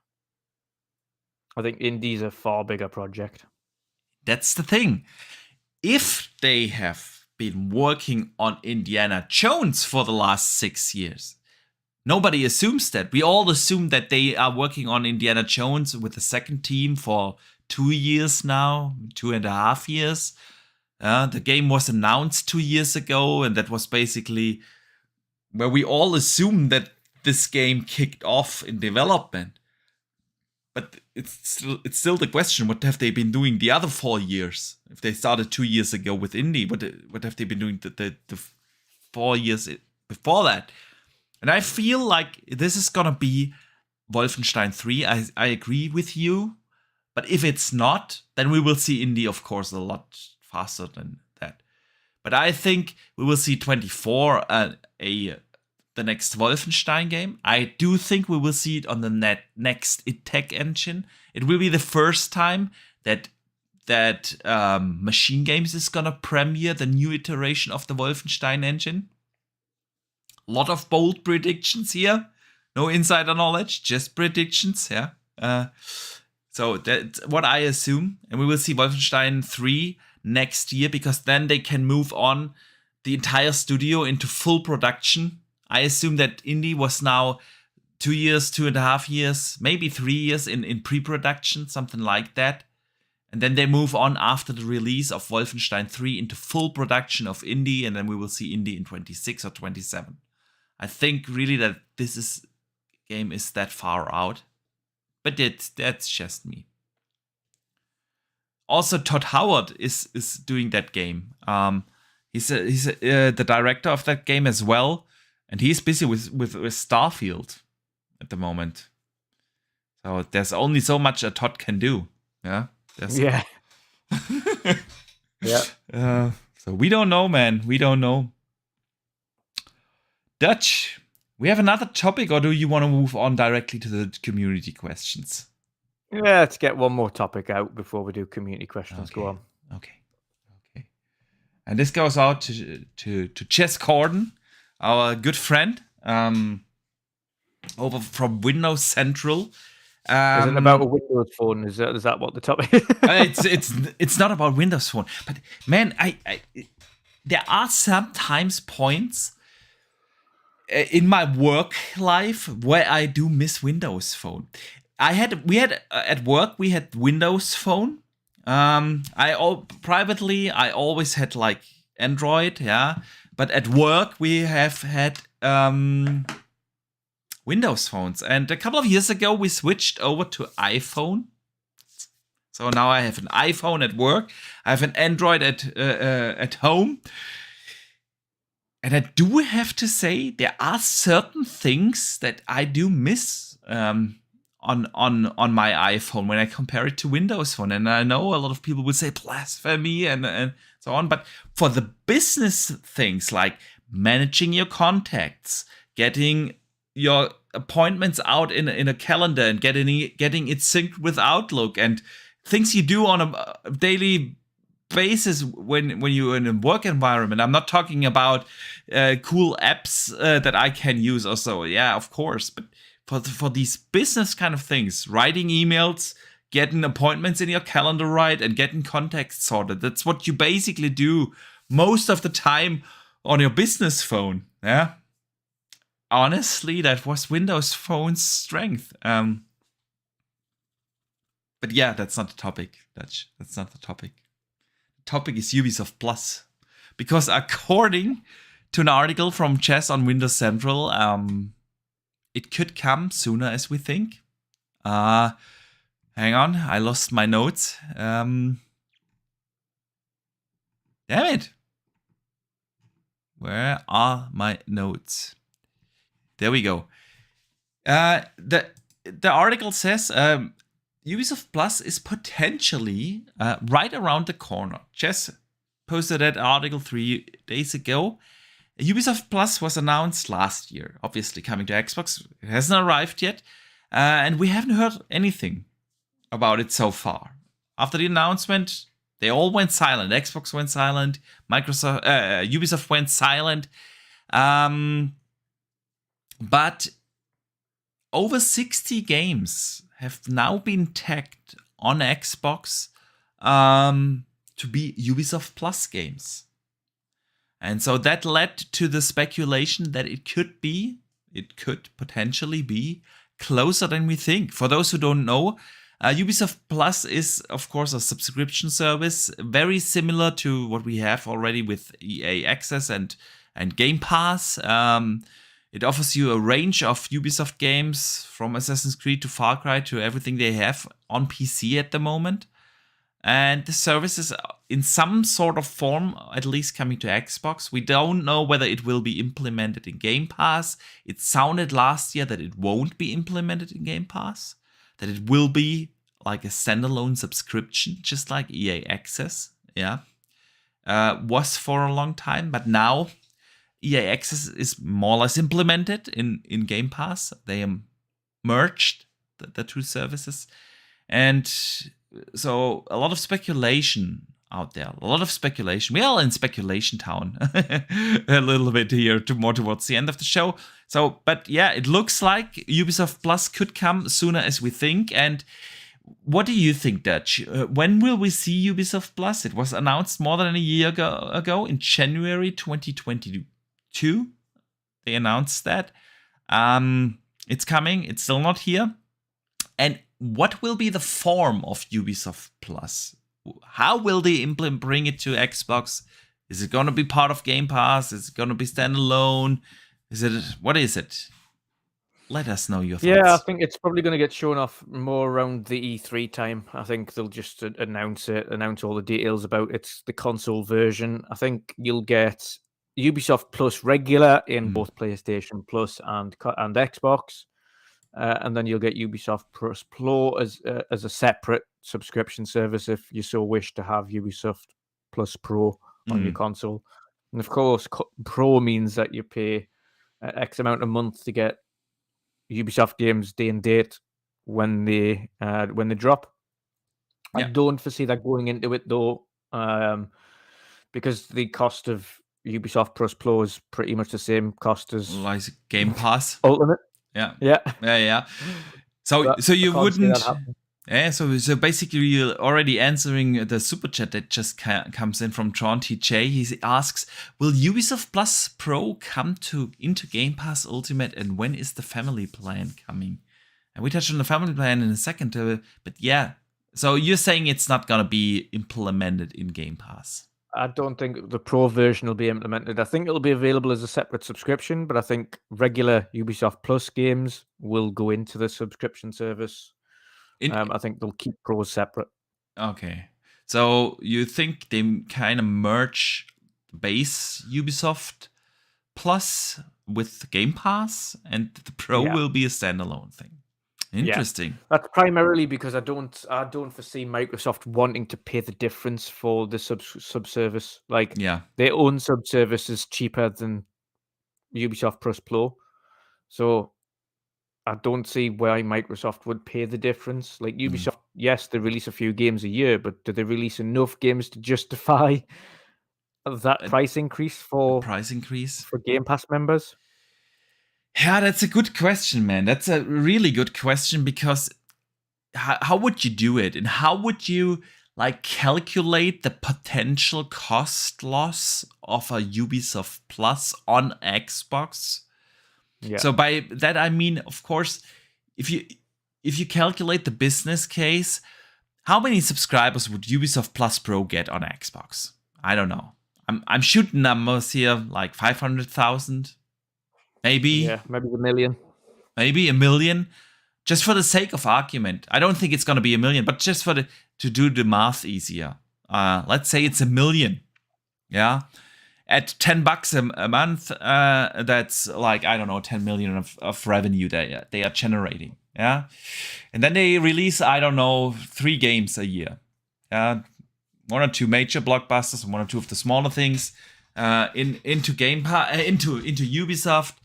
Speaker 2: I think Indie's a far bigger project.
Speaker 1: That's the thing. If they have been working on Indiana Jones for the last 6 years, nobody assumes that. We all assume that they are working on Indiana Jones with the second team for 2 years now, 2.5 years. The game was announced 2 years ago, and that was basically where we all assumed that this game kicked off in development. But it's still the question, what have they been doing the other 4 years? If they started 2 years ago with Indie, what have they been doing the 4 years before that? And I feel like this is gonna be Wolfenstein 3. I agree with you. But if it's not, then we will see Indie, of course, a lot faster than that. But I think we will see 24 the next Wolfenstein game. I do think we will see it on the next tech engine. It will be the first time that Machine Games is gonna premiere the new iteration of the Wolfenstein engine. A lot of bold predictions here. No insider knowledge, just predictions. Yeah. So that's what I assume. And we will see Wolfenstein 3 next year, because then they can move on the entire studio into full production. I assume that indie was now 2 years, 2.5 years, maybe 3 years in pre-production, something like that. And then they move on after the release of Wolfenstein 3 into full production of indie, and then we will see indie in 26 or 27. I think really that this game is that far out. But that's just me. Also, Todd Howard is doing that game. He's the director of that game as well, and he's busy with Starfield at the moment. So there's only so much a Todd can do. Yeah.
Speaker 2: Yeah. Yeah.
Speaker 1: So we don't know, man. We don't know. Dutch, we have another topic, or do you want to move on directly to the community questions?
Speaker 2: Yeah, let's get one more topic out before we do community questions.
Speaker 1: Okay.
Speaker 2: Go on.
Speaker 1: Okay. And this goes out to Jess Corden, our good friend, over from Windows Central.
Speaker 2: Is it about a Windows phone? Is that what the topic is?
Speaker 1: It's not about Windows Phone, but man, I there are sometimes points in my work life where I do miss Windows Phone. We had at work we had Windows Phone. Privately I always had like Android, yeah, but at work we have had Windows phones, and a couple of years ago we switched over to iPhone. So now I have an iPhone at work. I have an Android at home. And I do have to say there are certain things that I do miss on my iPhone when I compare it to Windows Phone. And I know a lot of people would say blasphemy and so on, but for the business things like managing your contacts, getting your appointments out in a calendar and getting it synced with Outlook, and things you do on a daily basis when you're in a work environment. I'm not talking about cool apps that I can use also. Yeah, of course. But for these business kind of things, writing emails, getting appointments in your calendar right, and getting contacts sorted, that's what you basically do most of the time on your business phone. Yeah. Honestly, that was Windows Phone's strength. But yeah, that's not the topic. That's not the topic. The topic is Ubisoft Plus. Because according to an article from Chess on Windows Central, it could come sooner as we think. Hang on, I lost my notes. Damn it. Where are my notes? There we go. The article says Ubisoft Plus is potentially right around the corner. Jess posted that article 3 days ago. Ubisoft Plus was announced last year, obviously coming to Xbox. It hasn't arrived yet, and we haven't heard anything about it so far. After the announcement, they all went silent. Xbox went silent. Ubisoft went silent. But over 60 games have now been tagged on Xbox to be Ubisoft Plus games. And so that led to the speculation that it could potentially be closer than we think. For those who don't know, Ubisoft Plus is, of course, a subscription service, very similar to what we have already with EA Access and Game Pass. It offers you a range of Ubisoft games, from Assassin's Creed to Far Cry to everything they have on PC at the moment. And the service is in some sort of form at least coming to Xbox. We don't know whether it will be implemented in Game Pass. It sounded last year that it won't be implemented in Game Pass, that it will be like a standalone subscription, just like EA Access. Yeah, was for a long time, but now EA Access is more or less implemented in Game Pass. They merged the two services. And so a lot of speculation out there. A lot of speculation. We are in speculation town a little bit here, more towards the end of the show. So, but yeah, it looks like Ubisoft Plus could come sooner as we think. And what do you think, Dutch? When will we see Ubisoft Plus? It was announced more than a year ago in January 2022. They announced that. It's coming. It's still not here. And what will be the form of Ubisoft Plus? How will they bring it to Xbox? Is it going to be part of Game Pass? Is it going to be standalone? What is it? Let us know your thoughts.
Speaker 2: Yeah, I think it's probably going to get shown off more around the E3 time. I think they'll just announce all the details about it. The console version. I think you'll get Ubisoft Plus regular in both PlayStation Plus and Xbox, and then you'll get Ubisoft Plus Pro as a separate subscription service if you so wish to have Ubisoft Plus Pro on your console. And of course, Pro means that you pay X amount a month to get Ubisoft games day and date when they drop. I don't foresee that going into it though, because the cost of Ubisoft Plus Pro is pretty much the same cost as
Speaker 1: like Game Pass
Speaker 2: Ultimate.
Speaker 1: Yeah. So you wouldn't. Yeah. So basically, you're already answering the super chat that just comes in from Tron TJ. He asks, "Will Ubisoft Plus Pro come into Game Pass Ultimate, and when is the family plan coming?" And we touched on the family plan in a second, but yeah. So you're saying it's not gonna be implemented in Game Pass?
Speaker 2: I don't think the Pro version will be implemented. I think it'll be available as a separate subscription, but I think regular Ubisoft Plus games will go into the subscription service. I think they'll keep Pros separate.
Speaker 1: Okay. So you think they kind of merge the base Ubisoft Plus with Game Pass, and the Pro will be a standalone thing? Interesting.
Speaker 2: Yeah. That's primarily because I don't foresee Microsoft wanting to pay the difference for the subservice. Like, their own subservice is cheaper than Ubisoft Plus Pro, so I don't see why Microsoft would pay the difference. Like Ubisoft, yes, they release a few games a year, but do they release enough games to justify that price increase for Game Pass members?
Speaker 1: Yeah, that's a good question, man. That's a really good question, because how would you do it? And how would you calculate the potential cost loss of a Ubisoft Plus on Xbox? Yeah. So by that I mean, of course, if you calculate the business case, how many subscribers would Ubisoft Plus Pro get on Xbox? I don't know. I'm shooting numbers here, like 500,000, maybe.
Speaker 2: Yeah, maybe a million.
Speaker 1: Maybe a million, just for the sake of argument. I don't think it's gonna be a million, but just to do the math easier. Let's say it's a million. Yeah. At $10 a month, that's like, I don't know, 10 million of revenue they are generating. Yeah. And then they release, I don't know, 3 games a year. 1 or 2 major blockbusters and 1 or 2 of the smaller things into Game Pass, into Ubisoft.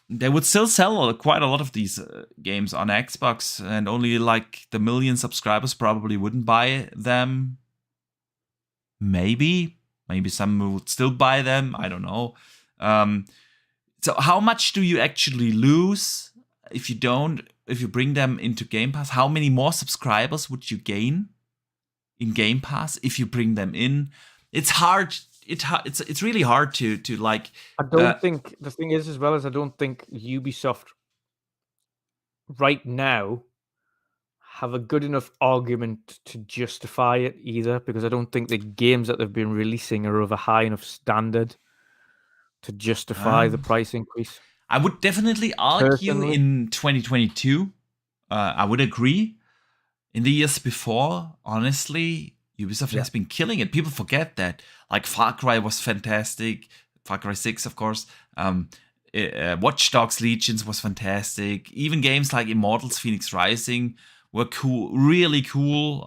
Speaker 1: They would still sell quite a lot of these games on Xbox, and only like the million subscribers probably wouldn't buy them. Maybe some would still buy them. I don't know. So how much do you actually lose if you bring them into Game Pass? How many more subscribers would you gain in Game Pass if you bring them in? It's hard. It's really hard to like.
Speaker 2: I don't think the thing is, as well as I don't think Ubisoft right now have a good enough argument to justify it either, because I don't think the games that they've been releasing are of a high enough standard to justify the price increase.
Speaker 1: I would definitely argue in 2022. I would agree. In the years before, honestly, Ubisoft has been killing it. People forget that. Like Far Cry was fantastic. Far Cry 6, of course. Watch Dogs Legions was fantastic. Even games like Immortals Phoenix Rising were cool, really cool.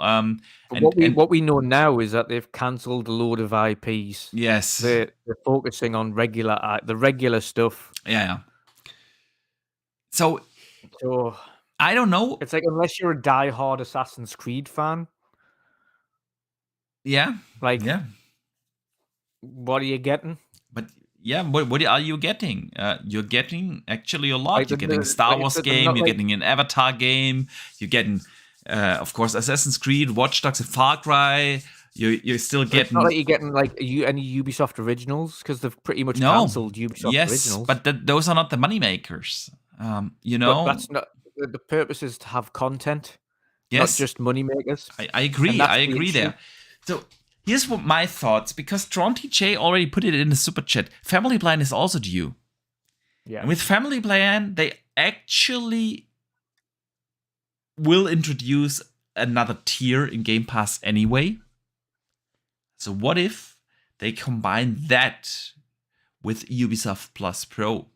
Speaker 2: What we know now is that they've cancelled a load of IPs.
Speaker 1: Yes,
Speaker 2: they're focusing on the regular stuff.
Speaker 1: Yeah. So I don't know.
Speaker 2: It's like, unless you're a die-hard Assassin's Creed fan.
Speaker 1: Yeah.
Speaker 2: What are you getting?
Speaker 1: But yeah, what are you getting? You're getting actually a lot. You're getting a Star Wars game. You're getting an Avatar game. You're getting Of course, Assassin's Creed, Watch Dogs, and Far Cry. You're still
Speaker 2: But it's
Speaker 1: getting
Speaker 2: not like you're getting like any Ubisoft originals because they've pretty much
Speaker 1: no,
Speaker 2: cancelled Ubisoft
Speaker 1: yes,
Speaker 2: originals.
Speaker 1: but those are not the money makers. You
Speaker 2: But
Speaker 1: know,
Speaker 2: that's not the purpose is to have content, not
Speaker 1: yes,
Speaker 2: just money makers.
Speaker 1: I agree.
Speaker 2: And that's
Speaker 1: I
Speaker 2: the
Speaker 1: agree
Speaker 2: issue.
Speaker 1: there. So here's what my thoughts, because Tron TJ already put it in the super chat. Family Plan is also due.
Speaker 2: Yeah.
Speaker 1: And with Family Plan, they actually will introduce another tier in Game Pass anyway. So what if they combine that with Ubisoft Plus Pro?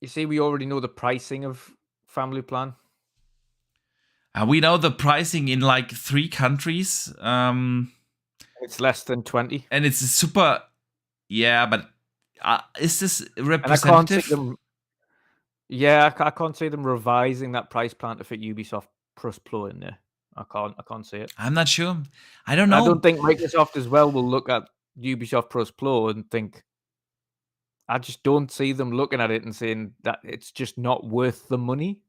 Speaker 2: You see, we already know the pricing of Family Plan.
Speaker 1: We know the pricing in like 3 countries.
Speaker 2: It's less than 20.
Speaker 1: And it's a super... Yeah, but is this representative?
Speaker 2: And I can't see them... Yeah, I can't see them revising that price plan to fit Ubisoft Plus Pro in there. I can't see it.
Speaker 1: I'm not sure. I don't know.
Speaker 2: I don't think Microsoft as well will look at Ubisoft Plus Pro and think... I just don't see them looking at it and saying that it's just not worth the money.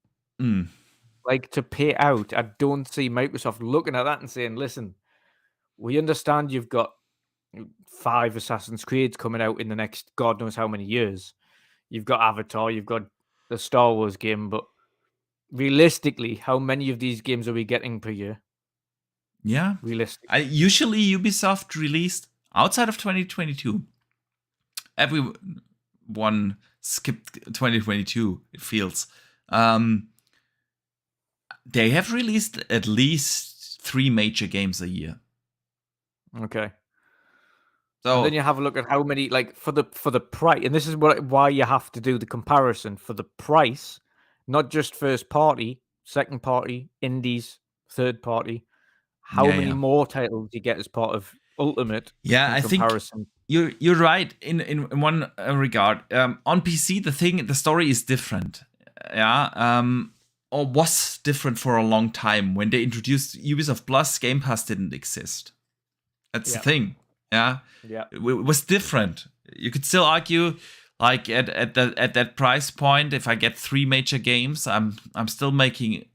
Speaker 2: Like, to pay out. I don't see Microsoft looking at that and saying, listen, we understand you've got 5 Assassin's Creeds coming out in the next God knows how many years. You've got Avatar, you've got the Star Wars game, but realistically, how many of these games are we getting per year?
Speaker 1: Yeah.
Speaker 2: Realistically.
Speaker 1: Usually Ubisoft released outside of 2022. Everyone skipped 2022, it feels. They have released at least 3 major games a year.
Speaker 2: Okay.
Speaker 1: So
Speaker 2: and then you have a look at how many, like, for the price, and this is why you have to do the comparison for the price, not just first party, second party, indies, third party. How many more titles you get as part of Ultimate?
Speaker 1: Yeah, I think you're right in one regard. On PC, the story is different. Yeah. Or was different for a long time. When they introduced Ubisoft Plus, Game Pass didn't exist. That's the thing. Yeah. It was different. You could still argue, like at that price point, if I get 3 major games, I'm still making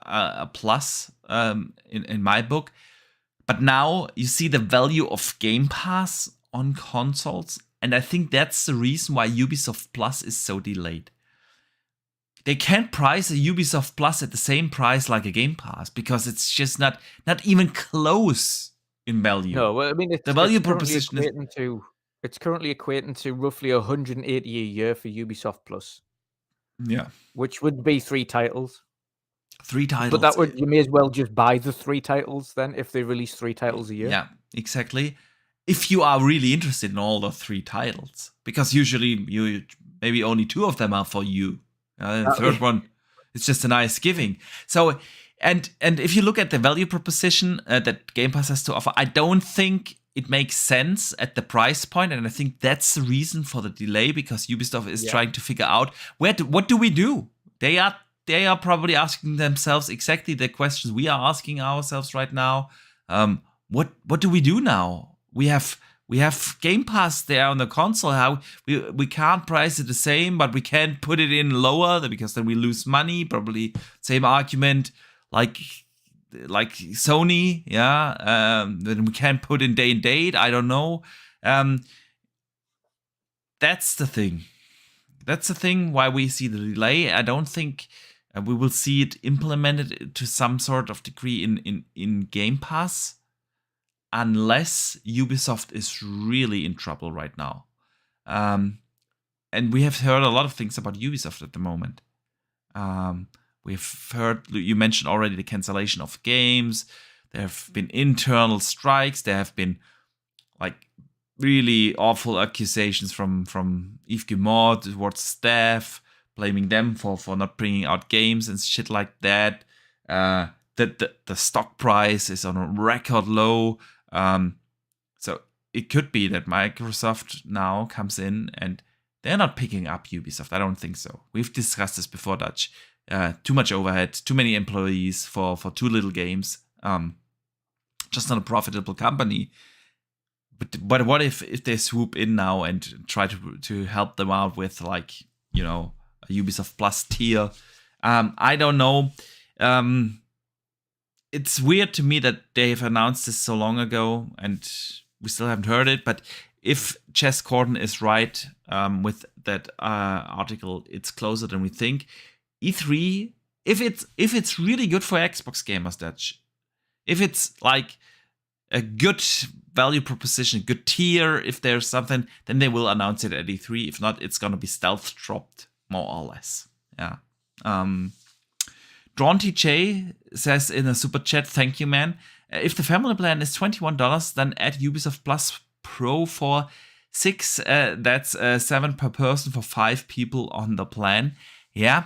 Speaker 1: a plus in my book. But now you see the value of Game Pass on consoles, and I think that's the reason why Ubisoft Plus is so delayed. They can't price a Ubisoft Plus at the same price like a Game Pass because it's just not even close in value.
Speaker 2: No, well, I mean,
Speaker 1: the value proposition
Speaker 2: it's currently equating to roughly 180 a year for Ubisoft Plus.
Speaker 1: Yeah,
Speaker 2: which would be 3 titles.
Speaker 1: 3 titles.
Speaker 2: But that would, you may as well just buy the 3 titles then if they release 3 titles a year.
Speaker 1: Yeah, exactly. If you are really interested in all the 3 titles, because usually maybe only 2 of them are for you. The third one is just a nice giving. So, and if you look at the value proposition that Game Pass has to offer, I don't think it makes sense at the price point, and I think that's the reason for the delay, because Ubisoft is trying to figure out what do we do. They are probably asking themselves exactly the questions we are asking ourselves right now. What do we do now? We have Game Pass there on the console. How we can't price it the same, but we can't put it in lower because then we lose money. Probably same argument like Sony. Yeah, then we can't put in day and date. I don't know. That's the thing. That's the thing why we see the delay. I don't think we will see it implemented to some sort of degree in Game Pass, unless Ubisoft is really in trouble right now. And we have heard a lot of things about Ubisoft at the moment. We've heard, you mentioned already, the cancellation of games. There have been internal strikes. There have been like really awful accusations from Yves Guillemot towards staff, blaming them for not bringing out games and shit like that. The stock price is on a record low. So it could be that Microsoft now comes in and they're not picking up Ubisoft. I don't think so. We've discussed this before, Dutch. Too much overhead, too many employees for too little games. Just not a profitable company. But what if they swoop in now and try to help them out with, like, a Ubisoft Plus tier? I don't know. It's weird to me that they've announced this so long ago and we still haven't heard it. But if Jess Corden is right with that article, it's closer than we think. E3, if it's really good for Xbox gamers, Dutch, if it's like a good value proposition, good tier, if there's something, then they will announce it at E3. If not, it's gonna be stealth dropped, more or less. Yeah. Drawn TJ says in a super chat, thank you, man. If the family plan is $21, then add Ubisoft Plus Pro for $6. That's $7 per person for 5 people on the plan. Yeah.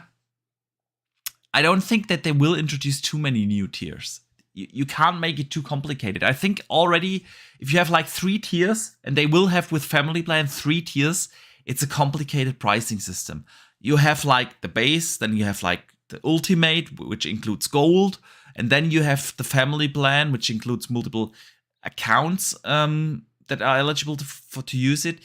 Speaker 1: I don't think that they will introduce too many new tiers. You can't make it too complicated. I think already, if you have like 3 tiers, and they will have with family plan 3 tiers, it's a complicated pricing system. You have like the base, then you have like the ultimate, which includes gold, and then you have the family plan, which includes multiple accounts that are eligible to use it.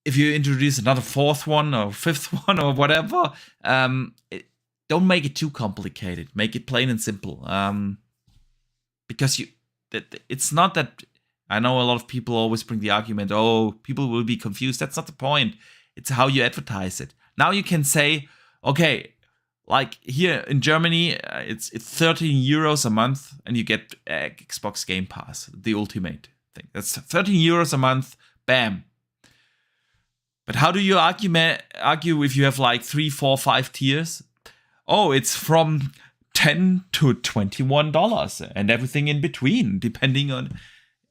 Speaker 1: If you introduce another 4th one or 5th one or whatever, don't make it too complicated. Make it plain and simple. Because it's not that. I know a lot of people always bring the argument, oh, people will be confused. That's not the point. It's how you advertise it. Now you can say, okay, like here in Germany, it's 13 euros a month, and you get Xbox Game Pass, the ultimate thing. That's 13 euros a month. Bam. But how do you argue if you have like 3, 4, 5 tiers? Oh, it's from $10 to $21 and everything in between, depending on.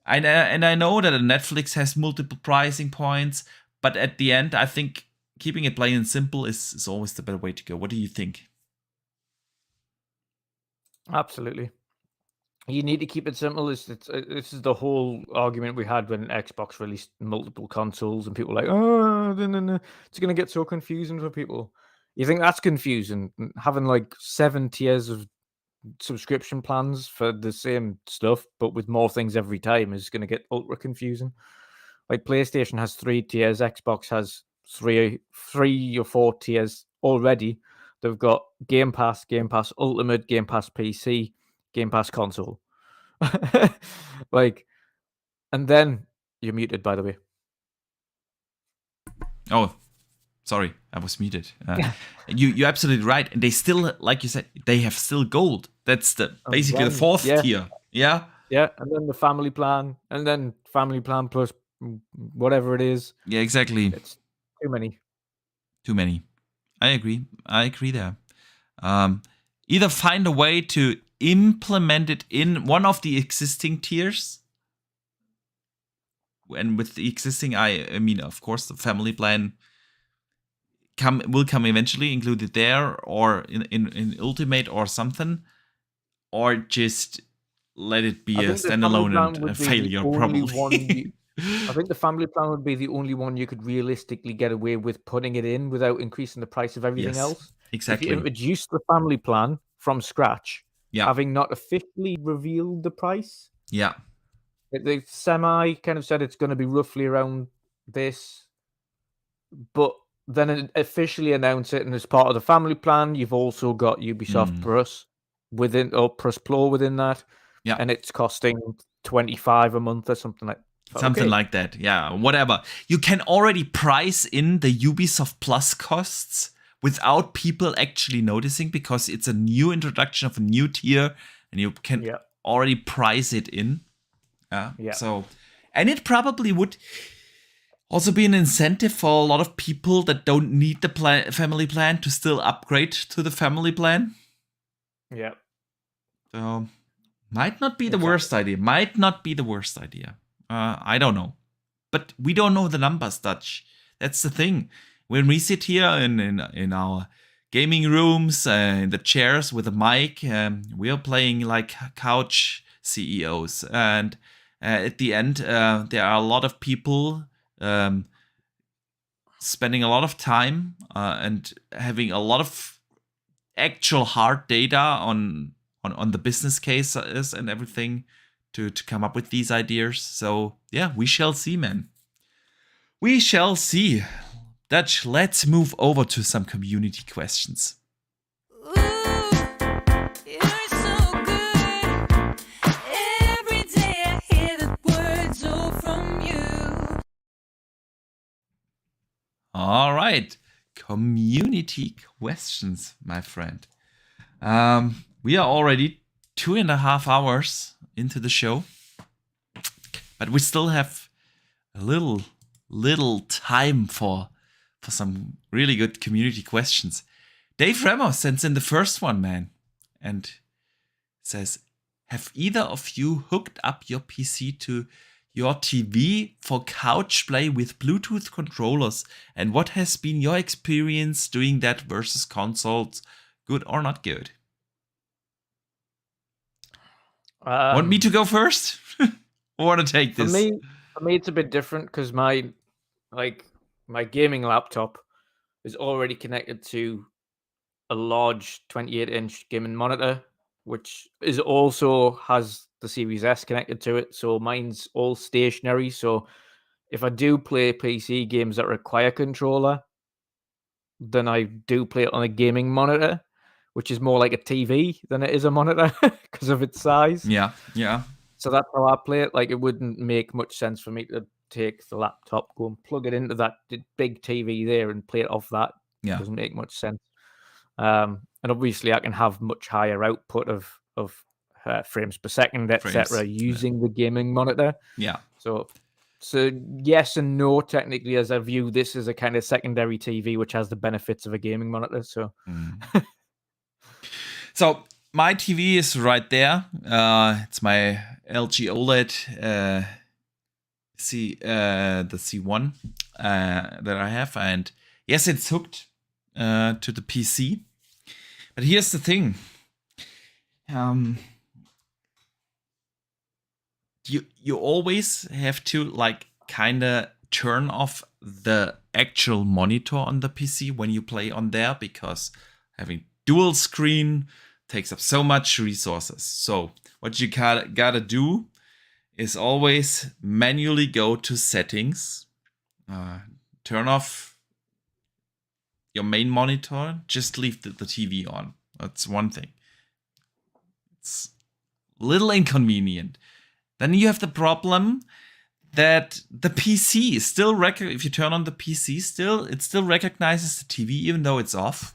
Speaker 1: And I know that Netflix has multiple pricing points, but at the end, I think keeping it plain and simple is always the better way to go. What do you think?
Speaker 2: Absolutely. You need to keep it simple. This is the whole argument we had when Xbox released multiple consoles, and people were like, oh, no. It's going to get so confusing for people. You think that's confusing? Having like 7 tiers of subscription plans for the same stuff, but with more things every time, is going to get ultra confusing. Like PlayStation has 3 tiers, Xbox has 3 or 4 tiers already. They've got Game Pass Ultimate, Game Pass PC, Game Pass console. Like, and then you're muted, by the way.
Speaker 1: Oh, sorry, I was muted. You're absolutely right. And they still, like you said, they have still gold. That's basically the 4th tier. Yeah.
Speaker 2: Yeah, and then the family plan, and then family plan plus whatever it is.
Speaker 1: Yeah, exactly.
Speaker 2: It's too many.
Speaker 1: Too many. I agree there. Either find a way to implement it in one of the existing tiers. And with the existing, I mean, of course, the family plan will come eventually, included there, or in Ultimate or something, or just let it be a standalone and a failure, probably.
Speaker 2: I think the family plan would be the only one you could realistically get away with putting it in without increasing the price of everything else.
Speaker 1: Exactly.
Speaker 2: If you introduce the family plan from scratch, having not officially revealed the price.
Speaker 1: Yeah.
Speaker 2: The CMA kind of said it's going to be roughly around this, but then officially announce it, and as part of the family plan, you've also got Ubisoft Plus Plus Pro within that.
Speaker 1: Yeah.
Speaker 2: And it's costing $25 a month or something like that.
Speaker 1: Something like that, yeah, whatever. You can already price in the Ubisoft Plus costs without people actually noticing, because it's a new introduction of a new tier, and you can already price it in. So, and it probably would also be an incentive for a lot of people that don't need the family plan to still upgrade to the family plan.
Speaker 2: Yeah.
Speaker 1: So, might not be the worst idea. I don't know. But we don't know the numbers, Dutch. That's the thing. When we sit here in our gaming rooms, in the chairs with a mic, we are playing like couch CEOs. And at the end, there are a lot of people spending a lot of time and having a lot of actual hard data on the business cases and everything to come up with these ideas. So, yeah, we shall see, man. We shall see. Dutch, let's move over to some community questions. right. Community questions, my friend. We are already 2.5 hours into the show, but we still have a little time for some really good community questions. Dave Ramos sends in the first one, man, and says, have either of you hooked up your PC to your TV for couch play with Bluetooth controllers? And what has been your experience doing that versus consoles? Good or not good? Want me to go first? Or want to take this?
Speaker 2: For me, it's a bit different because my gaming laptop is already connected to a large 28-inch gaming monitor, which is also has the Series S connected to it. So mine's all stationary. So if I do play PC games that require controller, then I do play it on a gaming monitor, which is more like a TV than it is a monitor because of its size.
Speaker 1: Yeah.
Speaker 2: So that's how I play it. Like, it wouldn't make much sense for me to take the laptop, go and plug it into that big TV there and play it off that.
Speaker 1: Yeah.
Speaker 2: It doesn't make much sense. And obviously, I can have much higher output of frames per second, etc., using the gaming monitor.
Speaker 1: Yeah.
Speaker 2: So yes and no, technically, as I view this as a kind of secondary TV, which has the benefits of a gaming monitor. So,
Speaker 1: So my TV is right there. It's my LG OLED, the C1 that I have, and yes, it's hooked to the PC. But here's the thing. You always have to like kind of turn off the actual monitor on the PC when you play on there, because having dual screen takes up so much resources. So what you gotta do is always manually go to settings, turn off your main monitor, just leave the TV on. That's one thing. It's a little inconvenient. Then you have the problem that the PC is still if you turn on the PC, it still recognizes the TV even though it's off.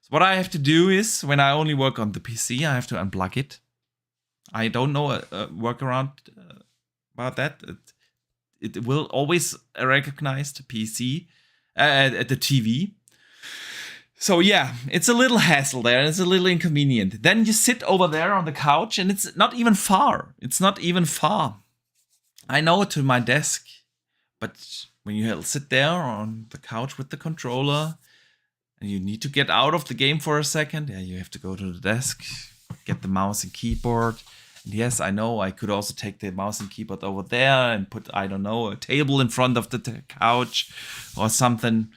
Speaker 1: So what I have to do is, when I only work on the PC, I have to unplug it. I don't know a workaround about that. It will always recognize the PC at the TV. So yeah, it's a little hassle there, and it's a little inconvenient. Then you sit over there on the couch, and it's not even far. I know to my desk, but when you sit there on the couch with the controller, and you need to get out of the game for a second, you have to go to the desk, get the mouse and keyboard. And yes, I know I could also take the mouse and keyboard over there and put, I don't know, a table in front of the couch or something.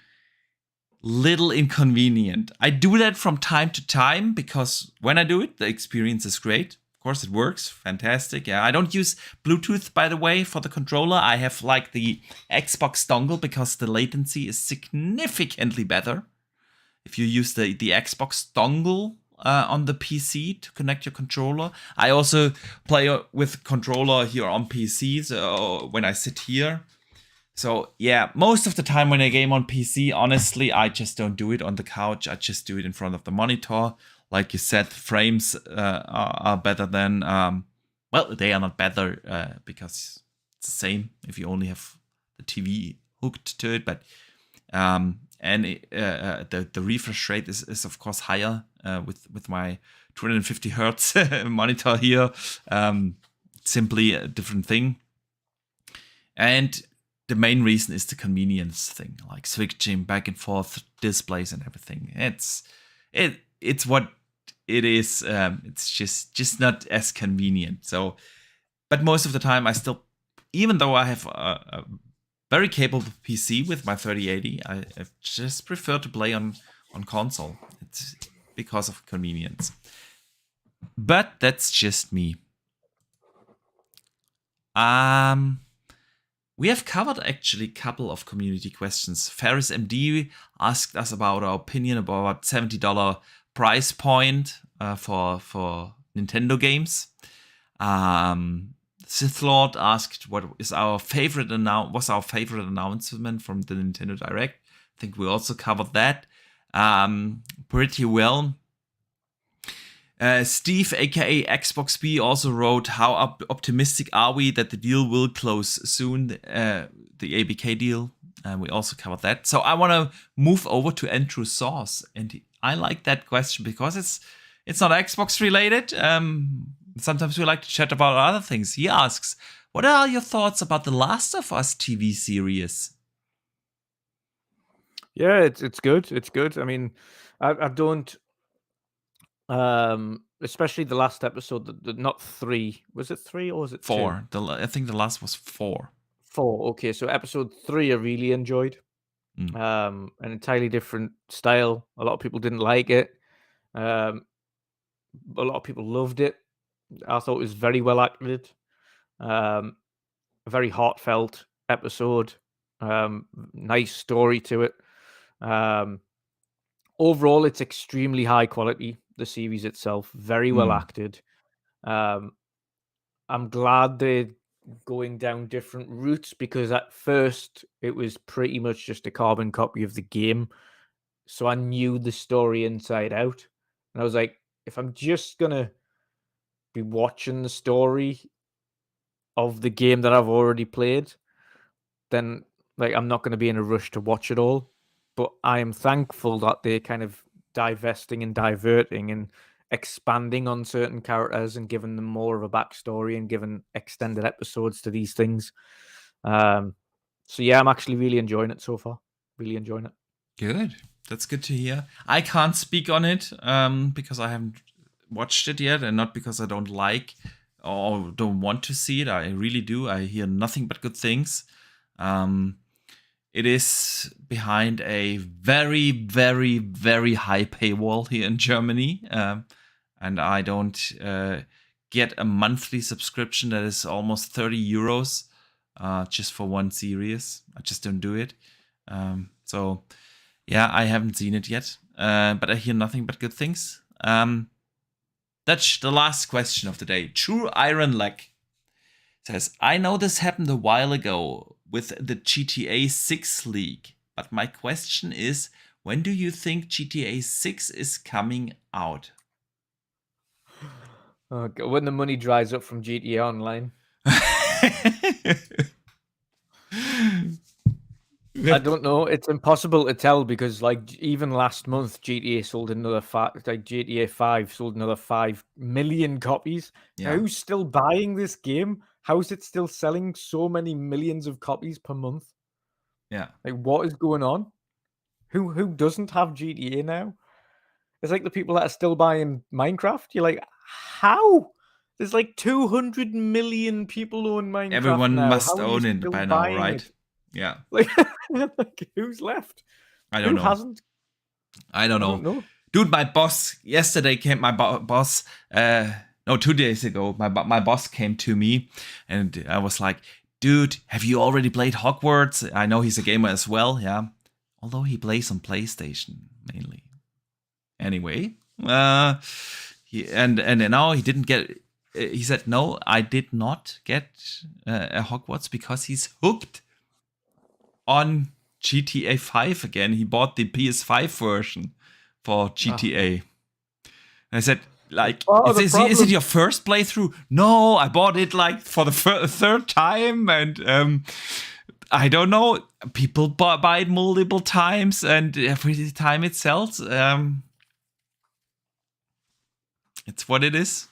Speaker 1: Little inconvenient. I do that from time to time because when I do it, the experience is great. Of course, it works. Fantastic. Yeah, I don't use Bluetooth, by the way, for the controller. I have like the Xbox dongle because the latency is significantly better if you use the Xbox dongle on the PC to connect your controller. I also play with controller here on PC, so when I sit here. So yeah, most of the time when I game on PC, honestly, I just don't do it on the couch. I just do it in front of the monitor. Like you said, frames are better than, well, they are not better because it's the same if you only have the TV hooked to it. But the refresh rate is of course higher with my 250 hertz monitor here. Simply a different thing. And the main reason is the convenience thing, like switching back and forth displays and everything. It's what it is. It's just not as convenient. So, but most of the time I still, even though I have a very capable PC with my 3080, I just prefer to play on console. It's because of convenience. But that's just me. We have covered actually a couple of community questions. Ferris MD asked us about our opinion about $70 price point for Nintendo games. Sith Lord asked what was our favorite announcement from the Nintendo Direct. think we also covered that pretty well. Steve, aka Xbox B, also wrote, how optimistic are we that the deal will close soon, the ABK deal? And we also covered that. So I want to move over to Andrew Sauce. And I like that question because it's not Xbox related. Sometimes we like to chat about other things. He asks, what are your thoughts about the Last of Us TV series?
Speaker 2: Yeah, it's good. It's good. I mean, I don't... especially the last episode, not 3. Was it 3 or was it
Speaker 1: 4. I think the last was 4.
Speaker 2: 4. Okay, so episode 3 I really enjoyed. An entirely different style. A lot of people didn't like it. A lot of people loved it. I thought it was very well acted. A very heartfelt episode. Nice story to it. Overall, it's extremely high quality. The series itself, very well acted. I'm glad they're going down different routes, because at first it was pretty much just a carbon copy of the game. So I knew the story inside out. And I was like, if I'm just going to be watching the story of the game that I've already played, then like I'm not going to be in a rush to watch it all. But I am thankful that they're kind of divesting and diverting and expanding on certain characters and giving them more of a backstory and giving extended episodes to these things. So yeah, I'm actually really enjoying it so far. Really enjoying it.
Speaker 1: Good. That's good to hear. I can't speak on it because I haven't watched it yet, and not because I don't like or don't want to see it. I really do. I hear nothing but good things. It is behind a very, very, very high paywall here in Germany. And I don't get a monthly subscription that is almost 30 euros just for one series. I just don't do it. So, yeah, I haven't seen it yet. But I hear nothing but good things. That's the last question of the day. True Iron Leg says, I know this happened a while ago with the GTA 6 leak, but my question is, when do you think GTA 6 is coming out?
Speaker 2: Oh, God, when the money dries up from GTA Online. I don't know. It's impossible to tell, because like even last month, GTA sold another GTA 5 sold another 5 million copies.
Speaker 1: Yeah.
Speaker 2: Now, who's still buying this game? How is it still selling so many millions of copies per month?
Speaker 1: Yeah.
Speaker 2: Like, what is going on? Who doesn't have GTA now? It's like the people that are still buying Minecraft. You're like, how? There's like 200 million people own Minecraft.
Speaker 1: Everyone
Speaker 2: now.
Speaker 1: must
Speaker 2: How
Speaker 1: own it by now, right?
Speaker 2: It?
Speaker 1: Yeah.
Speaker 2: Like, who's left?
Speaker 1: I don't know.
Speaker 2: Who hasn't?
Speaker 1: I don't know. Dude, my boss yesterday came. My boss, 2 days ago, my boss came to me, and I was like, "Dude, have you already played Hogwarts?" I know he's a gamer as well, yeah. Although he plays on PlayStation mainly. Anyway, now he didn't get. He said, "No, I did not get a Hogwarts because he's hooked on GTA 5 again. He bought the PS5 version for GTA." And I said, like, is it your first playthrough? No, I bought it like for the third time, and I don't know. People buy it multiple times, and every time it sells, it's what it is.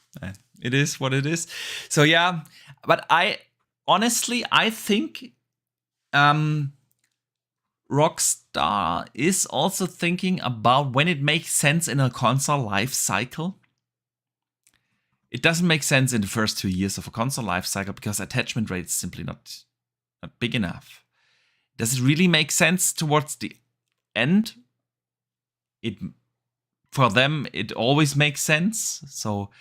Speaker 1: It is what it is. So yeah, but I think Rockstar is also thinking about when it makes sense in a console life cycle. It doesn't make sense in the first 2 years of a console life cycle because attachment rate is simply not big enough. Does it really make sense towards the end? For them, it always makes sense. So,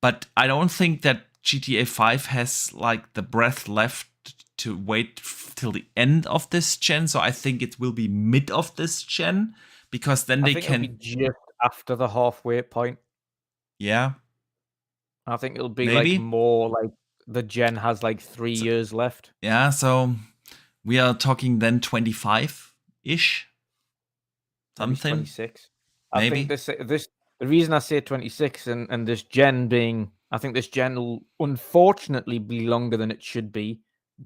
Speaker 1: but I don't think that GTA 5 has like the breath left to wait till the end of this gen. So I think it will be mid of this gen, because then they can
Speaker 2: it'll be just after the halfway point.
Speaker 1: Yeah.
Speaker 2: I think it'll be like more like the gen has like 3 years left.
Speaker 1: Yeah, so we are talking then 25-ish.
Speaker 2: maybe
Speaker 1: something.
Speaker 2: 26. I
Speaker 1: Maybe.
Speaker 2: think this the reason I say 26 and this gen being, I think this gen will unfortunately be longer than it should be,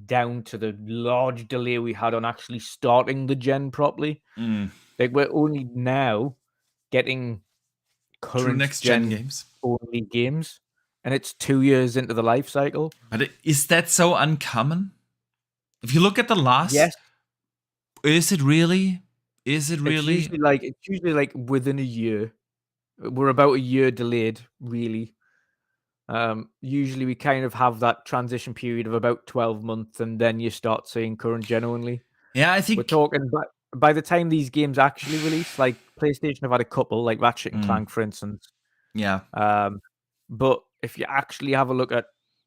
Speaker 2: down to the large delay we had on actually starting the gen properly.
Speaker 1: Mm.
Speaker 2: Like we're only now getting
Speaker 1: True
Speaker 2: current
Speaker 1: next gen
Speaker 2: gen
Speaker 1: games.
Speaker 2: only games, and it's 2 years into the life cycle.
Speaker 1: But is that so uncommon? If you look at the last,
Speaker 2: Yes,
Speaker 1: is it really? Is it really?
Speaker 2: it's usually like within a year. We're about a year delayed, really. Usually we kind of have that transition period of about 12 months, and then you start seeing current gen only.
Speaker 1: Yeah, I
Speaker 2: We're
Speaker 1: think.
Speaker 2: talking by the time these games actually release, like PlayStation have had a couple, like Ratchet and Clank, for instance.
Speaker 1: Yeah.
Speaker 2: But if you actually have a look at,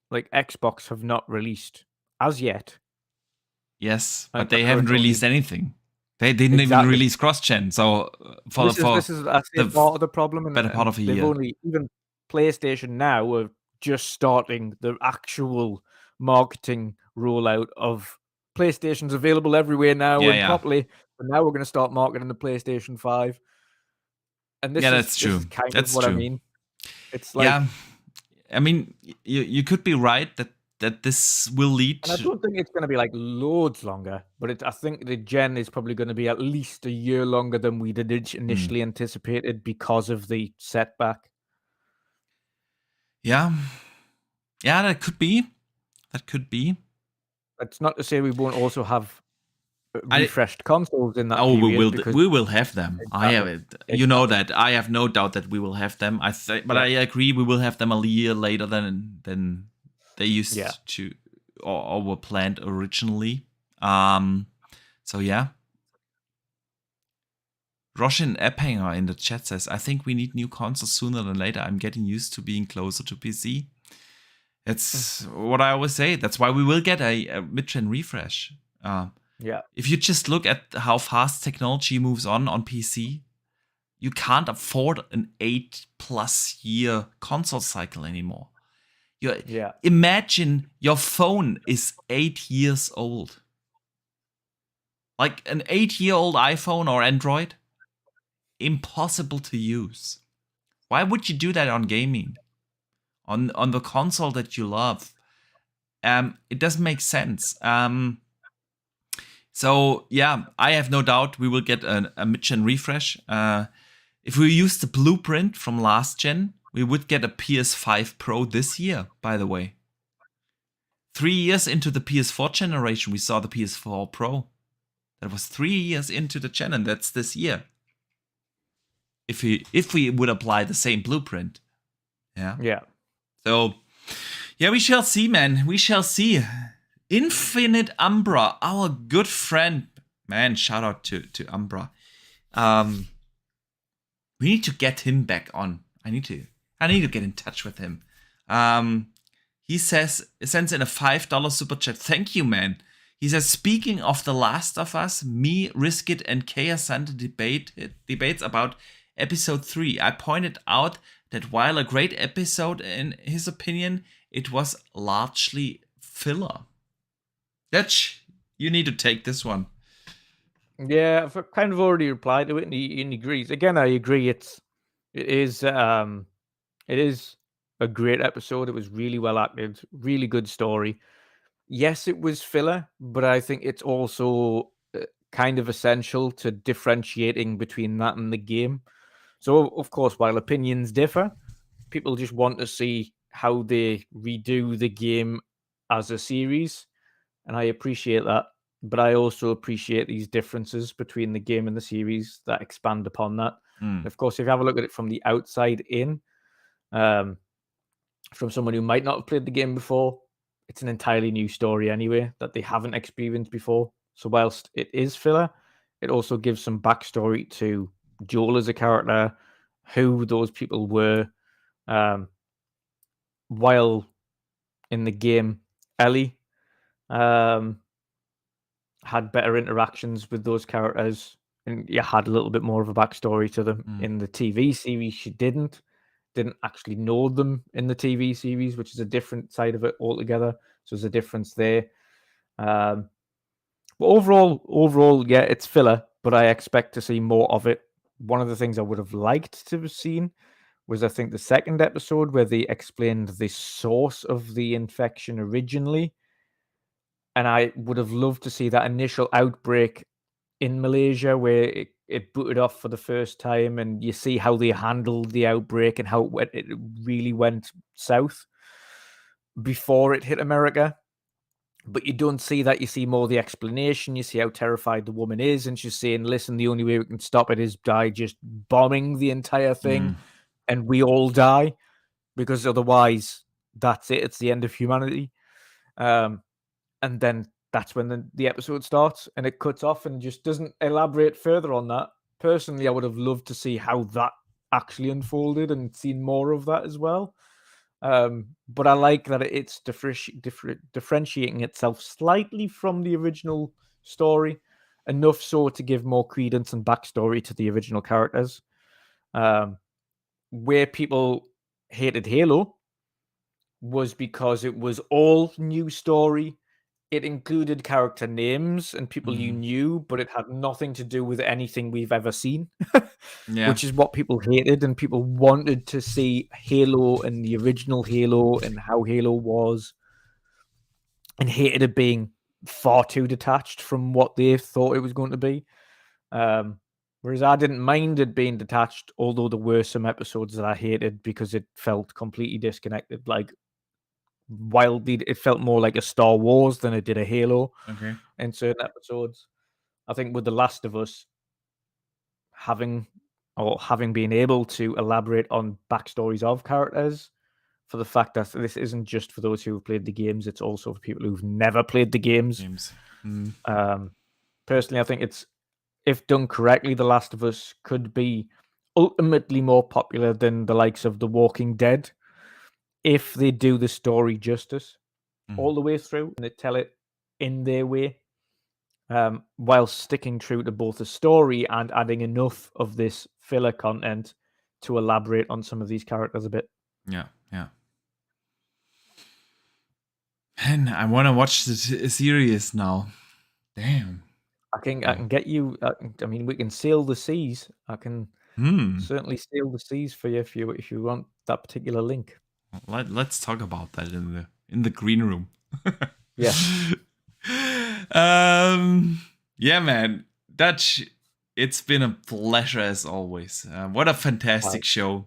Speaker 2: like, Xbox have not released as yet.
Speaker 1: Yes,
Speaker 2: a
Speaker 1: but they haven't
Speaker 2: current only.
Speaker 1: released anything. They didn't even
Speaker 2: Exactly.
Speaker 1: release cross-gen. So
Speaker 2: This is I say
Speaker 1: the
Speaker 2: part of the problem,
Speaker 1: better part
Speaker 2: and
Speaker 1: of a
Speaker 2: they've
Speaker 1: year.
Speaker 2: only, even PlayStation now are just starting the actual marketing rollout of PlayStation's available everywhere now
Speaker 1: Yeah,
Speaker 2: and
Speaker 1: yeah.
Speaker 2: properly. But now we're going to start marketing the PlayStation 5. And this
Speaker 1: Yeah,
Speaker 2: is
Speaker 1: that's true.
Speaker 2: This is kind
Speaker 1: That's
Speaker 2: of what
Speaker 1: true.
Speaker 2: I mean. It's like,
Speaker 1: Yeah, I mean, you could be right that this will lead
Speaker 2: and I
Speaker 1: to.
Speaker 2: don't think it's going to be like loads longer, but I think the gen is probably going to be at least a year longer than we did initially anticipated because of the setback.
Speaker 1: Yeah, yeah, that could be. That could be.
Speaker 2: It's not to say we won't also have refreshed consoles in that
Speaker 1: Oh,
Speaker 2: period, because
Speaker 1: we will have them. I have
Speaker 2: exactly,
Speaker 1: it. You know
Speaker 2: exactly.
Speaker 1: that. I have no doubt that we will have them. But
Speaker 2: Yeah.
Speaker 1: I agree we will have them a year later than they used
Speaker 2: Yeah.
Speaker 1: to or were planned originally. So yeah. Roshan Eppinger in the chat says, I think we need new consoles sooner than later. I'm getting used to being closer to PC. It's what I always say. That's why we will get a mid-gen refresh.
Speaker 2: Yeah.
Speaker 1: If you just look at how fast technology moves on PC, you can't afford an 8+ year console cycle anymore.
Speaker 2: Yeah.
Speaker 1: Imagine your phone is 8 years old. Like an 8-year-old iPhone or Android, impossible to use. Why would you do that on gaming? On the console that you love? It doesn't make sense. So yeah, I have no doubt we will get a mid-gen refresh. If we use the blueprint from last gen, we would get a PS5 Pro this year, by the way. 3 years into the PS4 generation, we saw the PS4 Pro. That was 3 years into the gen, and that's this year. If we would apply the same blueprint. Yeah.
Speaker 2: Yeah.
Speaker 1: So, yeah, we shall see, man. We shall see. Infinite Umbra, our good friend. Man, shout out to Umbra. We need to get him back on. I need to get in touch with him. He sends in a $5 super chat. Thank you, man. He says, speaking of The Last of Us, me, Riskit, and Kea Santa debates about episode 3. I pointed out that while a great episode in his opinion, it was largely filler. Dutch, you need to take this one.
Speaker 2: Yeah, I've kind of already replied to it, and he agrees. Again, I agree. It is a great episode. It was really well acted, really good story. Yes, it was filler, but I think it's also kind of essential to differentiating between that and the game. So, of course, while opinions differ, people just want to see how they redo the game as a series, and I appreciate that. But I also appreciate these differences between the game and the series that expand upon that. Of course, if you have a look at it from the outside in, from someone who might not have played the game before, it's an entirely new story anyway that they haven't experienced before. So whilst it is filler, it also gives some backstory to Joel as a character, who those people were. While in the game, Ellie had better interactions with those characters, and you had a little bit more of a backstory to them. In the TV series, she didn't actually know them in the TV series, which is a different side of it altogether. So there's a difference there. But overall, yeah, it's filler, but I expect to see more of it one of the things I would have liked to have seen was, I think, the second episode where they explained the source of the infection originally. And I would have loved to see that initial outbreak in Malaysia where it booted off for the first time, and you see how they handled the outbreak and how it really went south before it hit America. But you don't see that. You see more of the explanation. You see how terrified the woman is, and she's saying, listen, the only way we can stop it is by just bombing the entire thing, and we all die, because otherwise that's it. It's the end of humanity. And then that's when the episode starts, and it cuts off and just doesn't elaborate further on that. Personally, I would have loved to see how that actually unfolded and seen more of that as well. But I like that it's differentiating itself slightly from the original story, enough so to give more credence and backstory to the original characters. Where people hated Halo was because it was all new story. It included character names and people you knew, but it had nothing to do with anything we've ever seen, which is what people hated. And people wanted to see Halo and the original Halo and how Halo was, and hated it being far too detached from what they thought it was going to be. Whereas I didn't mind it being detached, although there were some episodes that I hated because it felt completely disconnected. Like, wildly, it felt more like a Star Wars than it did a Halo.
Speaker 1: Okay.
Speaker 2: In certain episodes. I think with The Last of Us, having been able to elaborate on backstories of characters, for the fact that this isn't just for those who have played the games, it's also for people who've never played the games. Personally, I think it's, if done correctly, The Last of Us could be ultimately more popular than the likes of The Walking Dead if they do the story justice all the way through and they tell it in their way, while sticking true to both the story and adding enough of this filler content to elaborate on some of these characters a bit.
Speaker 1: Yeah. And I want to watch the series now. Damn.
Speaker 2: I can get you. I mean, we can sail the seas. I can certainly sail the seas for you if you want that particular link.
Speaker 1: Let's talk about that in the green room.
Speaker 2: Yeah.
Speaker 1: Yeah, man. Dutch, it's been a pleasure as always. What a fantastic show.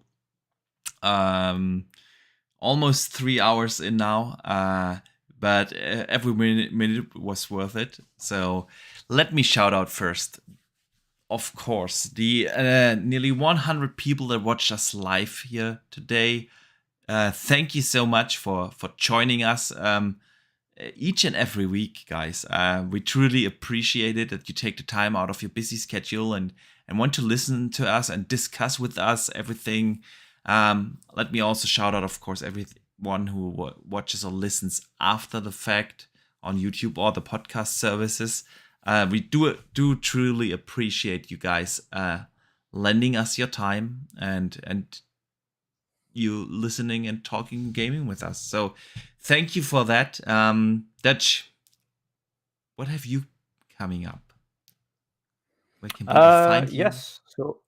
Speaker 1: Almost 3 hours in now. But every minute was worth it. So let me shout out first, of course, the nearly 100 people that watched us live here today. Thank you so much for joining us each and every week, guys. We truly appreciate it that you take the time out of your busy schedule and want to listen to us and discuss with us everything. Let me also shout out, of course, everyone who watches or listens after the fact on YouTube or the podcast services. We do truly appreciate you guys lending us your time and you listening and talking gaming with us. So thank you for that. Dutch, what have you coming up? Where can people find you?
Speaker 2: Yes. So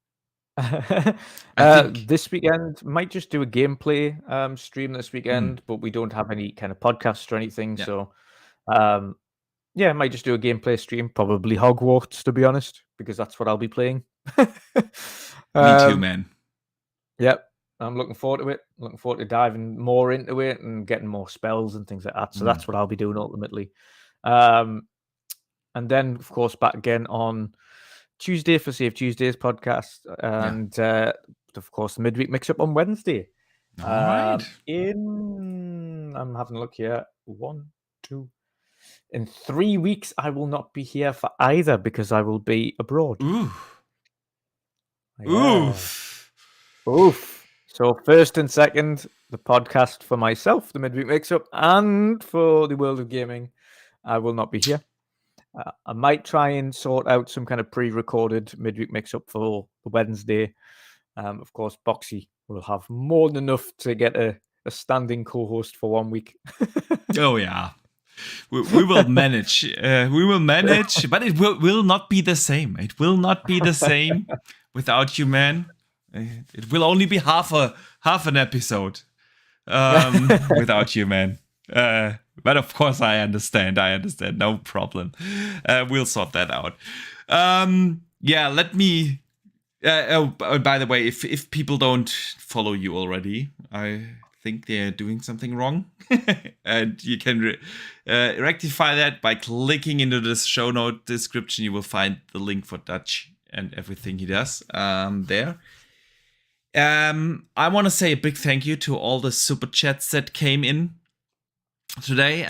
Speaker 2: this weekend might just do a gameplay stream this weekend, but we don't have any kind of podcasts or anything. Yeah. So I might just do a gameplay stream, probably Hogwarts, to be honest, because that's what I'll be playing.
Speaker 1: Me too, man.
Speaker 2: Yep. I'm looking forward to it. Looking forward to diving more into it and getting more spells and things like that. So that's what I'll be doing ultimately. And then, of course, back again on Tuesday for Save Tuesday's podcast. And, of course, the midweek mix-up on Wednesday.
Speaker 1: All right.
Speaker 2: I'm having a look here. 1, 2. In 3 weeks, I will not be here for either because I will be abroad.
Speaker 1: Ooh.
Speaker 2: Yeah. Oof. So first and second, the podcast for myself, the midweek mix-up, and for the world of gaming, I will not be here. I might try and sort out some kind of pre-recorded midweek mix-up for the Wednesday. Of course, Boxy will have more than enough to get a standing co-host for 1 week.
Speaker 1: Oh, yeah. We will manage. We will manage, but it will not be the same. It will not be the same without you, man, it will only be half an episode without you, man. But of course, I understand. No problem. We'll sort that out. Let me. By the way, if people don't follow you already, I think they're doing something wrong, and you can rectify that by clicking into the show note description. You will find the link for Dutch and everything he does there. I want to say a big thank you to all the super chats that came in today.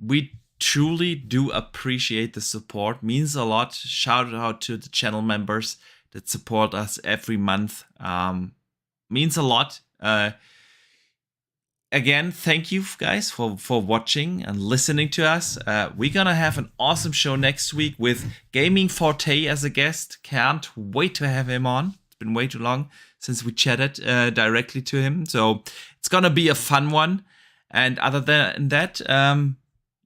Speaker 1: We truly do appreciate the support. Means a lot. Shout out to the channel members that support us every month. Means a lot. Again, thank you guys for watching and listening to us. We're gonna have an awesome show next week with Gaming Forte as a guest. Can't wait to have him on. It's been way too long since we chatted directly to him. So it's gonna be a fun one. And other than that,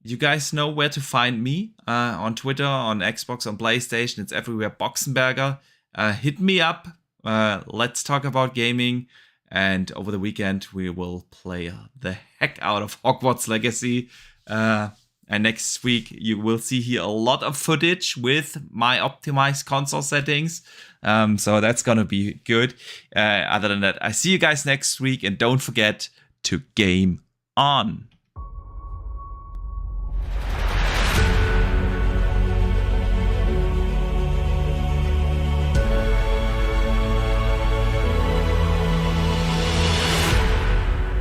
Speaker 1: you guys know where to find me on Twitter, on Xbox, on PlayStation. It's everywhere, Boxenberger. Hit me up. Let's talk about gaming. And over the weekend, we will play the heck out of Hogwarts Legacy. And next week, you will see here a lot of footage with my optimized console settings. So that's going to be good. Other than that, I see you guys next week. And don't forget to game on.